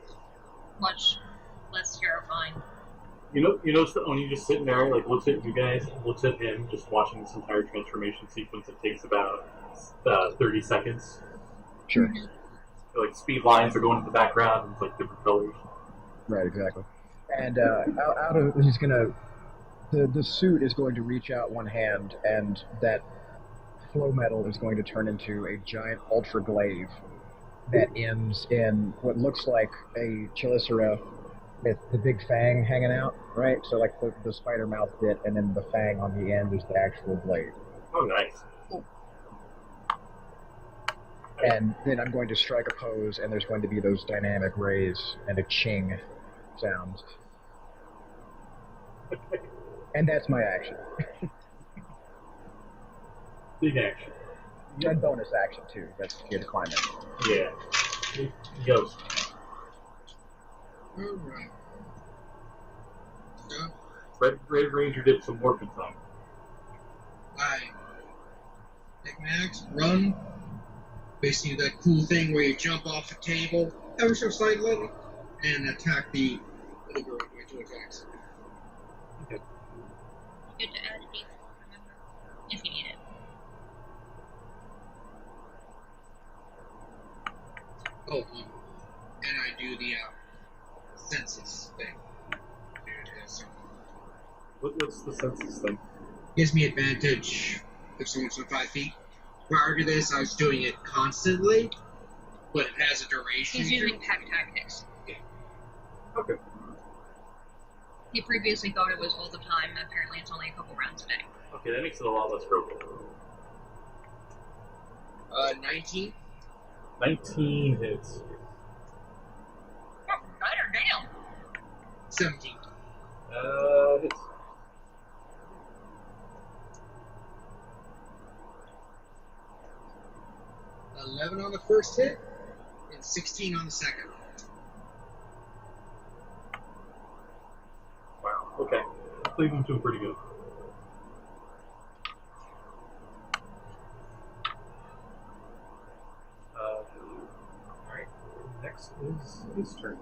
much less terrifying. You notice that when you just sitting there, like, looks at you guys, looks at him, just watching this entire transformation sequence, it takes about 30 seconds. Sure. Mm-hmm. Like, speed lines are going in the background, and it's like different colors. Right, exactly. And out of, he's gonna, the suit is going to reach out one hand, and that flow metal is going to turn into a giant ultra glaive that ends in what looks like a chelicera with the big fang hanging out, right? So like the spider mouth bit, and then the fang on the end is the actual blade. Oh, nice. And then I'm going to strike a pose, and there's going to be those dynamic rays and a ching sound. And that's my action. Big action. And bonus action too. That's to get climate. Yeah. He goes. Alright. So, Red Ranger did some morphin time. I take my axe, run, basically that cool thing where you jump off a table ever so slightly, and attack the little girl with my two attacks. Okay. Good to add a d4, remember, if you need it. Oh, and I do the census thing. So What's the census thing? gives me advantage if someone's within 5 feet. Prior to this, I was doing it constantly, but it has a duration. He's using pack tactics. Okay. He previously thought it was all the time, and apparently it's only a couple rounds a day. Okay, that makes it a lot less broken. 19. 19 hits. Oh, right or down. 17. Hits. $11 on the first hit, and 16 on the second. Wow. Okay. Cleveland's doing pretty good. Alright. Next is his turn.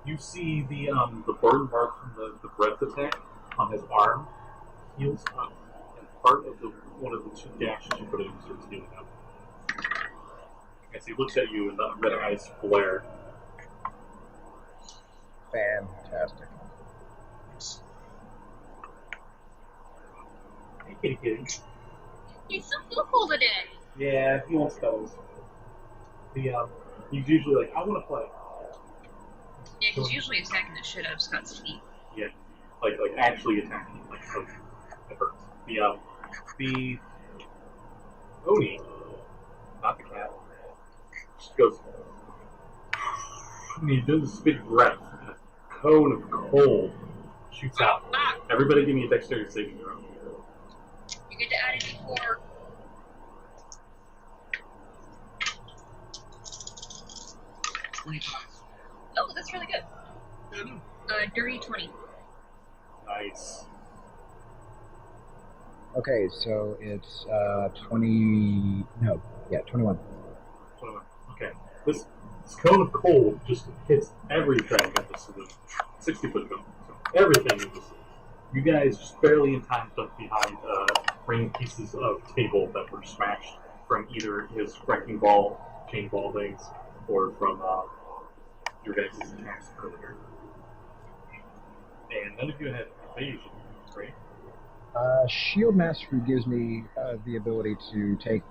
You see the burn mark from the breath attack on his arm heals up, and part of one of the two dashes you put in starts healing up. As he looks at you and the red eyes flare. Fantastic. Hey, kitty kitty. He's so football today. Yeah, he wants those. He's usually like, I want to play. Yeah, he's usually attacking the shit out of Scott's feet. Yeah, like actually attacking, like it hurts. The Oni, not the cat, just goes. And he does this big breath, and a cone of cold shoots out. Everybody, give me a dexterity saving throw. You get to add a d4. Oh, that's really good. Dirty 20. Nice. Okay, so it's 20. No, yeah, 21. Okay. This cone of cold just hits everything at the saloon. 60-foot cone. So everything in the saloon. You guys just barely in time stuck behind ring pieces of table that were smashed from either his wrecking ball, chain ball things, or from your guys' attacks earlier. And none of you had evasion, right? Shield Mastery gives me the ability to take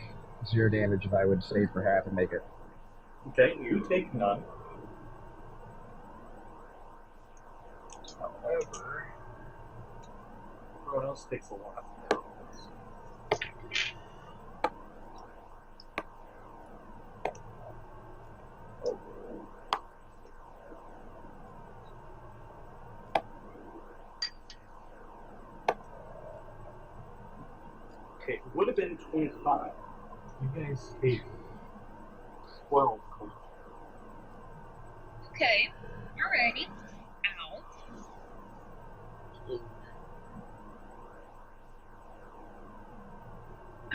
0 damage if I would save for half and make it. Okay, you take none. However, everyone else takes a lot. Okay, it would have been 25. You guys take 12. Okay. Alrighty. Ow.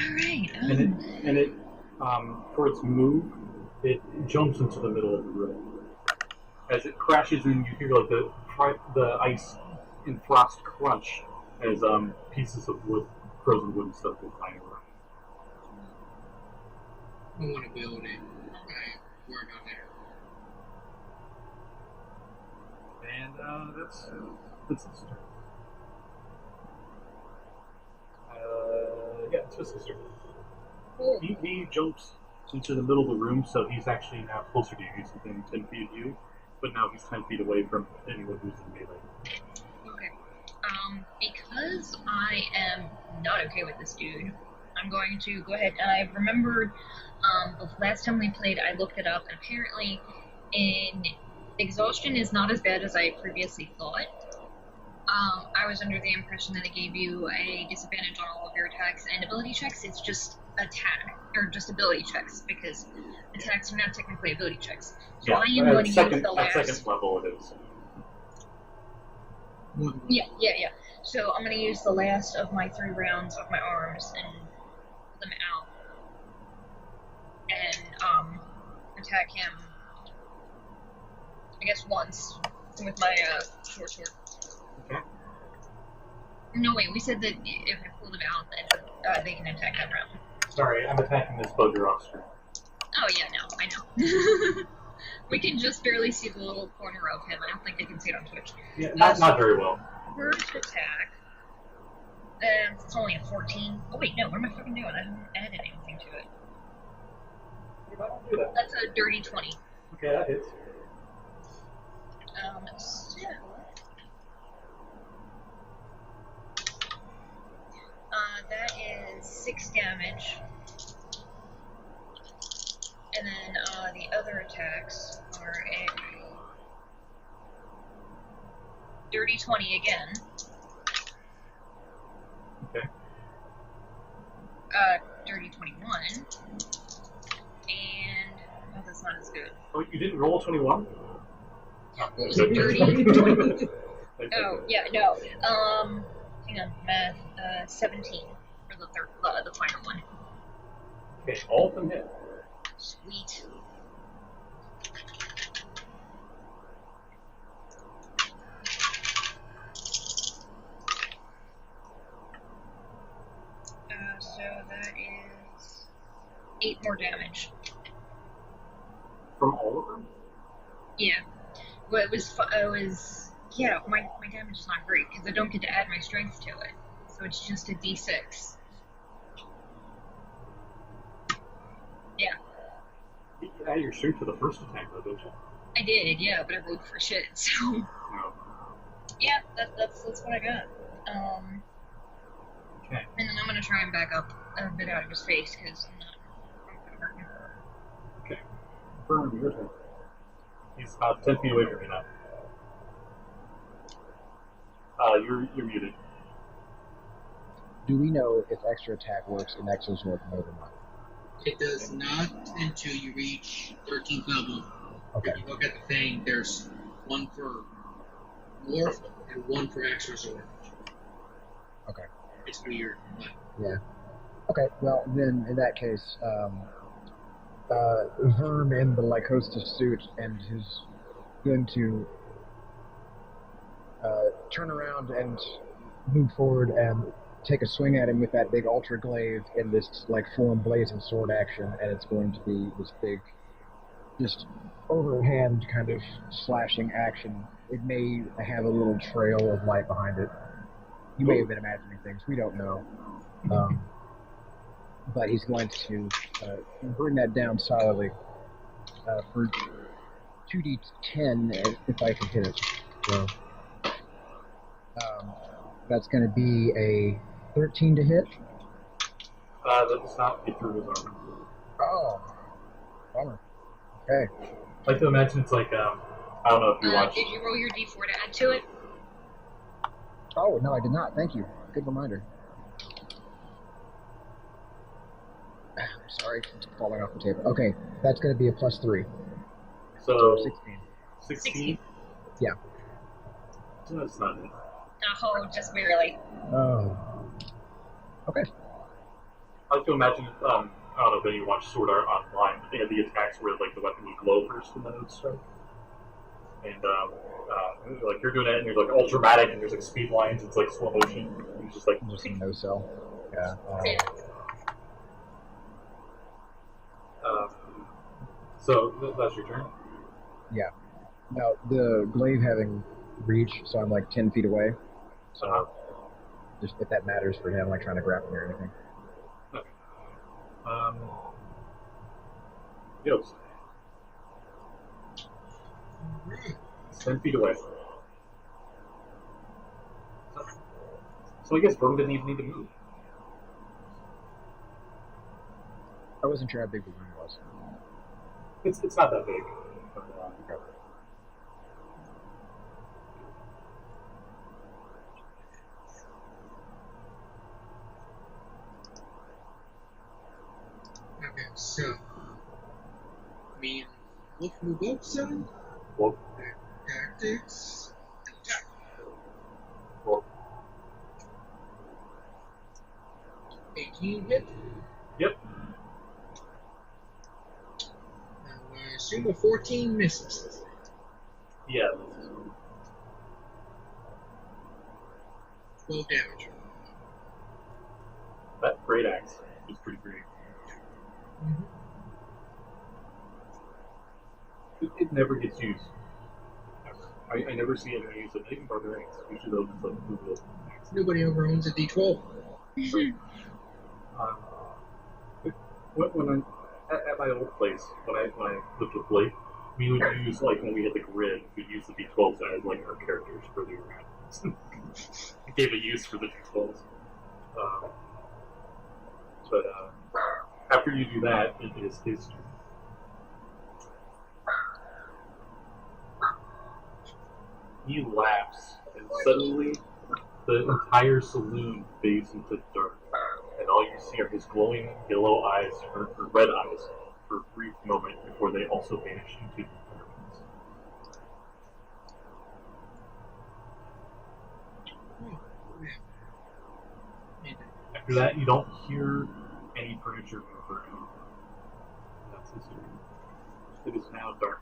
Alright. And it for its move, it jumps into the middle of the room. As it crashes in, you hear like the ice and frost crunch as pieces of wood, frozen wood and stuff go flying around. I want to build it. Okay, work on it. And that's its turn. Yeah, it's his turn. Cool. He jumps into the middle of the room, so he's actually now closer to you. He's within 10 feet of you, but now he's 10 feet away from anyone who's in melee. Okay. Because I am not okay with this dude, I'm going to go ahead and I remembered the last time we played, I looked it up, and apparently exhaustion is not as bad as I previously thought. I was under the impression that it gave you a disadvantage on all of your attacks and ability checks. It's just just ability checks, because attacks are not technically ability checks. So Yeah, I am going to use the at last. second level it is. Yeah. So I'm going to use the last of my 3 rounds of my arms and pull them out and attack him, I guess, once with my short sword. Okay. No, wait, we said that if I pull them out, then they can attack that round. Sorry, I'm attacking this bugger off screen. Oh, yeah, no, I know. We can just barely see the little corner of him. I don't think they can see it on Twitch. Yeah, not very well. First attack. It's only a 14. Oh, wait, no, what am I fucking doing? I haven't added anything to it. Why don't do that? That's a dirty 20. Okay, that hits. So... that is 6 damage. And then the other attacks are a dirty 20 again. Okay. Dirty 21. And oh, that's not as good. Oh, you didn't roll 21? It was a dirty 20. Oh, yeah, no. Hang on, math. 17 for the third, the final one. Okay, all of them hit. Sweet. So that is 8 more damage. From all of them? Yeah. Well, it was yeah, my damage is not great, because I don't get to add my strength to it. So it's just a d6. Yeah. You add your strength to the first attack, though, don't you? I did, yeah, but I rolled for shit, so... No. Yeah, that's what I got. Okay. And then I'm gonna try and back up a bit out of his face, because I'm gonna hurt him. Okay. Burn, your turn. He's about 10 feet away from you now. You're muted. Do we know if extra attack works in Exo's North mode or not? It does not until you reach 13th level. Okay. If you look at the thing, there's one for Morph and one for Extra Sword. Okay. It's weird. Yeah. Okay, well, then, in that case, Verm in the Lycosta suit and is going to turn around and move forward and take a swing at him with that big ultra glaive in this like full blazing sword action, and it's going to be this big, just overhand kind of slashing action. It may have a little trail of light behind it. You may have been imagining things. We don't know. But he's going to bring that down solidly for 2d10 if I can hit it. So, that's going to be a 13 to hit. That does not get through his armor. Oh, bummer. Okay. I like to imagine it's like, I don't know if you watched. Did you roll your d4 to add to it? Oh, no, I did not. Thank you. Good reminder. Sorry, it's falling off the table. Okay, that's going to be a +3. So 16. 16? Yeah. That's not it. Oh, just barely. Oh. Okay. I like to imagine, I don't know if any watch Sword Art Online, but they had the attacks where like the weapon would glow first and then it would strike. And like you're doing it and you're like all dramatic and there's like speed lines, it's like slow motion. It's just like Just a no-sell. Yeah. So that's your turn. Yeah. Now, the glaive having reach, so I'm like 10 feet away. So, just if that matters for him, like trying to grapple me or anything. Okay. Yost. It's 10 feet away. So I guess Verm didn't even need to move. I wasn't sure how big the room was. It's not that big. But, Okay. Okay, so me and Wolf move up some. Well, Tactics. Attack. well, 18 hit. yep. Now I assume a 14 misses. Yeah. 12 damage. That great axe was pretty great. Mm-hmm. It never gets used. Ever. I never see anyone use it. Even barbarians. Usually they'll just like move it. Nobody ever owns a D12. When I at my old place, when I lived with Blake, we would use like when we had the grid, we'd use the D12s as like our characters for the round. It gave a use for the D12s. But after you do that, it is his turn. He laughs, and suddenly the entire saloon fades into dark, and all you see are his glowing yellow eyes, or red eyes, for a brief moment before they also vanish into the darkness. After that, you don't hear any furniture move around. That's his turn. It is now dark.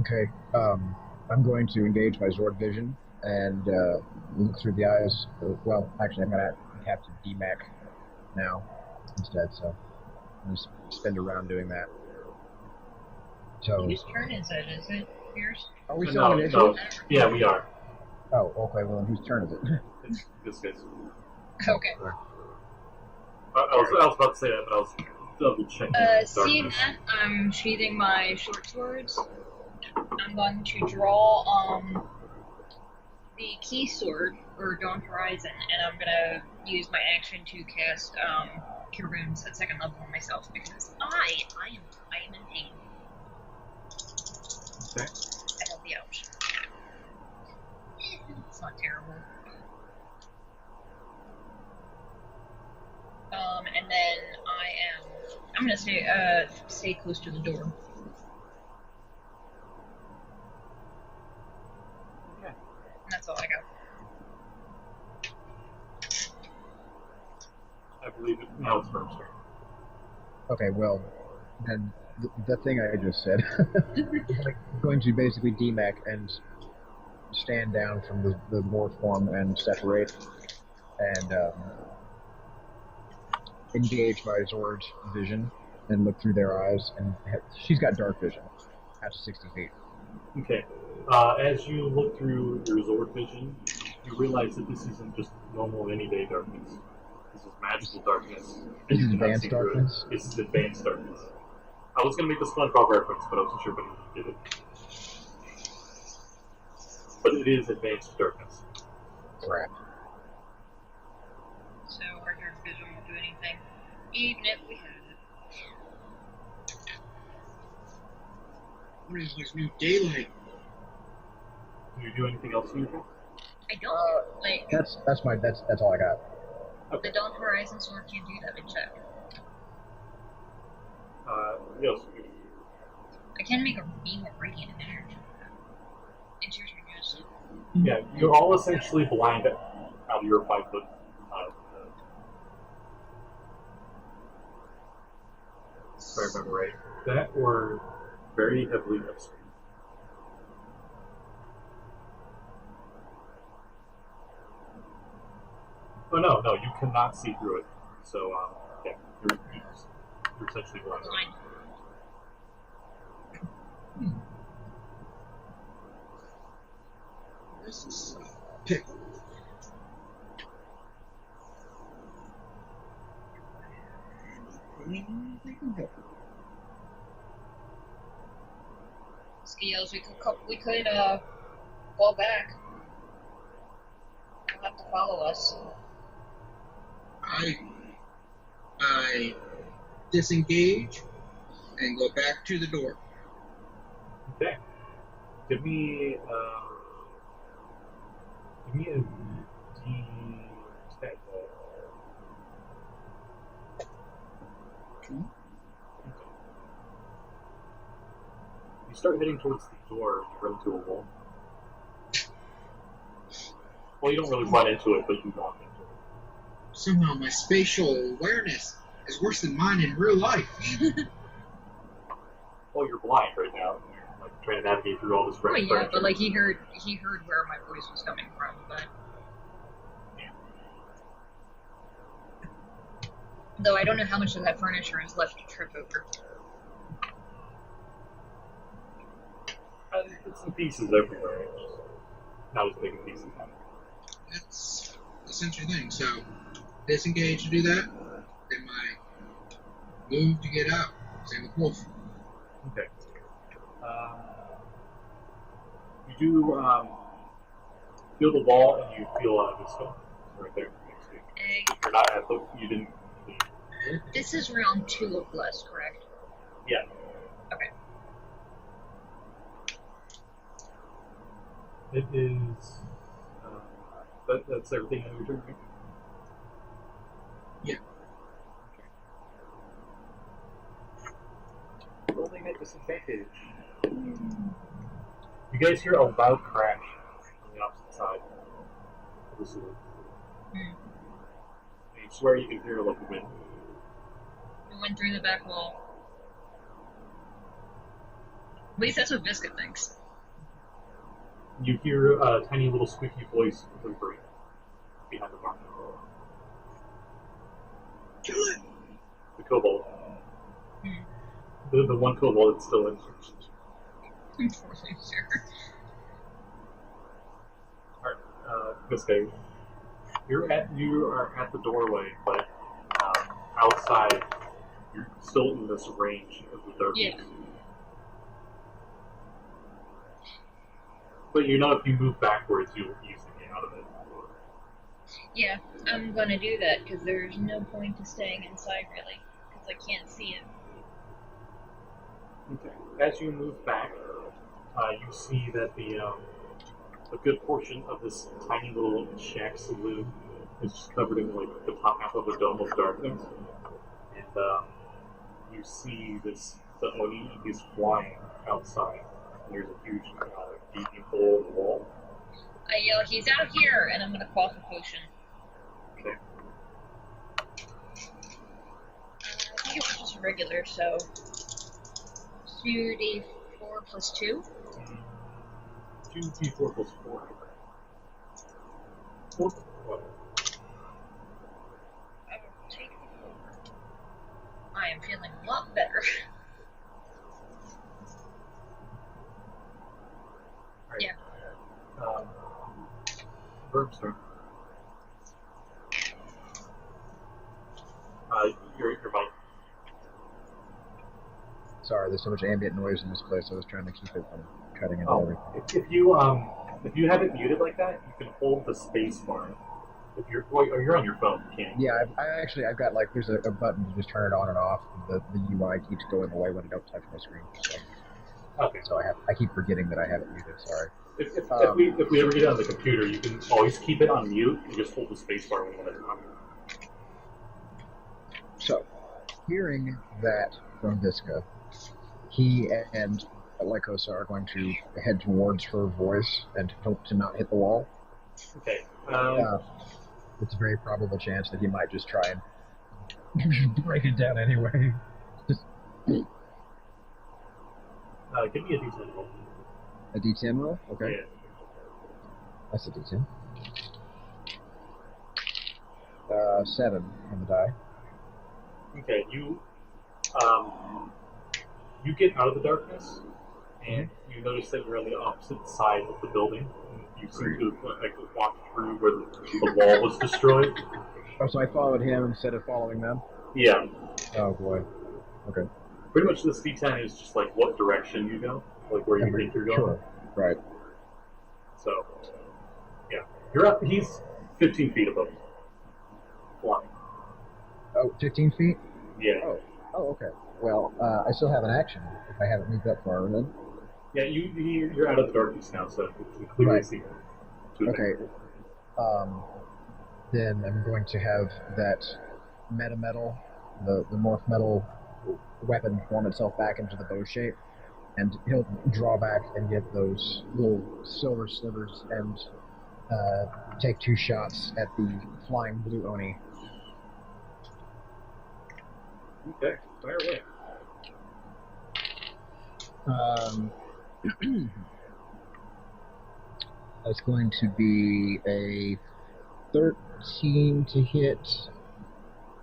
Okay. I'm going to engage my Zord vision and look through the eyes. Well, actually, I'm going to have to DMAC now instead, so I'm going to spend a round doing that. So, Whose turn is it? Is it yours? are we still on No, initiative? yeah, we are. Oh, okay. Well, then whose turn is it? It's this guy's. Okay. I was about to say that, but I was double checking. Seeing that, I'm sheathing my short swords. I'm going to draw the key sword, or Dawn Horizon, and I'm going to use my action to cast Cure Wounds at 2nd level on myself, because I am in pain. Okay. I have the option. It's not terrible. And then I'm gonna stay close to the door. believe it. Now it's Firm's turn. Okay, well, then the thing I just said. I'm going to basically DMAC and stand down from the dwarf form and separate and engage my Zord vision and look through their eyes. And she's got dark vision out to 60 feet. Okay. As you look through your Zord vision, you realize that this isn't just normal any-day darkness. This is magical darkness. This is advanced darkness? This is advanced darkness. I was going to make the SpongeBob reference, but I wasn't sure when you did it. But it is advanced darkness. Crap. So our dark vision won't do anything, even if we had it. What is this new daylight? Do you do anything else in your turn? I don't like That's all I got. the Dawn Horizon sword can't do that in check. Yes. I can make a beam of radiant energy. It's your turn, yes. Yeah, you're all essentially blind out of your 5 foot. If I remember right. That or very heavily upstream. Oh no, you cannot see through it. So yeah, you're essentially blind. Blind. This is pickle. Scales, we could fall back. You'll have to follow us. I disengage and go back to the door. Okay. Give me a D10. Okay. You start heading towards the door and you run into a wall. Well, you don't really run into it, but you walk into it. Somehow my spatial awareness is worse than mine in real life. Well, you're blind right now. You're like trying to navigate through all this red Well, yeah, furniture. but like he heard where my voice was coming from, but though I don't know how much of that furniture is left to trip over. It's in pieces everywhere. It's just not as big in pieces now. That's essentially the thing. So, disengage to do that. Then my move to get out. Same with Wolf. Okay. You do feel the wall and you feel this one right there next to you. You're not at the. You didn't. This is round 2 of Bless, correct? Yeah. Okay. It is. That's everything in your turn, right? Yeah. Okay. Rolling at disadvantage. You guys hear a loud crash on the opposite side of the sewer. And you swear you can hear like a wind. We went through the back wall. At least that's what Biscuit thinks. You hear a tiny little squeaky voice whimpering behind the barn. Kill it! The kobold. The one kobold that's still in. Unfortunately, sure. Alright, this guy. You are at the doorway, but outside you're still in this range of the darkness. Yeah. But you know if you move backwards, you'll easily get out of it. Yeah, I'm gonna do that because there's no point to staying inside really, because I can't see it. Okay. As you move back, you see that a good portion of this tiny little shack saloon is just covered in like the top half of a dome of darkness, and you see the Oni is flying outside. And there's a huge gaping hole in the wall. I yell, "He's out here!" and I'm gonna quaff a potion. Okay. regular, so 2d4 plus 2. 2d4 plus 4. 4 plus 12. I will take the 4. I am feeling a lot better. Right. Yeah. Verb's turn. Your mic. Sorry, there's so much ambient noise in this place. I was trying to keep it from cutting into everything. If you have it muted like that, you can hold the space bar. If you're you're on your phone, you can't. Yeah, I've got like there's a button to just turn it on and off. The UI keeps going away when I don't touch my screen. So, Okay. so I keep forgetting that I have it muted. Sorry. If we ever get it on the computer, you can always keep it on mute and just hold the space bar when you want to talk. So, hearing that from Visca, he and Lycosa are going to head towards her voice and hope to not hit the wall. Okay. It's a very probable chance that he might just try and break it down anyway. Just give me a D10 roll. a D10 roll? Okay. Yeah. That's a D10. 7 on the die. Okay, you get out of the darkness, and you notice that you're on the opposite side of the building. You seem to walk through where the wall was destroyed. Oh, so I followed him instead of following them? Yeah. Oh, boy. Okay. Pretty much this D10 is just like what direction you go, like where you think you're going. Sure. Right. So, yeah. You're up. He's 15 feet above you. Flying. Oh, 15 feet? Yeah. Oh, okay. Well, I still have an action if I haven't moved up far then. Yeah, you're out of the darkness now, so you can clearly see him. Okay. Then I'm going to have that metametal, the morph metal weapon form itself back into the bow shape, and he'll draw back and get those little silver slivers and take 2 shots at the flying blue Oni. Okay, fire away. That's going to be a 13 to hit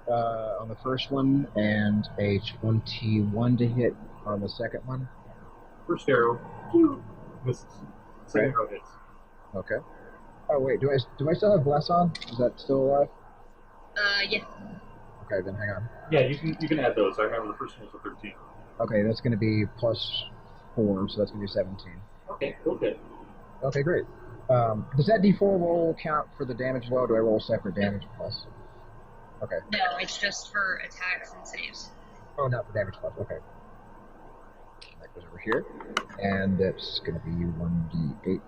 on the first one, and a 21 to hit on the second one. First arrow, misses. Second arrow hits. Okay. Oh wait, do I still have Bless on? Is that still alive? Yeah. Okay, then hang on. Yeah, you can add those. I remember the first one was a 13. Okay, that's going to be plus 4, so that's going to be 17. Okay, okay. Okay, great. Does that D4 roll count for the damage as well? Or do I roll separate damage plus? Okay. No, it's just for attacks and saves. Oh, not for damage plus. Okay. That goes over here, and that's going to be 1d8.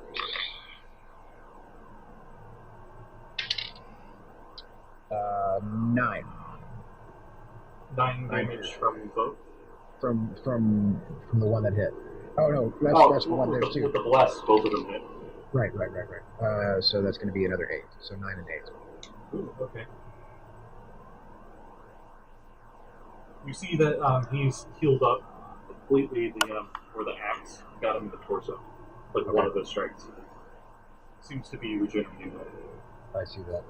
Nine. 9 damage from both? From the one that hit. Oh no, that's the one there too. With the bless, both of them hit. Right. So that's going to be another 8. So 9 and 8. Ooh, okay. You see that he's healed up completely. Where the axe got him in the torso, like one of the strikes. Seems to be regenerating. I see that.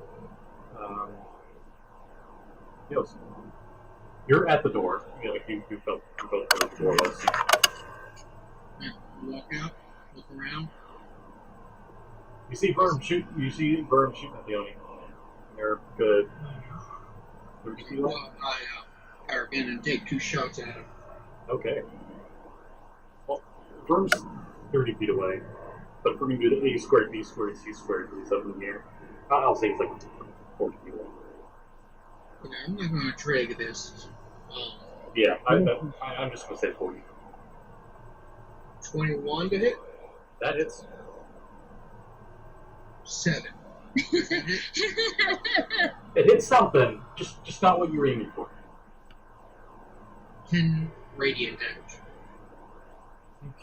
Yes. You're at the door. You know, you felt where the door was. Walk out, look around. You see Verm shooting at the Oni. They're good. 30 feet away? Well, I fire again and take 2 shots at him. Okay. Well, Verm's 30 feet away, but for me to do the A squared, B squared, C squared, he's up in the air. I'll say it's like 40 feet away. Okay, I'm not going to drag this. Yeah, I'm just going to say 40. 21 to hit? That hits. 7. It hits something, just not what you were aiming for. 10 radiant damage.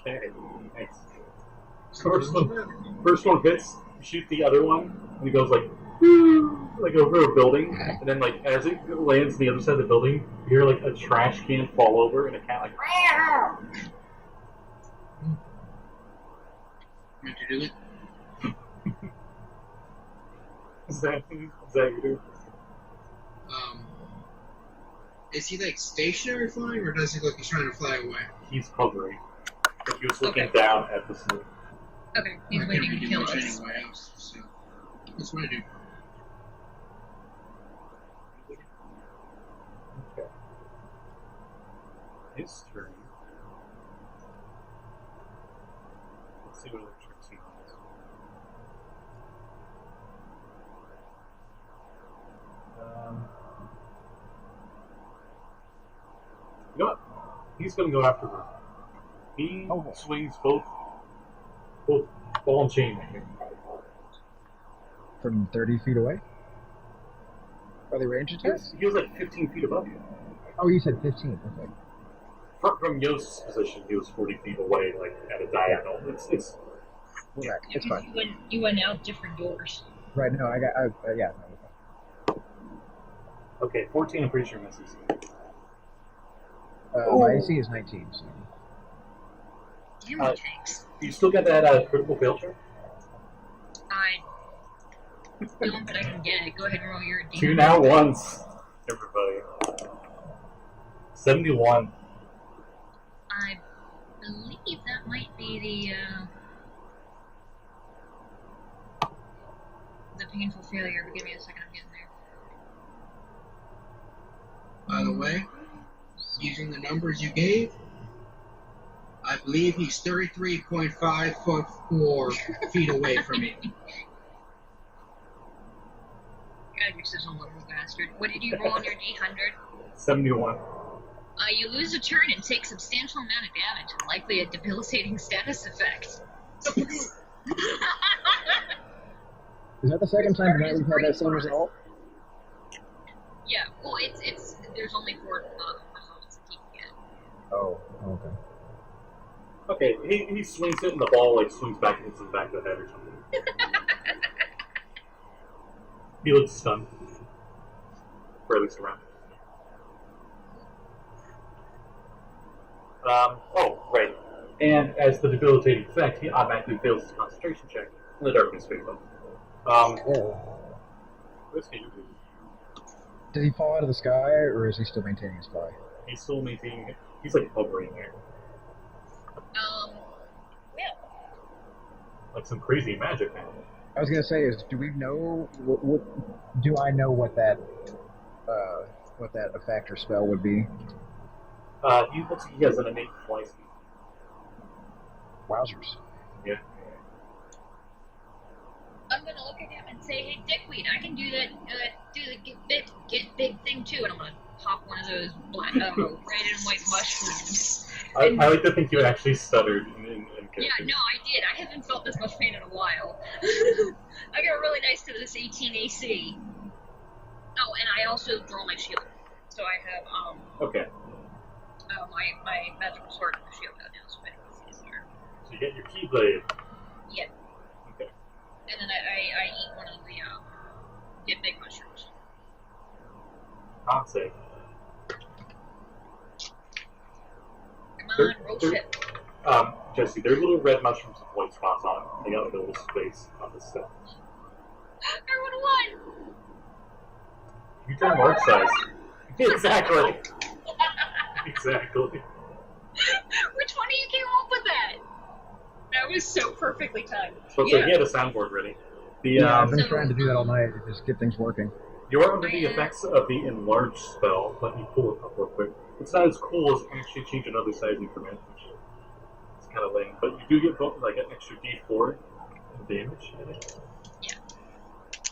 Okay, nice. First one hits, you shoot the other one, and he goes like like over a building, and then like as it lands on the other side of the building, you hear like a trash can fall over, and a cat like. Meant to do it. Is that you? Is he like stationary flying, or does he look he's trying to fly away? He's hovering. Like he was looking down at the snow. Okay, he's waiting to kill us. Anyway, so that's what I do. Okay. His turn. Let's see what other tricks he has. You know what? He's going to go after her. He swings both ball and chain at him. From 30 feet away? Are they range attacks? He was like 15 feet above you. Oh, you said 15. Okay. From Yost's position, he was 40 feet away, like at a diagonal. It's fine. You went out different doors. Right, no, yeah. Okay, 14, I'm pretty sure misses. My AC is 19, so. Damn it, tanks. You still got that critical fail check? I don't, but I can get it. Go ahead and roll your D. 2 now once, everybody. 71. I believe that might be the painful failure, but give me a second, I'm getting there. By the way, using the numbers you gave, I believe he's 33.5 feet away from me. God, you're such a little bastard. What did you roll on your D100? 71. You lose a turn and take substantial amount of damage, and likely a debilitating status effect. Is that the second time tonight we've had that same result? Yeah, well, it's there's only 4 results that he can get. Oh, okay. Okay, he swings it and the ball like swings back and hits him back of the head or something. He looks stunned. For at least a round. Right. And as the debilitating effect, he automatically fails his concentration check in the darkness phase. Did he fall out of the sky, or is he still maintaining his fly? He's still maintaining it. He's like hovering there. Yeah. Like some crazy magic now. I was gonna say do we know do I know what that effect or spell would be? He looks like he has an innate fly speed. Wowzers. Yeah. I'm gonna look at him and say, "Hey, Dickweed, I can do that. Do the get big thing too." And I'm gonna pop one of those black, red and white mushrooms. I like to think you actually stuttered in yeah, no, I did. I haven't felt this much pain in a while. I got really nice to this 18 AC. Oh, and I also draw my shield. So I have, Okay. my magical sword and the shield out now, so I can see there. So you get your keyblade. Yeah. Okay. And then I eat one of the, get big mushrooms. Not safe. Come on, roll shit. Jesse, there are little red mushrooms with white spots on them. They got like a little space on the stem. I would've won! You turn mark size. Exactly. Exactly. Which one of you came up with that? That was so perfectly timed. So he had a soundboard ready. I've been trying to do that all night to just get things working. You're under the effects of the enlarge spell. Let me pull it up real quick. It's not as cool as actually change another size increment, which is kind of lame. But you do get both, like an extra D4 in damage, I think. Yeah.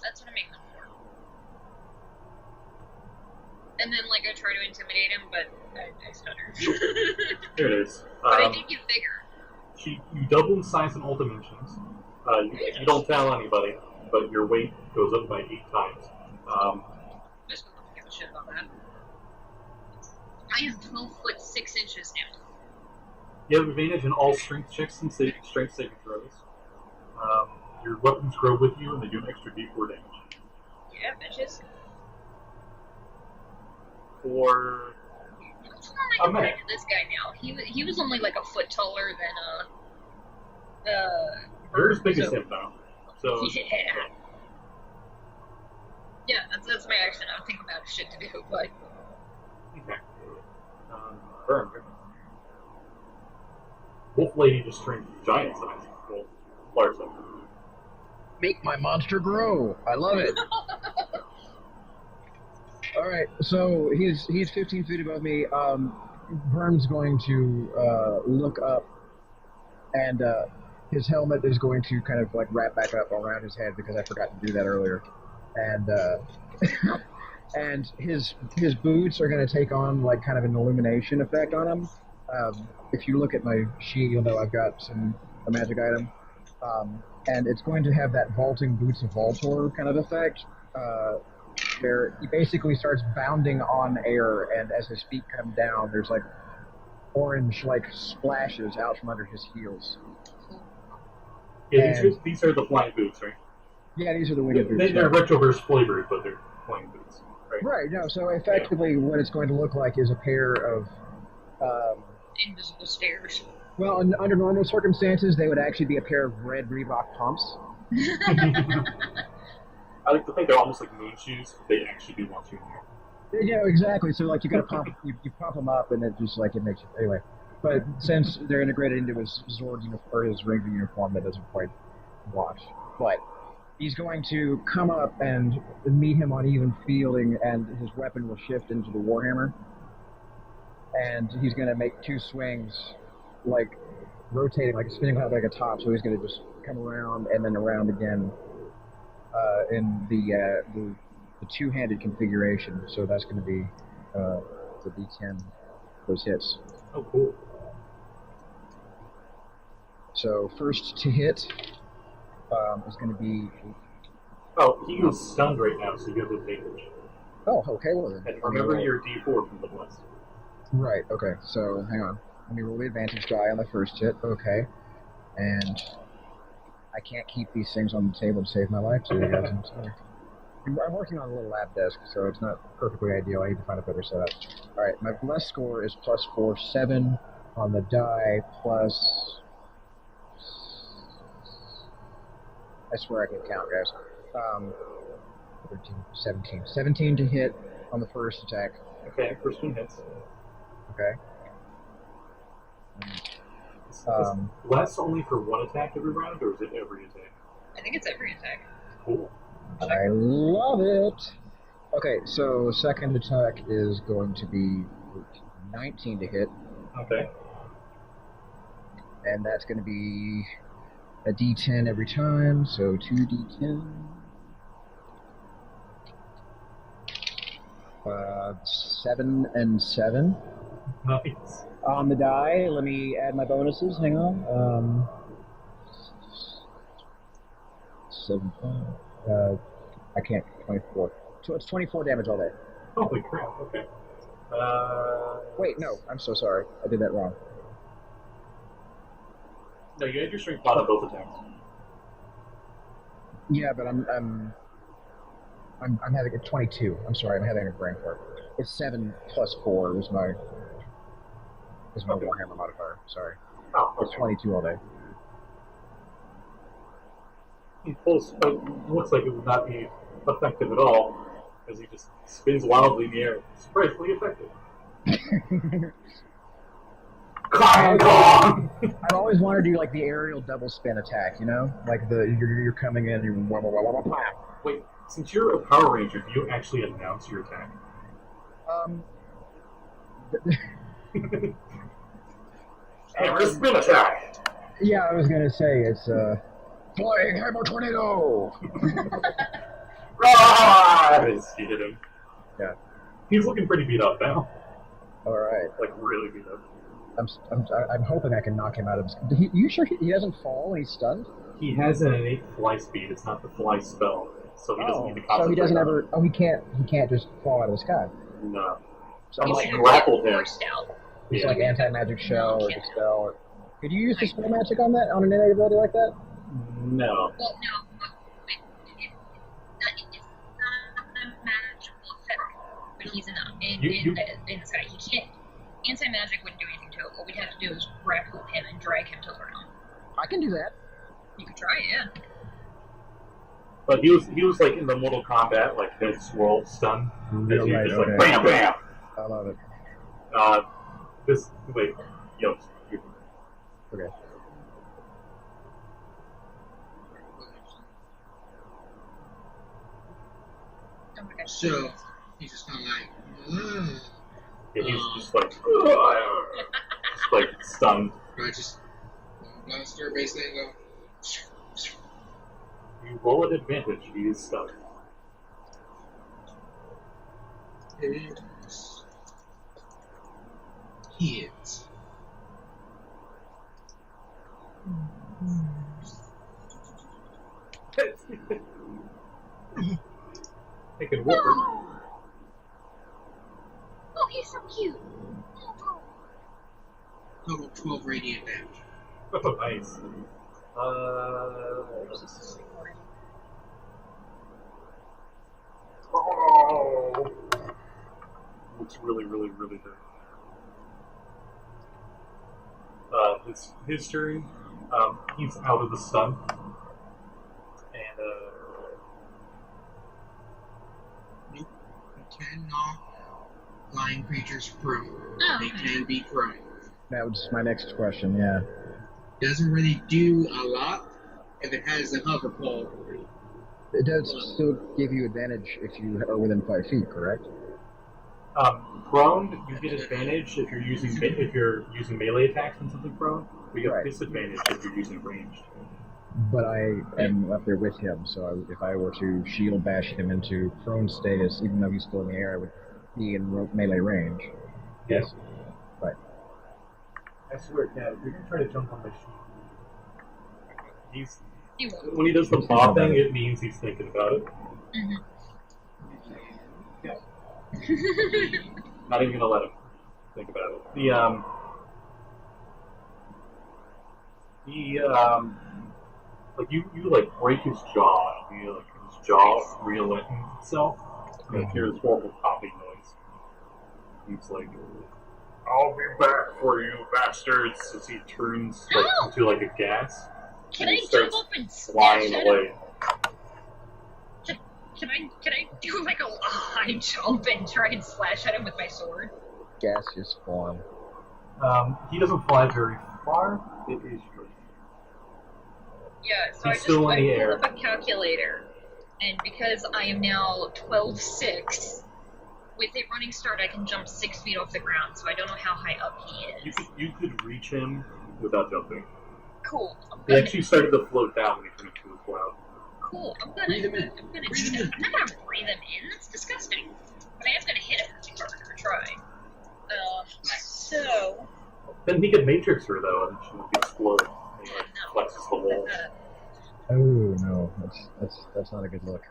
That's what I'm making them for. And then, like, I try to intimidate him, but I stutter. There it is. But I did get bigger. You double in size in all dimensions. You don't tell anybody, but your weight goes up by 8 times. Just don't give a shit about that. I am 12 foot 6 inches now. You have advantage in all strength checks and strength saving throws. Your weapons grow with you, and they do an extra D4 damage. Yeah, bitches. For What's the one I compared to this guy now? He was only like a foot taller than you're as big as so- him now. So Yeah. Yeah, that's my accent. I'm thinking about shit to do, but okay. Burn. Wolf Lady just turned giant size. Well, large size. Make my monster grow. I love it. All right, so he's 15 feet above me. Vern's going to look up, and his helmet is going to kind of like wrap back up around his head because I forgot to do that earlier, and and his boots are going to take on like kind of an illumination effect on him. If you look at my sheet, you'll know I've got a magic item, and it's going to have that vaulting boots of Voltor kind of effect. Where he basically starts bounding on air, and as his feet come down, there's like orange like splashes out from under his heels. Yeah, these are the flying boots, right? Yeah, these are the winged boots. They're Retroverse flavored, but they're flying boots, right? Right. No. So effectively, what it's going to look like is a pair of invisible stairs. well, under normal circumstances, they would actually be a pair of red Reebok pumps. I like to think they're almost like moon shoes, but they actually do want you in there. Yeah, exactly. So like you gotta pump, you pump them up, and it just like it makes you anyway. But since they're integrated into his Zord uniform or his Ranger uniform, that doesn't quite wash. But he's going to come up and meet him on even fielding, and his weapon will shift into the Warhammer, and he's going to make two swings, like rotating, like spinning out like a top. So he's going to just come around and then around again in the two-handed configuration. So that's going to be the D10 those hits. Oh, cool. So first to hit is going to be. Oh, he was stunned right now, so you have advantage. Oh, okay. Well, then. And remember your D4 from the bless. Right. Okay. So hang on. Let me roll the advantage die on the first hit. Okay. And I can't keep these things on the table to save my life, so you guys. I'm sorry. I'm working on a little lab desk, so it's not perfectly ideal. I need to find a better setup. All right. My bless score is +4, 7 on the die plus. I swear I can count, guys. 13, 17. 17 to hit on the first attack. Okay, first one hits. Okay. Is bless only for one attack every round, or is it every attack? I think it's every attack. Cool. I love it. Okay, so second attack is going to be 19 to hit, Okay. and that's going to be a D10 every time, so 2d10. 7 and 7 Nice. on the die. Let me add my bonuses. Hang on. 7, 5. I can't. 24. So it's 24 damage all day. Holy crap, okay. Wait, no. I'm so sorry. I did that wrong. No, you had your strength pot on both attacks. Yeah, but I'm having a 22. I'm sorry, I'm having a brain fart. It's 7 plus 4 is my Okay. Warhammer modifier. Sorry, Oh, it's okay. 22 all day. He pulls, looks like it would not be effective at all, as he just spins wildly in the air. Surprisingly effective. Clang gong! I've always wanted to do like the aerial double spin attack, you know, like you're coming in, you're blah, blah, blah, blah, blah. Wait, since you're a Power Ranger, do you actually announce your attack? Hammer spin attack! Yeah, I was gonna say it's flying hammer tornado. Rise! You hit him. Yeah. He's looking pretty beat up now. All right, Like, really beat up. I'm hoping I can knock him out of his. You sure he doesn't fall when he's stunned? He has an innate fly speed. It's not the fly spell, so he doesn't need to concentrate. So he doesn't on ever. it. Oh, he can't just fall out of the sky. No. So Unless like, you grappled him. Forced out. it's Yeah. like anti-magic shell or dispel. Could you use dispel magic on that on an innate ability like that? No. Well, no. It's not in the sky. He can't. Anti-magic wouldn't do anything to it. What we'd have to do is grapple him and drag him to the ground. I can do that. You could try it, yeah. But he was like in the Mortal Kombat, like head swirl stun. Real right, just okay. like bam, bam. I love it. Wait, yo. Okay. Oh my gosh. So he's just kind of like, Yeah, he's just like stunned. right, just blaster basically and go. You roll at advantage. He is stunned. Kids. They can whoop her. Oh, he's so cute. Total 12 radiant damage. Oh, nice. Oh, looks really, really, really good. His turn. He's out of the stun, and You can knock flying creatures prone. Oh, They okay. can be prone. That was my next question, yeah. Doesn't really do a lot if it has the hover pole. It does still give you advantage if you are within 5 feet, correct? prone, you get advantage if you're using melee attacks and something prone. We get Right. disadvantage if you're using ranged. But I am up there with him, so if I were to shield bash him into prone status, even though he's still in the air, I would be in melee range. Yes. Right. I swear, Cat, if you're gonna try to jump on my shield, He won't. when he does the paw thing, it means he's thinking about it. Mm-hmm. Not even gonna let him think about it. Like you like break his jaw, and like his jaw realignment itself, and you hear this horrible popping noise. He's like, "I'll be back for you, bastards!" As he turns like, No! into like a gas, Can and I he jump starts up and slash flying at him? away. Can I do like a high jump and try and slash at him with my sword? Gaseous form. He doesn't fly very far. It is true. Yeah, so He's I still in the pulled air. up a calculator, and because I am now 12'6", with a running start I can jump 6 feet off the ground, so I don't know how high up he is. You could reach him without jumping. Cool. I'm He gonna, actually started to float down when he turned into a cloud. cool. I'm Breathe him in. gonna Breathe do him that. in. I'm not gonna breathe him in. That's disgusting. But I am gonna hit him really hard or try. So Then he could matrix her though, and she would explode. And he like no. flexes the wall. Oh no, that's not a good look.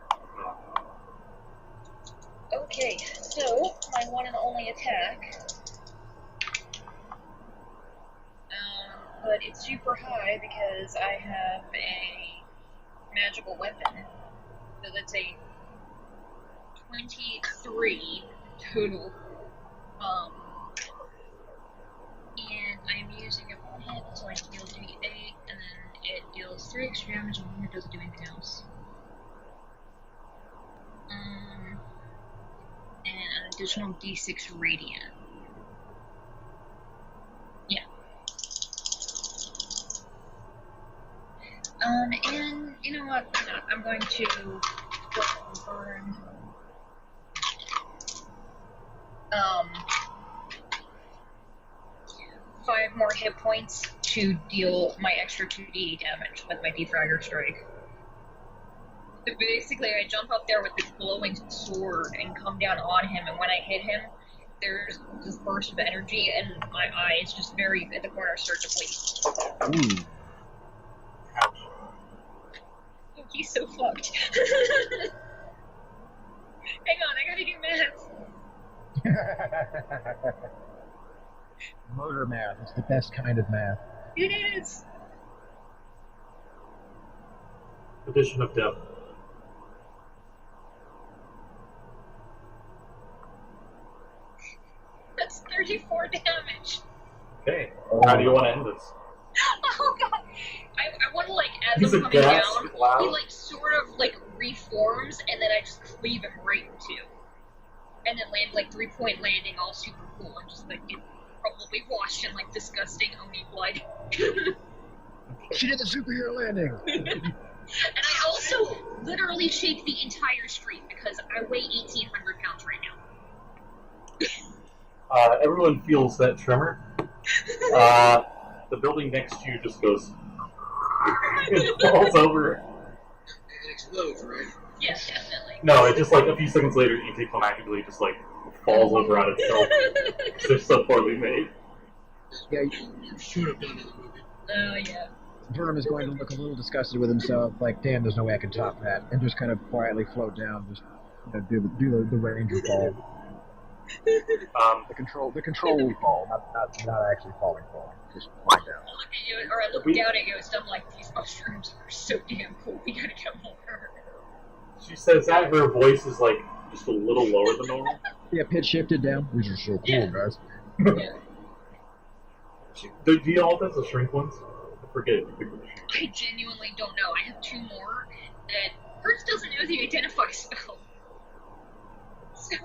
Okay, so my one and only attack. But it's super high because I have a magical weapon. So that's a 23 total. And I'm using a one hit, so I deal 3d8, and then it deals 3 extra damage, and then it doesn't do anything else. And an additional d6 radiant. Yeah. And you know what? Why not? I'm going to burn 5 more hit points to deal my extra 2d8 damage with my defragger strike. So basically, I jump up there with this glowing sword and come down on him, and when I hit him, there's this burst of energy, and my eyes just very at the corner start to bleed. Ooh. Ouch. Oh, he's so fucked. Hang on, I gotta do math. Murder math. It's the best kind of math. It is. Addition of death. 34 damage. Okay. How do you want to end this? Oh god. I want to, like, as He's I'm a coming gas down, cloud. he, like, sort of, like, reforms, and then I just cleave him right in two. And then land, like, 3-point landing, all super cool, and just, like, get probably washed in, like, disgusting Oni blood. She did the superhero landing. And I also literally shake the entire street because I weigh 1,800 pounds right now. Everyone feels that tremor. The building next to you just goes. It falls over. It explodes, right? Yes, definitely. No, it just like a few seconds later, anticlimactically just like falls over on itself. They're so poorly made. Yeah, You should have done in the movie. Oh, yeah. Worm is going to look a little disgusted with himself, like, damn, there's no way I can top that, and just kind of quietly float down, just do the ranger fall. The control will fall, not actually falling, just flying down. I look at you, or I look down at you, and I'm like, these mushrooms are so damn cool, we gotta get more. She says that her voice is like just a little lower than normal. Yeah, pitch shifted down. These are so cool, guys. Yeah. Do you all have the shrink ones? I forget. I genuinely don't know. I have 2 more that Hertz doesn't know the identify spell. So,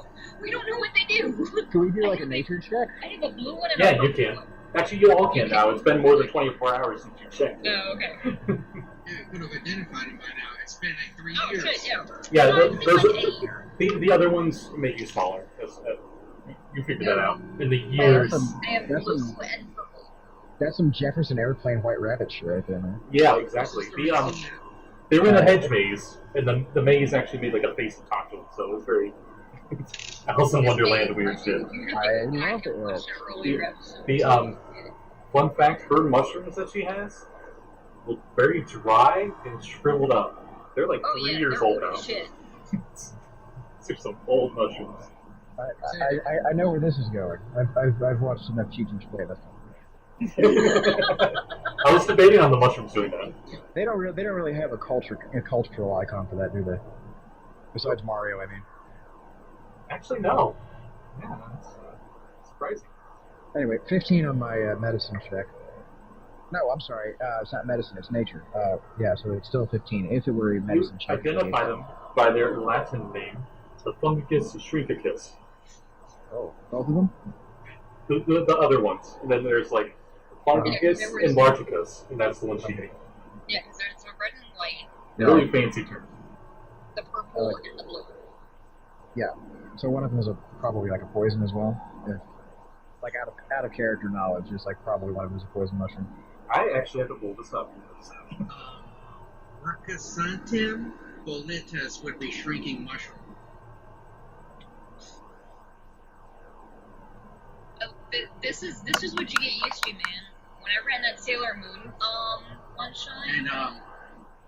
we don't know what they do. Can we do like a nature check? I have a blue one and a Yeah, purple you can. one. Actually, you all can now. It's been more than 24 hours since you checked. Oh, okay. Yeah, I could have identified him by now. It's been like 3 Oh, years. shit, yeah. Yeah, Mine was those like are, 8 years. the other ones make you smaller. You figured that out. In the years. I have That's blue some- and purple. That's some Jefferson Airplane White Rabbit shit right there, man. Yeah, exactly. They were in a hedge maze, and the maze actually made like a face and talked to them, so it was very Alice in Wonderland weird shit. I love it. The fun fact, her mushrooms that she has look very dry and shriveled up. They're like 3 years old now. Shit. These are some old mushrooms. I know where this is going. I've watched enough Cheech play. That's I was debating on the mushrooms doing that. They don't really have a cultural icon for that, do they? Besides Mario, I mean. Actually, no. Yeah, that's surprising. Anyway, 15 on my medicine check. No, I'm sorry. It's not medicine. It's nature. Yeah, so it's still 15. If it were a medicine You check. identify them by their Latin name, the Fungicus shrinkicus. Oh, both of them? The other ones. And then there's like Fungicus and Largicus, and that's the one she ate. Yeah, because there's the red and white, Really fancy term. the purple, and the blue. Yeah. So one of them is probably like a poison as well. If, like out of character knowledge, just like probably one of them is a poison mushroom. I actually have to pull this up. Raccasantium volitus would be shrinking mushroom. This is what you get used to, man. When I ran that Sailor Moon one shine. And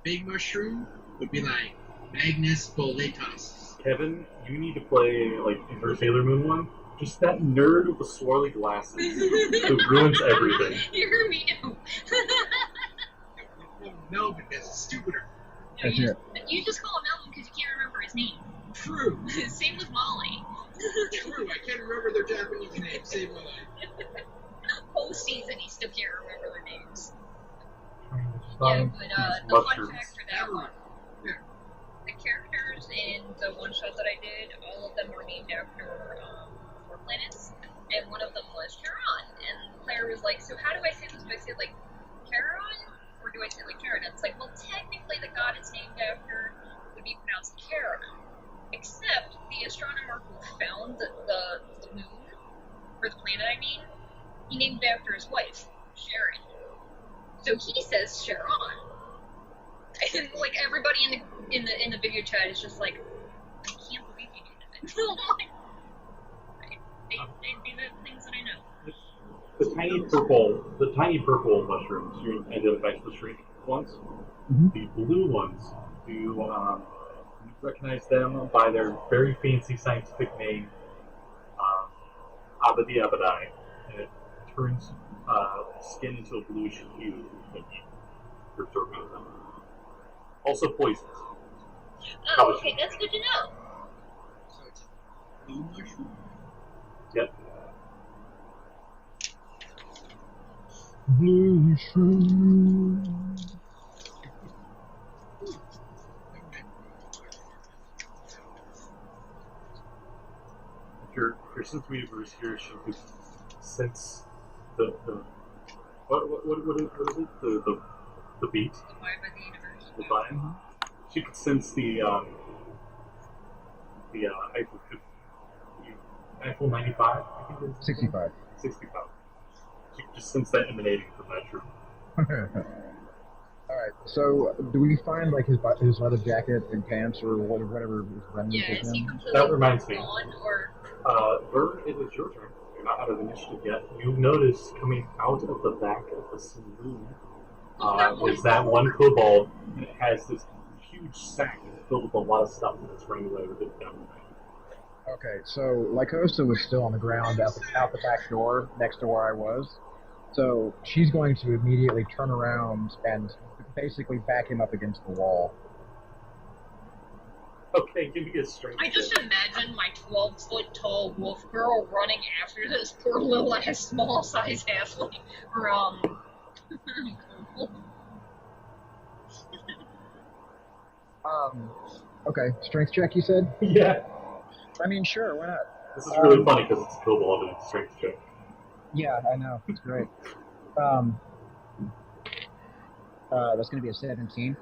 big mushroom would be like Magnus volitus. Kevin, you need to play like in her Sailor Moon one. Just that nerd with the swirly glasses who ruins everything. You heard me now. No, because it's stupider. No, you just call him Melvin because you can't remember his name. True. Same with Molly. True, I can't remember their Japanese names. Save my life. Whole season, he still can't remember their names. Um, Yeah, but the fun mushrooms. fact for that one, the characters in the one shot that I did, all of them were named after 4 planets, and one of them was Charon. And the player was like, so how do I say this? Do I say like Charon, or do I say like Charon? And it's like, well, technically the god it's named after would be pronounced Charon. Except the astronomer who found the moon, or the planet I mean, he named it after his wife, Sharon. So he says Sharon. And like everybody in the video chat is just like, I can't believe you did that. They do the things that I know. The tiny purple mushrooms you identify as the shrink ones. Mm-hmm. The blue ones, you recognize them by their very fancy scientific name, Abadiabadai, and it turns skin into a bluish hue when you're absorbing them. Also poisons. Oh, okay, that's good to know. So it's blue mushroom. Yep. Blue shroom. If your synth weaver is here, she could sense the what is it? The beat, The vibe of the universe. the vibe. She could sense the Eiffel 95, I think it is. 65. 65. She could just sense that emanating from that room. Alright, so do we find like his leather jacket and pants or whatever is running Yeah, with is he him? completely That reminds me. gone, or Vern, it is your turn. You're not out of initiative yet. You notice coming out of the back of the saloon is that one kobold, and it has this huge sack filled with a lot of stuff, and it's running away with it down the back. Okay, so Lycosa was still on the ground out the back door next to where I was. So she's going to immediately turn around and basically back him up against the wall. Okay, give me a strength. I just imagine my 12-foot tall wolf girl running after this poor little ass small size halfling. Or Okay, strength check you said? Yeah. I mean, sure, why not? This is really funny because it's a kobold and it's a strength check. Yeah, I know, it's great. That's going to be a 17.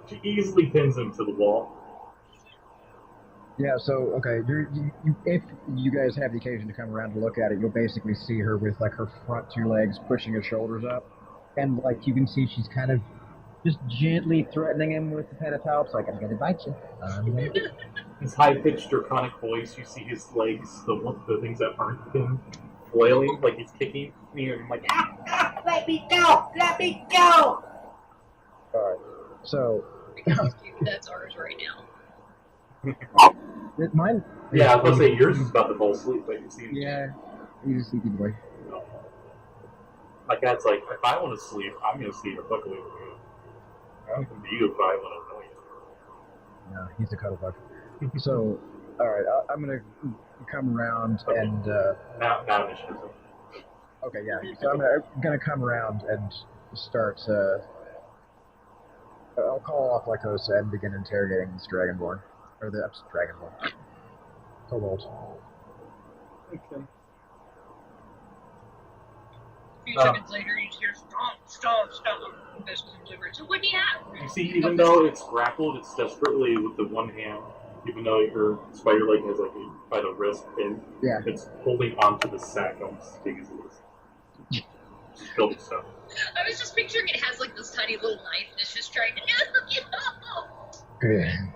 She easily pins him to the wall. Yeah, so, okay, if you guys have the occasion to come around to look at it, you'll basically see her with, like, her front two legs pushing her shoulders up. And, like, you can see she's kind of just gently threatening him with the pentataups, like, I'm going to bite you. His high-pitched draconic voice, you see his legs, the things that aren't pinned, flailing like he's kicking. And you're like, Let me go! Let me go! Alright, so... because that's ours right now. Mine... yeah, I was going to say, yours is about to fall asleep, but you see him. Yeah, he's a sleepy boy. My cat's like, if I want to sleep, I'm going to sleep a fuck away from you. I'm going to be you if I want to know you. No, he's a cuddle bug. So, alright, I'm going to come around and... Now initiative. Okay, yeah. So I'm gonna come around and start. I'll call off Lycosa and begin interrogating this Dragonborn, or the Dragonborn, kobold. Okay. A few seconds later, you hear stomp. This comes over. So what do you have? You see, even though it's grappled, it's desperately with the one hand. Even though your spider leg has like by the wrist pin, Yeah. it's holding onto the sack almost as big as it is. Just filled with stuff. I was just picturing it has like this tiny little knife and it's just trying to Yeah.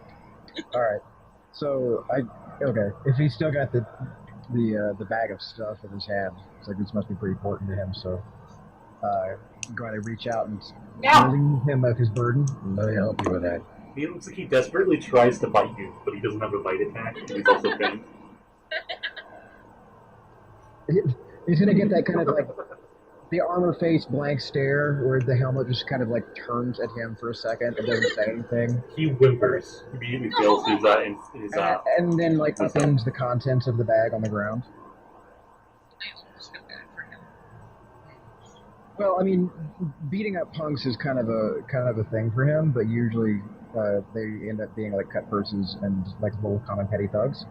All right. So okay. If he's still got the bag of stuff in his hand, it's like this must be pretty important to him. So I'm going to reach out and relieve him of his burden. Let me help you with that. He looks like he desperately tries to bite you, but he doesn't have a bite attack, and he's also pinned. He's gonna get that kind of like the armor face blank stare where the helmet just kind of like turns at him for a second and doesn't say anything. He whimpers. He immediately feels his and then like upends the contents of the bag on the ground. I almost feel bad for him. Well, I mean, beating up punks is kind of a thing for him, but usually they end up being like cut purses and like little common petty thugs.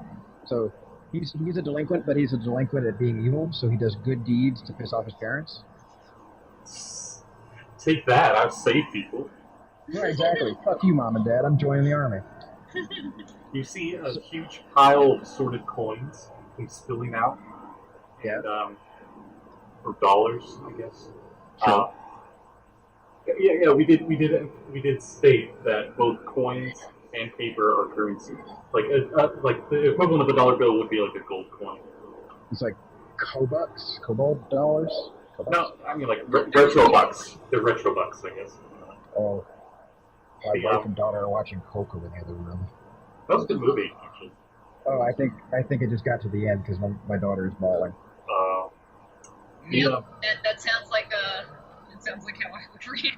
So he's a delinquent, but he's a delinquent at being evil. So he does good deeds to piss off his parents. Take that! I've saved people. Yeah, exactly. Fuck you, mom and dad. I'm joining the army. You see a huge pile of assorted coins come spilling out, Yeah. and or dollars, I guess. Sure. Yeah. We did state that both coins and paper are currency. Like the equivalent of a dollar bill would be like a gold coin. It's like kobucks, kobold dollars. Kobucks? No, I mean like retro bucks. They're retro bucks, I guess. Oh, my Yeah. wife and daughter are watching Coco in the other room. That was a good movie, actually. Oh, I think it just got to the end because my daughter is bawling. Yep, that sounds like how I would react.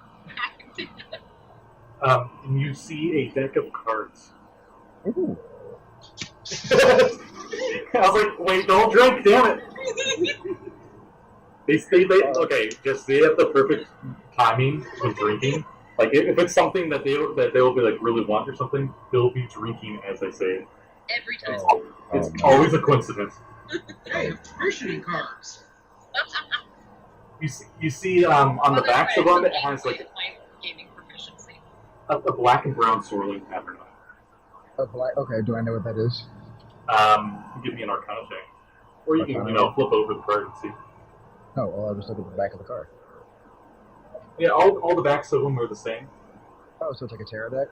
And you see a deck of cards. Ooh. I was like, wait, don't drink, damn it! Okay, just they have the perfect timing of drinking. Like if it's something that they'll be like really want or something, they'll be drinking as I say it. Every time. It's always a coincidence. Hey, proficiency cards. You see on the backs of them it has like my gaming proficiency. a black and brown swirling pattern on it. A black. Okay, do I know what that is? Give me an Arcana check, or you can flip over the card and see. Oh, well, I'll just look at the back of the card. Yeah, all the backs of them are the same. Oh, so it's like a tarot deck?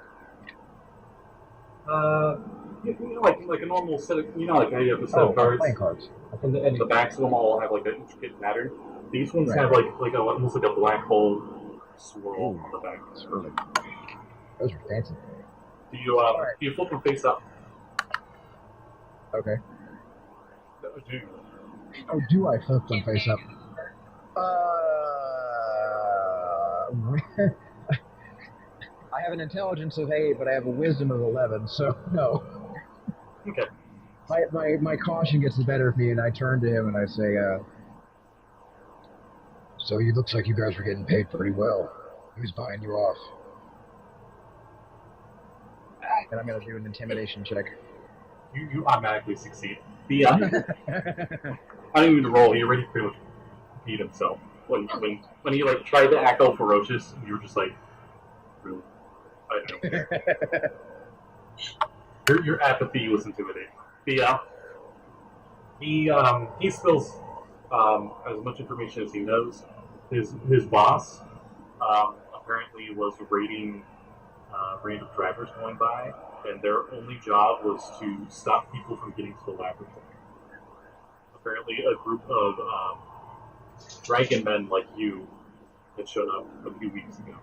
Like a normal set of, like how you have a set of cards. Playing cards. And the backs of them all have like an intricate pattern. These ones have almost like a black hole swirl on the back. Swirling. Those are fancy. Do you flip them face up? Okay. Do you? Oh, do I flip them face up? I have an intelligence of 8, but I have a wisdom of 11, so no. Okay. My caution gets the better of me, and I turn to him and I say, so it looks like you guys were getting paid pretty well. Who's buying you off? And I'm going to do an intimidation check. You automatically succeed. I don't even roll. He already pretty much beat himself. When he like tried to act all ferocious, you were just like, really? I don't know. Your apathy was intimidating. He spills as much information as he knows. His boss apparently was raiding random drivers going by, and their only job was to stop people from getting to the laboratory. Apparently, a group of dragon men like you had shown up a few weeks ago.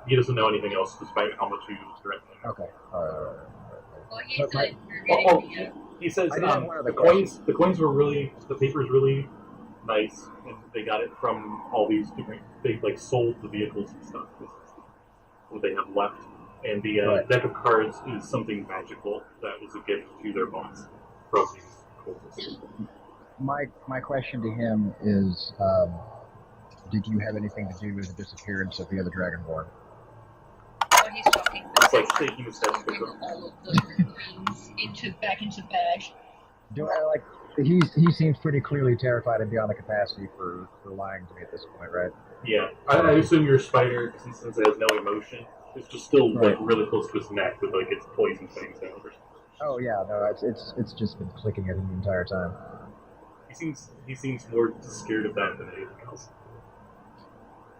He doesn't know anything else, despite how much you threatened him. Okay. Well, he said you're getting he says the coins were really, the paper's really nice, and they got it from all these different, they like sold the vehicles and stuff. This is what they have left. And the deck of cards is something magical that was a gift to their boss from these cultists. My question to him is, did you have anything to do with the disappearance of the other Dragonborn? While he's talking, it's like taking a step quicker. All of the coins back into the bag. Do I like? He seems pretty clearly terrified and beyond the capacity for lying to me at this point, right? Yeah, I assume your spider, since it has no emotion, is just still like really close to his neck with like its poison things out or something. Oh yeah, no, it's just been clicking at him the entire time. He seems more scared of that than anything else.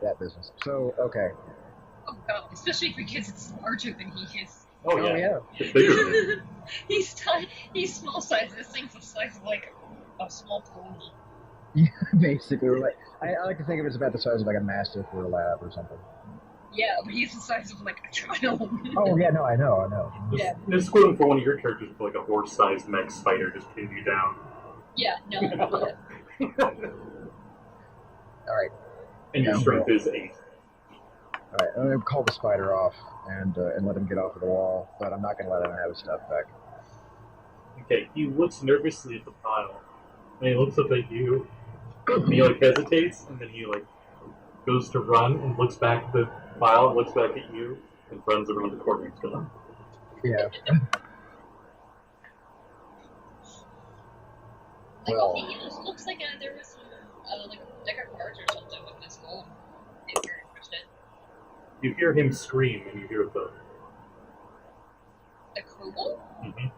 That business. So okay. Oh god, especially because it's larger than he is. Oh yeah. It's bigger than him. He's small size. This thing's the size of like a small pony. Yeah, basically. Like, I like to think of it as about the size of like a mastiff or a lab or something. Yeah, but he's the size of like a child. Oh yeah, no, I know. Yeah. This quoting for one of your characters with like a horse-sized mech spider just pinned you down. Yeah, no. All right. And your strength is 8. All right, I'm gonna call the spider off and let him get off of the wall, but I'm not gonna let him have his stuff back. Okay, he looks nervously at the pile, and he looks up at you, and he like hesitates, and then he like goes to run and looks back at the pile, looks back at you, and runs around the corner and gone. Yeah. Well, it looks like there was some like deck of cards or something with this gold. If you're interested. You hear him scream, and you hear a thud. A kobold? Mm-hmm.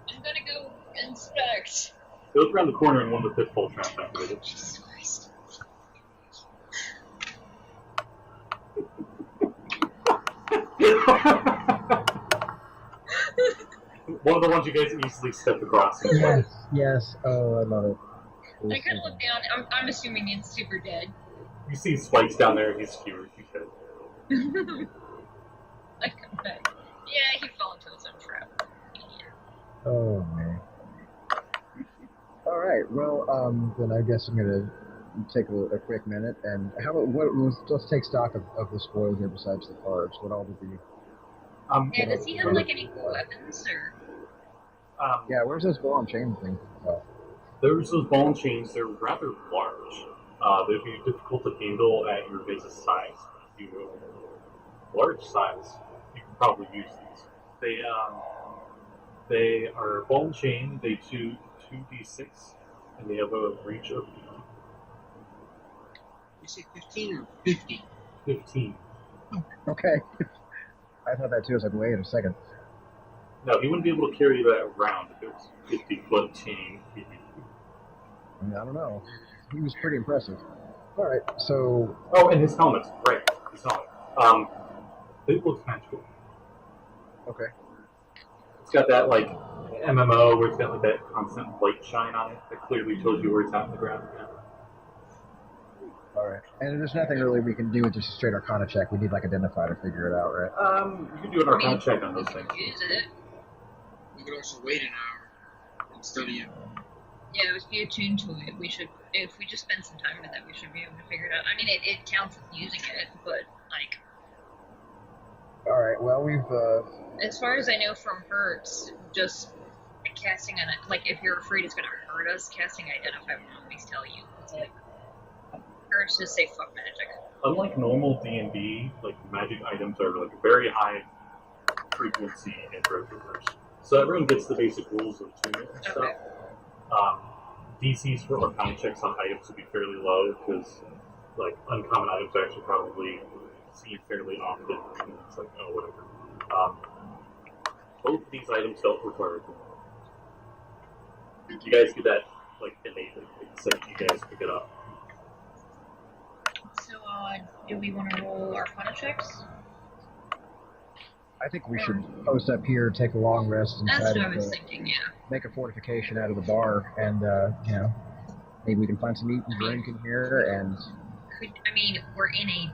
I'm gonna go inspect. He looked around the corner, and one of the pitfall traps activated. Jesus Christ. One of the ones you guys easily stepped across. Yes. Oh, I love it. I kind of look down. I'm assuming it's super dead. You see spikes down there, and he's skewered. He's dead. I come back. Yeah, he fell into his own trap. Oh man. All right. Well, then I guess I'm gonna take a quick minute and how about let's take stock of the spoils here besides the cards. What all did the yeah, does he have like any cool weapons or? Yeah, where's this ball and chain thing? There's those ball and chains. They're rather large. They'd be difficult to handle at your guys' size. If you large size, you can probably use these. They are ball and chain. They do 2d6, and they have a reach of You say 15 or 50? 15. Okay. I thought that too. I was like, wait a second. No, he wouldn't be able to carry that around if it was 50-foot chain. I mean, I don't know. He was pretty impressive. All right, so Oh, and his helmet. Right, his helmet. It looks magical. okay. It's got that, like, MMO where it's got, like, that constant light shine on it that clearly tells you where it's at in the ground. Yeah. All right, and there's nothing really we can do with just a straight Arcana check. We need like identify to figure it out, right? You can do an Arcana check on those things. Use it. We could also wait an hour and study it. Yeah, if we attune to it, we should. If we just spend some time with it, we should be able to figure it out. I mean, it counts as using it, but like. All right. Well, we've. As far as I know from hurts, just casting an like if you're afraid it's gonna hurt us, casting identify will always tell you. It's like hurts just say fuck magic. Unlike normal D&D, like magic items are like very high frequency in Retroverse. So everyone gets the basic rules of attunement and stuff. Okay. DCs for Arcana checks on items would be fairly low because like uncommon items are actually probably seen fairly often. And it's like, oh, whatever. Both of these items don't require attunement. You guys get that like innately the second you guys pick it up. So, do we want to roll Arcana checks? I think we should post up here, take a long rest, and That's try what I was to thinking. Yeah. make a fortification out of the bar, and you know, maybe we can find some eat and drink in here, and We're in a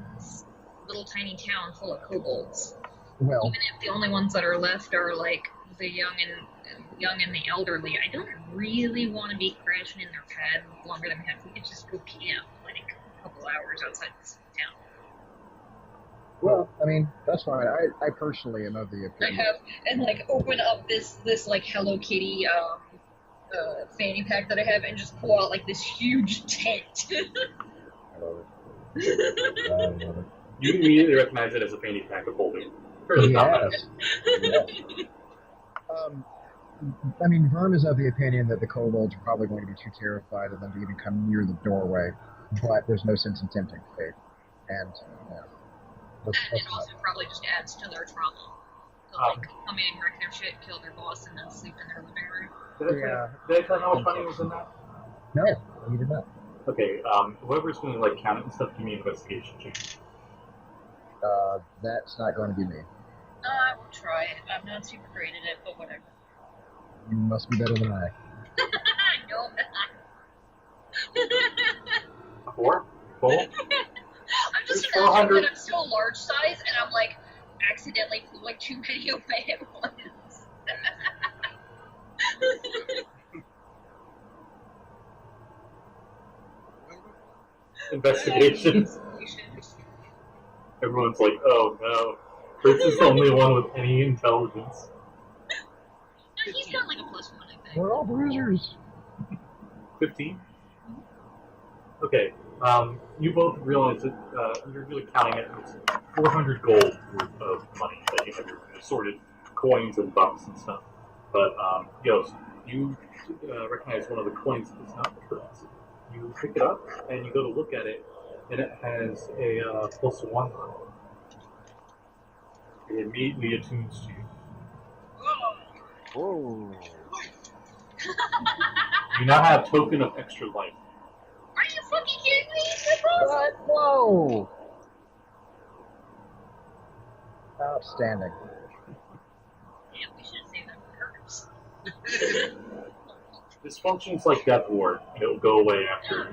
little tiny town full of kobolds. well, Even if the only ones that are left are like the young and the elderly, I don't really want to be crashing in their pad longer than we have. We could just go camp like a couple hours outside this town. well, I mean, that's fine. I personally am of the I opinion. have and like open up this like Hello Kitty fanny pack that I have and just pull out like this huge tent. I love it. I love it. You immediately recognize it as a fanny pack of holding. Fairly common. Yes. I mean, Verm is of the opinion that the kobolds are probably going to be too terrified of them to even come near the doorway, but there's no sense in tempting fate. And, let's And it also probably just adds to their trauma. They'll like come in, wreck their shit, kill their boss, and then sleep in their living room. Did I tell you how much money was in that? No, you did not. Okay, whoever's going to like count it and stuff, give me an investigation check. That's not going to be me. I will try it. I'm not super great at it, but whatever. You must be better than I. No, I'm not. 4? Full? I'm just It's imagining 400. that I'm still large size, and I'm like accidentally pull like too many away at once. Investigation. Everyone's like, oh no. Fritz is the only one with any intelligence. No, he's got like a +1, I think. We're all bruisers. 15? Okay, you both realize that you're really counting it. It's 400 gold worth of money that you have your assorted coins and bucks and stuff. But, Yost, you recognize one of the coins that's not the currency. You pick it up and you go to look at it, and it has a +1 on it. It immediately attunes to you. Whoa. You now have token of extra life. Are you fucking kidding me? That's awesome. What? Whoa. Outstanding. Yeah, we should have saved that for herbs. This functions like Death Ward. It'll go away after.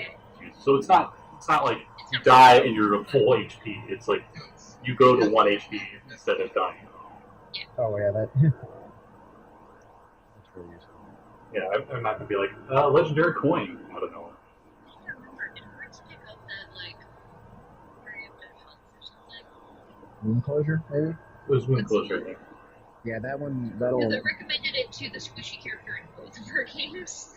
So it's not like you die and you're at full HP. It's like you go to 1 HP instead of dying. Oh, yeah, that. That's really useful. Yeah, I'm not gonna be like legendary coin. I don't know. I can't remember. Did herbs pick up that like area of health or something? Wound closure, maybe? It was Wound Closure, I think. Yeah, that one, that'll. Because it recommended it into the squishy character in both of our games.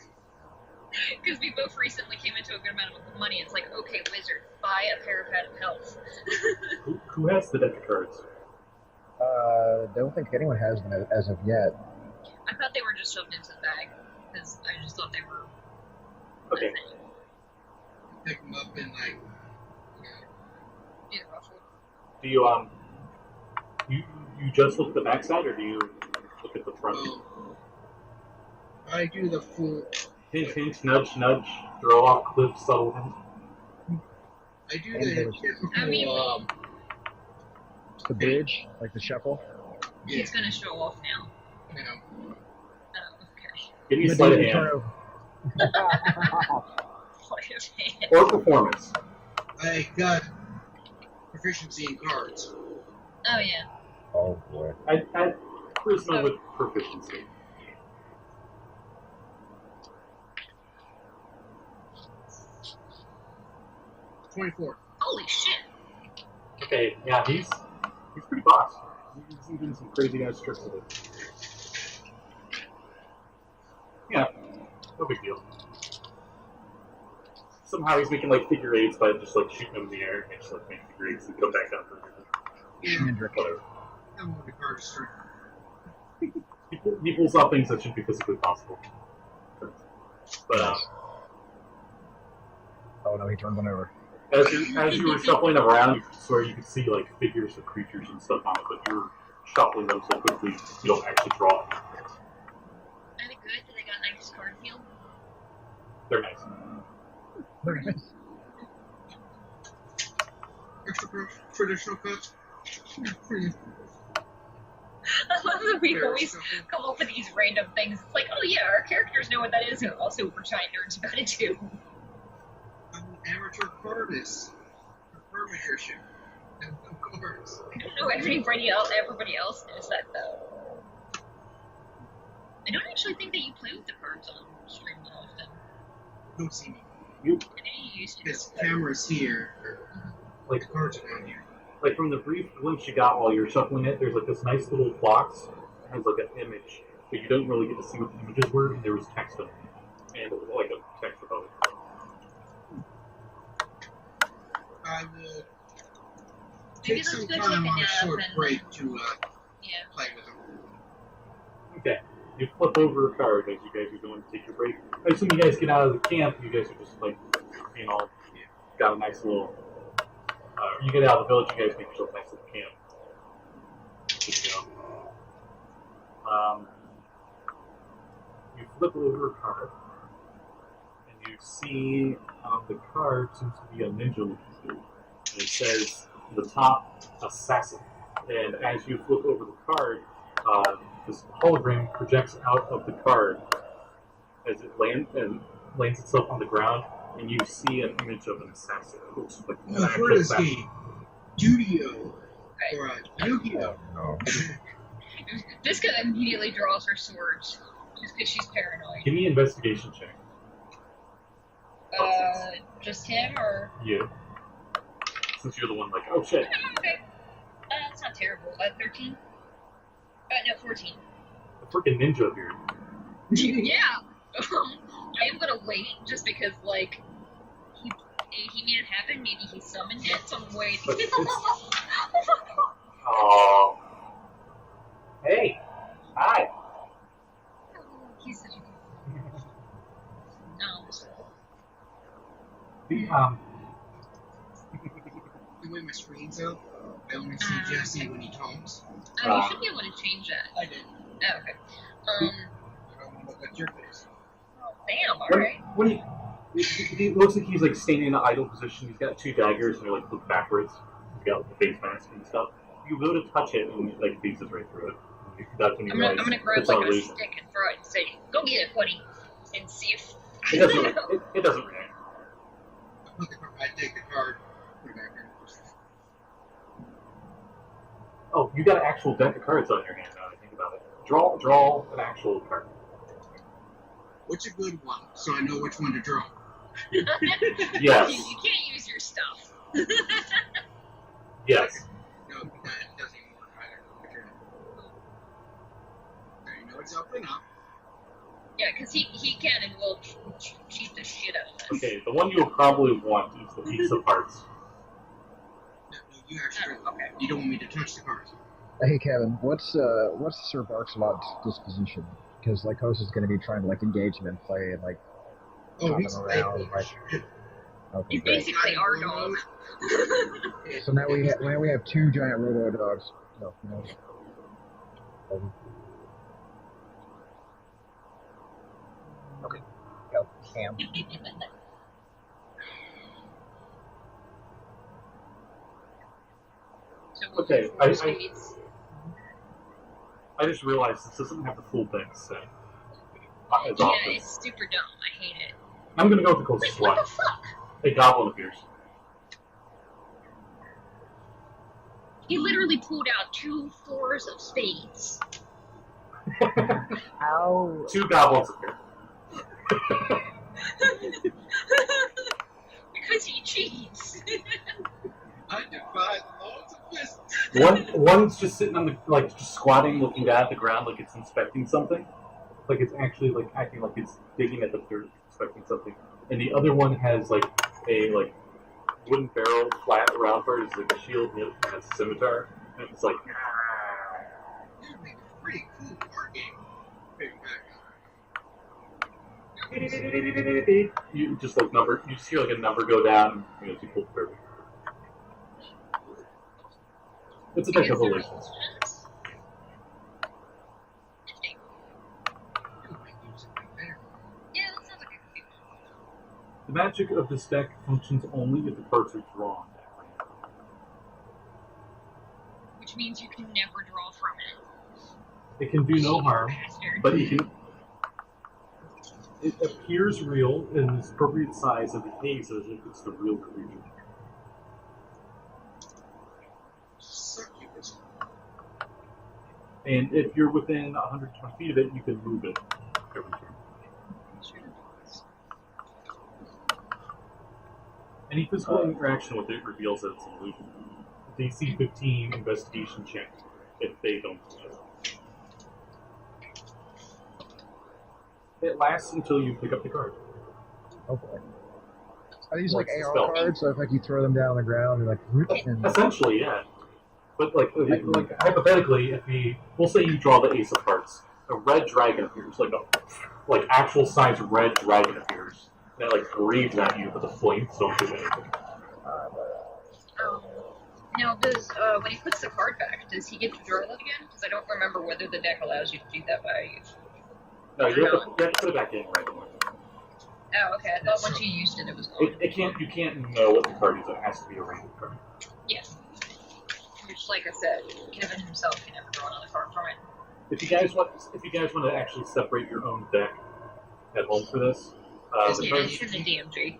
Because we both recently came into a good amount of money. It's like, okay, wizard, buy a parapet of health. Who has the deck of cards? Don't think anyone has them as of yet. I thought they were just shoved into the bag. Because I just thought they were... Okay. Pick them up and like, Either ruffled. Do you just look at the backside, or do you look at the front? I do the full. Hint, hint, nudge, nudge, throw off cliff, subtle hint. I do the typical. The bridge, like the shuffle. Yeah. He's gonna show off now. You know, Oh, okay. Give me a sleight of hand. Sleight of hand. Or performance. I got proficiency in cards. Oh, yeah. Oh boy. I charisma with proficiency. $24. Holy shit. Okay, yeah, he's pretty boss. He's doing some crazy ass tricks with it. Yeah, no big deal. Somehow he's making like figure eights by just like shooting them in the air and just like make figure eights and come back down for whatever. I'm on the card strength. He pulls off things that shouldn't be physically possible. But Oh no, he turned one over. as you were shuffling them around, you swear you could see like figures of creatures and stuff on it, but you're shuffling them so quickly you don't actually draw them. Are they good? Do they got nice card feel? They're nice. Extra traditional cuts. I love that we always come up with these random things. It's like, oh yeah, our characters know what that is, and also we're giant nerds about it too. I'm an amateur cardist. Card magician. And of course. I don't know everybody else knows that though. I don't actually think that you play with the cards on stream that often. Don't see me. I know you used to. This camera's here. Like The cards are down here. Like from the brief glimpse you got while you're shuffling it, there's like this nice little box that has like an image, but you don't really get to see what the images were, and there was text on it. And like a text about it. I will Maybe take let's some go take time a on a nap short and- break to Yeah. play with them. Okay. You flip over a card as you guys are going to take your break. I assume you guys get out of the camp, you guys are just like, you know, got a nice little... you get out of the village, you guys make yourself a nice little camp. Good to go. You flip over a card, and you see on the card seems to be a ninja looking dude. And it says, the top, assassin. And as you flip over the card, this hologram projects out of the card as it lands itself on the ground, and you see an image of an assassin. It looks like an For actual this assassin. game, Yu-Gi-Oh! Or Yu-Gi-Oh! No. This guy immediately draws her swords just because she's paranoid. Give me an investigation check. Just him or? You. Since you're the one like, oh shit. Okay. That's not terrible. 13? No, 14. A freaking ninja here. Yeah. I am gonna wait just because, like, he made it happen. Maybe he summoned it, so I'm waiting. But it's- Oh. Hey. Hi. He's such a good. The way my screen's out, I only see Jesse when he talks. You should be able to change that. I did. Oh, okay. I don't want to look at your face. Damn, alright. When he looks like he's like standing in an idle position. He's got two daggers and they're like look backwards. He's got the face mask and stuff. You go to touch it and it like phases right through it. That's when you I'm realize gonna grab it's like not a illusion. stick and throw it and say, go get it, buddy. And see if. It doesn't. It doesn't react. I take the card, put it back in. Oh, you got an actual deck of cards on your hand now. I think about it. Draw an actual card. What's a good one, so I know which one to draw? Yes. You can't use your stuff. Yes. No, that doesn't even work either. Okay, you know what's up? Probably not. Yeah, because he can and will cheat the shit out of us. Okay, the one you'll probably want is the piece of parts. No, you actually. Okay. You don't want me to touch the cards. Hey Kevin, what's Sir Barkslot's disposition? Because Lycos is going to be trying to engage him in play and Oh, pop he's him around. shit. Okay, He's great. basically our dog. So now we have two giant robo dogs. No, no. Okay. Go, Cam. So we'll Okay, do four speeds. I just realized this doesn't have the full deck set. As Yeah, often. it's super dumb. I hate it. I'm gonna go with the closest Wait, what one. the fuck? A goblin appears. He literally pulled out 2 fours of spades. How? Two goblins appear. Because he cheats. I defy the laws of physics. One's just sitting on the just squatting, looking down at the ground like it's inspecting something. Like it's actually acting like it's digging at the dirt, inspecting something. And the other one has a wooden barrel flat around for it. It's like a shield and it has a scimitar. And it's like That made a pretty cool card game. you just you just hear a number go down and you pull the barrel. It's a deck of relations. Yeah, that sounds like it could be fun. The magic of this deck functions only if the cards are drawn. Which means you can never draw from it. It can do no harm, Bastard. but it appears real in its appropriate size and behaves as if it's the real creature. Succubus. And if you're within 120 feet of it, you can move it every turn. Any physical interaction with it reveals that it's an illusion. DC 15 investigation check if they don't know. It lasts until you pick up the card. Okay. Are these What's the AR spell? cards? So if you throw them down on the ground and whoop, and Essentially, yeah. But hypothetically, we'll say you draw the ace of hearts, a red dragon appears, like actual size red dragon appears. And it breathes at you, but the flames don't do anything. Now, does when he puts the card back, does he get to draw it again? Because I don't remember whether the deck allows you to do that by. No, you have to put it back in right away. Oh, okay. I thought once you used it, it was gone. You can't know what the card is. It has to be a random card. Yes. Which, like I said, Kevin himself can never draw another card from it. If you guys want to actually separate your own deck at home for this, the Yeah, cards, it's in the DMG.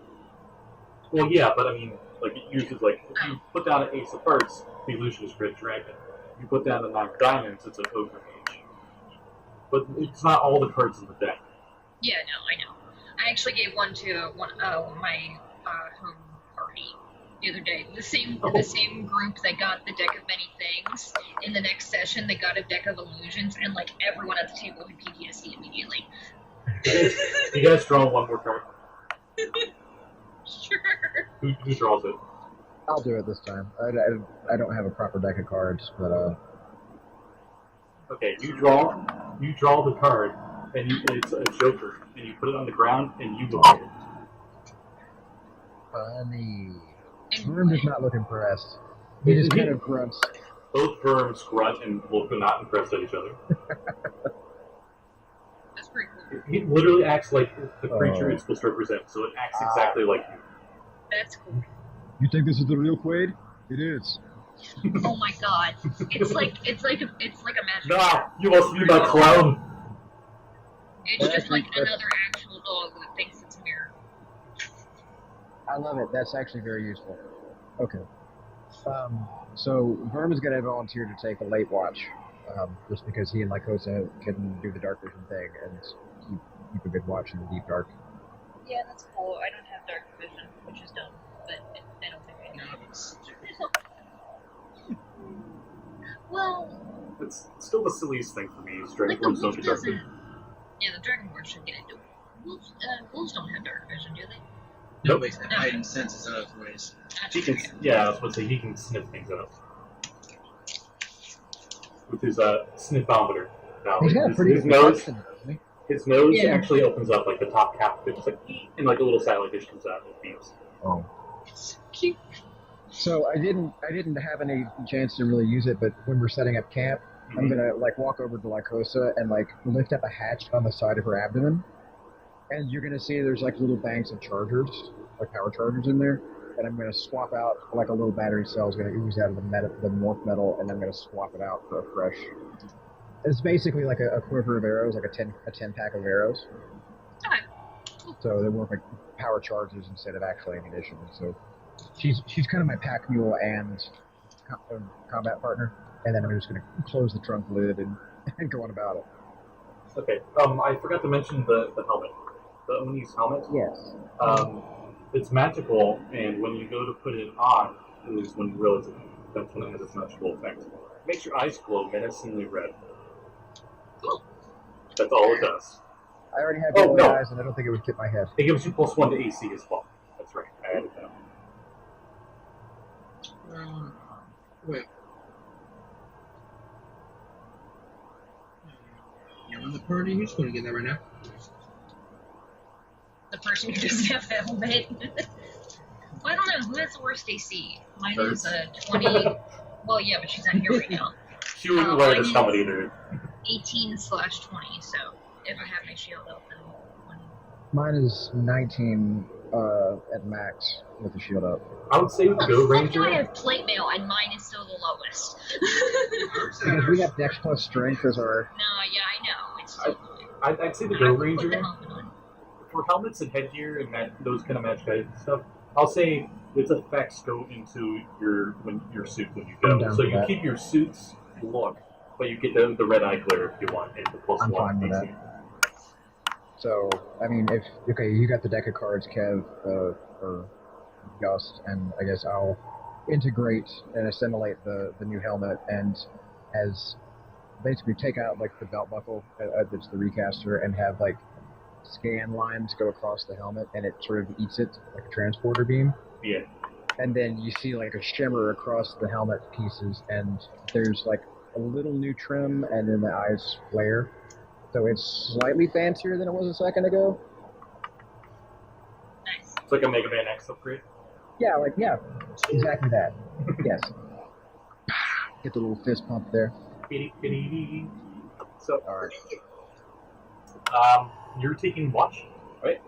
well, yeah, but I mean, it uses if you put down an ace of hearts, the illusion is red dragon. If you put down a 9 of diamonds, it's an ogre mage. But it's not all the cards in the deck. Yeah, no, I know. I actually gave one to my home party the other day. The same group that got the deck of many things. In the next session, they got a deck of illusions, and everyone at the table had PTSD immediately. You guys draw one more card. Sure. Who draws it? I'll do it this time. I don't have a proper deck of cards, but Okay, you draw the card, and it's a joker, and you put it on the ground, and you look at it. funny. And Worm does not look impressed. He just kind of grunts. Both worms grunt and look not impressed at each other. That's pretty cool. He literally acts like the creature it's supposed to represent, so it acts exactly like you. That's cool. You think this is the real Quaid? It is. Oh my god. It's like a magic. Nah, you must be my clown. It's just like another actual dog that thinks it's a mirror. I love it. That's actually very useful. Okay. So Verm is going to volunteer to take a late watch, just because he and Lycosa can do the dark vision thing and keep a good watch in the deep dark. Yeah, that's cool. I don't have dark vision, which is dumb, but I don't think I do. Well, It's still the silliest thing for me. Straight the worms don't wolf get dark doesn't. vision. Yeah, the Dragonborn should get into it. Wolves don't have dark vision, do they? No, but he's got heightened senses in other ways. He can, I was going to say, he can sniff things out. With his sniffometer. Now, He's got a pretty his good nose, perception, doesn't he? his nose Yeah. actually opens up, like the top cap, it's just like, and like a little satellite dish comes out and it beeps. Oh. It's cute. So I didn't have any chance to really use it, but when we're setting up camp, I'm gonna like walk over to Lycosa and like lift up a hatch on the side of her abdomen, and you're gonna see there's like little banks of chargers, like power chargers in there, and I'm gonna swap out like a little battery cell is gonna ooze out of the morph metal, and I'm gonna swap it out for a fresh. It's basically like a quiver of arrows, like a 10 pack of arrows. Okay. So they work like power charges instead of actual ammunition. So she's kind of my pack mule and combat partner. And then I'm just going to close the trunk lid and go on about it. Okay. I forgot to mention the helmet. The Oni's helmet. Yes. It's magical, and when you go to put it on, is when you realize that's when it has its magical effect. It makes your eyes glow menacingly red. Cool. That's all it does. I already have yellow eyes, and I don't think it would fit my head. It gives you +1 to AC as well. That's right. I added that. Wait. You're on the party. Who's going to get that right now? The person who doesn't have the helmet. Well, I don't know. Who has the worst AC? Mine is a 20. Well, yeah, but she's not here right now. She wouldn't wear this helmet either. 18/20, so if I have my shield up, then 20. Mine is 19 at max with the shield up. I would say with the Go Ranger. I have plate mail, and mine is still the lowest. Because we have Dex plus Strength as our... No, yeah, I know. It's still low. I'd say the Go Put the Ranger. helmet on. For helmets and headgear and those kind of magic items and stuff, I'll say its effects go into your suit when you go. So you keep your suit's look, but you get the red eye glare if you want, and the +1. I'm fine with that. So, I mean, you got the deck of cards, Kev, or Gust, and I guess I'll integrate and assimilate the new helmet, and basically take out like the belt buckle that's the recaster, and have like scan lines go across the helmet, and it sort of eats it like a transporter beam. Yeah. And then you see like a shimmer across the helmet pieces, and there's like a little new trim, and then the eyes flare. So it's slightly fancier than it was a second ago. Nice. It's like a Mega Man X upgrade. Yeah, exactly that. Yes. Get the little fist pump there. So, Alright. You're taking watch, right?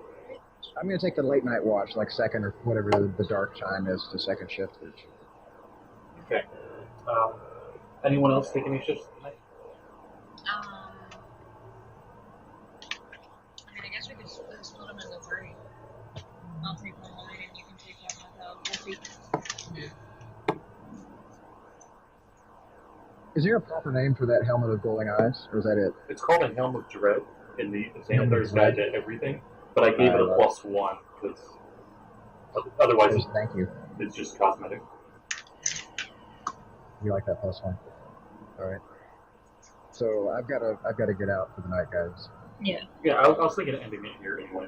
I'm going to take the late night watch, like second or whatever the dark time is, to second shift. Okay. Anyone else taking any shifts tonight? I mean, I guess we could split them into 3. I'll take one line, and you can take one with Wolfie. Yeah. Is there a proper name for that helmet of glowing eyes, or is that it? It's called a Helm of Dread in the Xanathar's Guide to Everything, but I gave it a +1 because otherwise Thank you. it's just cosmetic. You like that +1? All right. So I've got to get out for the night, guys. Yeah. Yeah, I was thinking of ending it here anyway.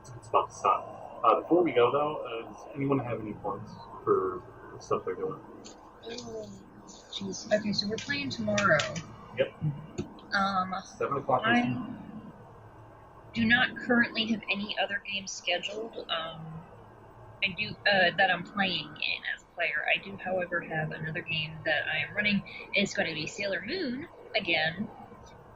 It's a good spot to stop. Before we go though, does anyone have any points for the stuff they're doing? Jeez. Okay, so we're playing tomorrow. Yep. 7 o'clock. I do not currently have any other games scheduled. I do that I'm playing in as a player. I do, however, have another game that I am running. It's going to be Sailor Moon again,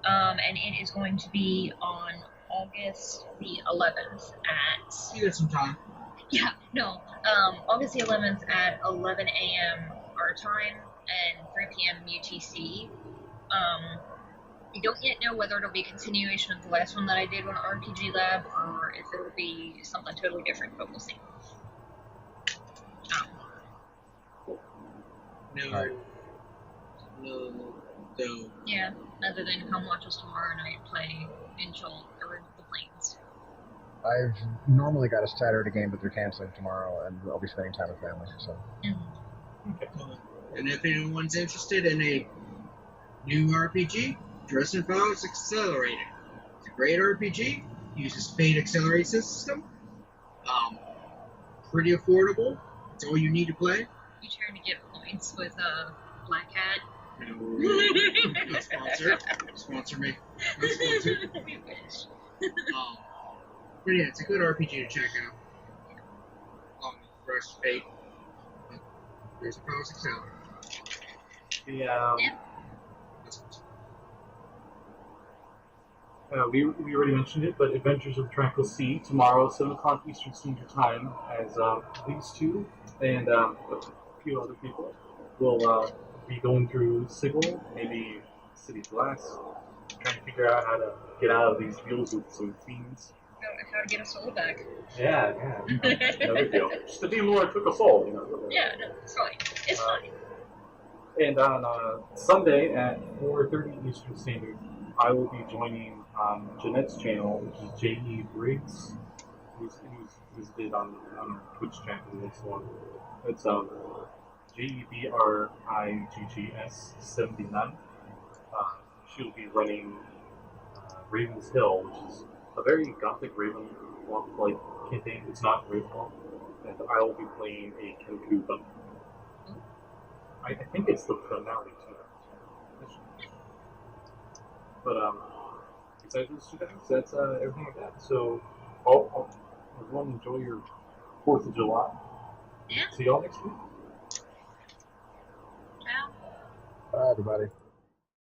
and it is going to be on August the 11th at. You got some time. Yeah, no. August the 11th at 11 a.m. our time and 3 p.m. UTC. I don't yet know whether it'll be a continuation of the last one that I did on RPG Lab, or if it'll be something totally different, but we'll see. No. Yeah, other than come watch us tomorrow night play in Chult or the Plains. I've normally got a Saturday game, but they're canceling tomorrow, and I'll be spending time with family. So. And if anyone's interested in a new RPG, Dresden Files Accelerated. Great RPG. Uses Fate Accelerate system. Pretty affordable. It's all you need to play. You trying to get points with Black Hat? No. Not sponsor. Sponsor me. Not sponsor. We wish. But yeah, it's a good RPG to check out. Along with the rest of Fate. But there's a Power 6 Hour. Yeah. Yeah. We already mentioned it, but Adventures of the Tranquil Sea tomorrow, 7 o'clock Eastern Standard Time, as these two and a few other people will be going through Sigil, maybe City of Glass, trying to figure out how to get out of these fields with some fiends. How to get a soul back. Yeah, no big deal. Just the demon lord took a soul, Yeah, no, it's fine. It's fine. And on Sunday at 4:30 Eastern Standard, I will be joining Jeanette's channel, which is J.E. Briggs, who's visited on our Twitch channel and so on. It's JEBRIGGS 79. She'll be running Raven's Hill, which is a very gothic Ravenloft-like campaign. It's not Ravenloft, and I will be playing a Kenku Bump. I think it's the finale too. But besides those two things, that's everything like that. So, everyone enjoy your 4th of July. Yeah. See y'all next week. Ciao. Bye, everybody.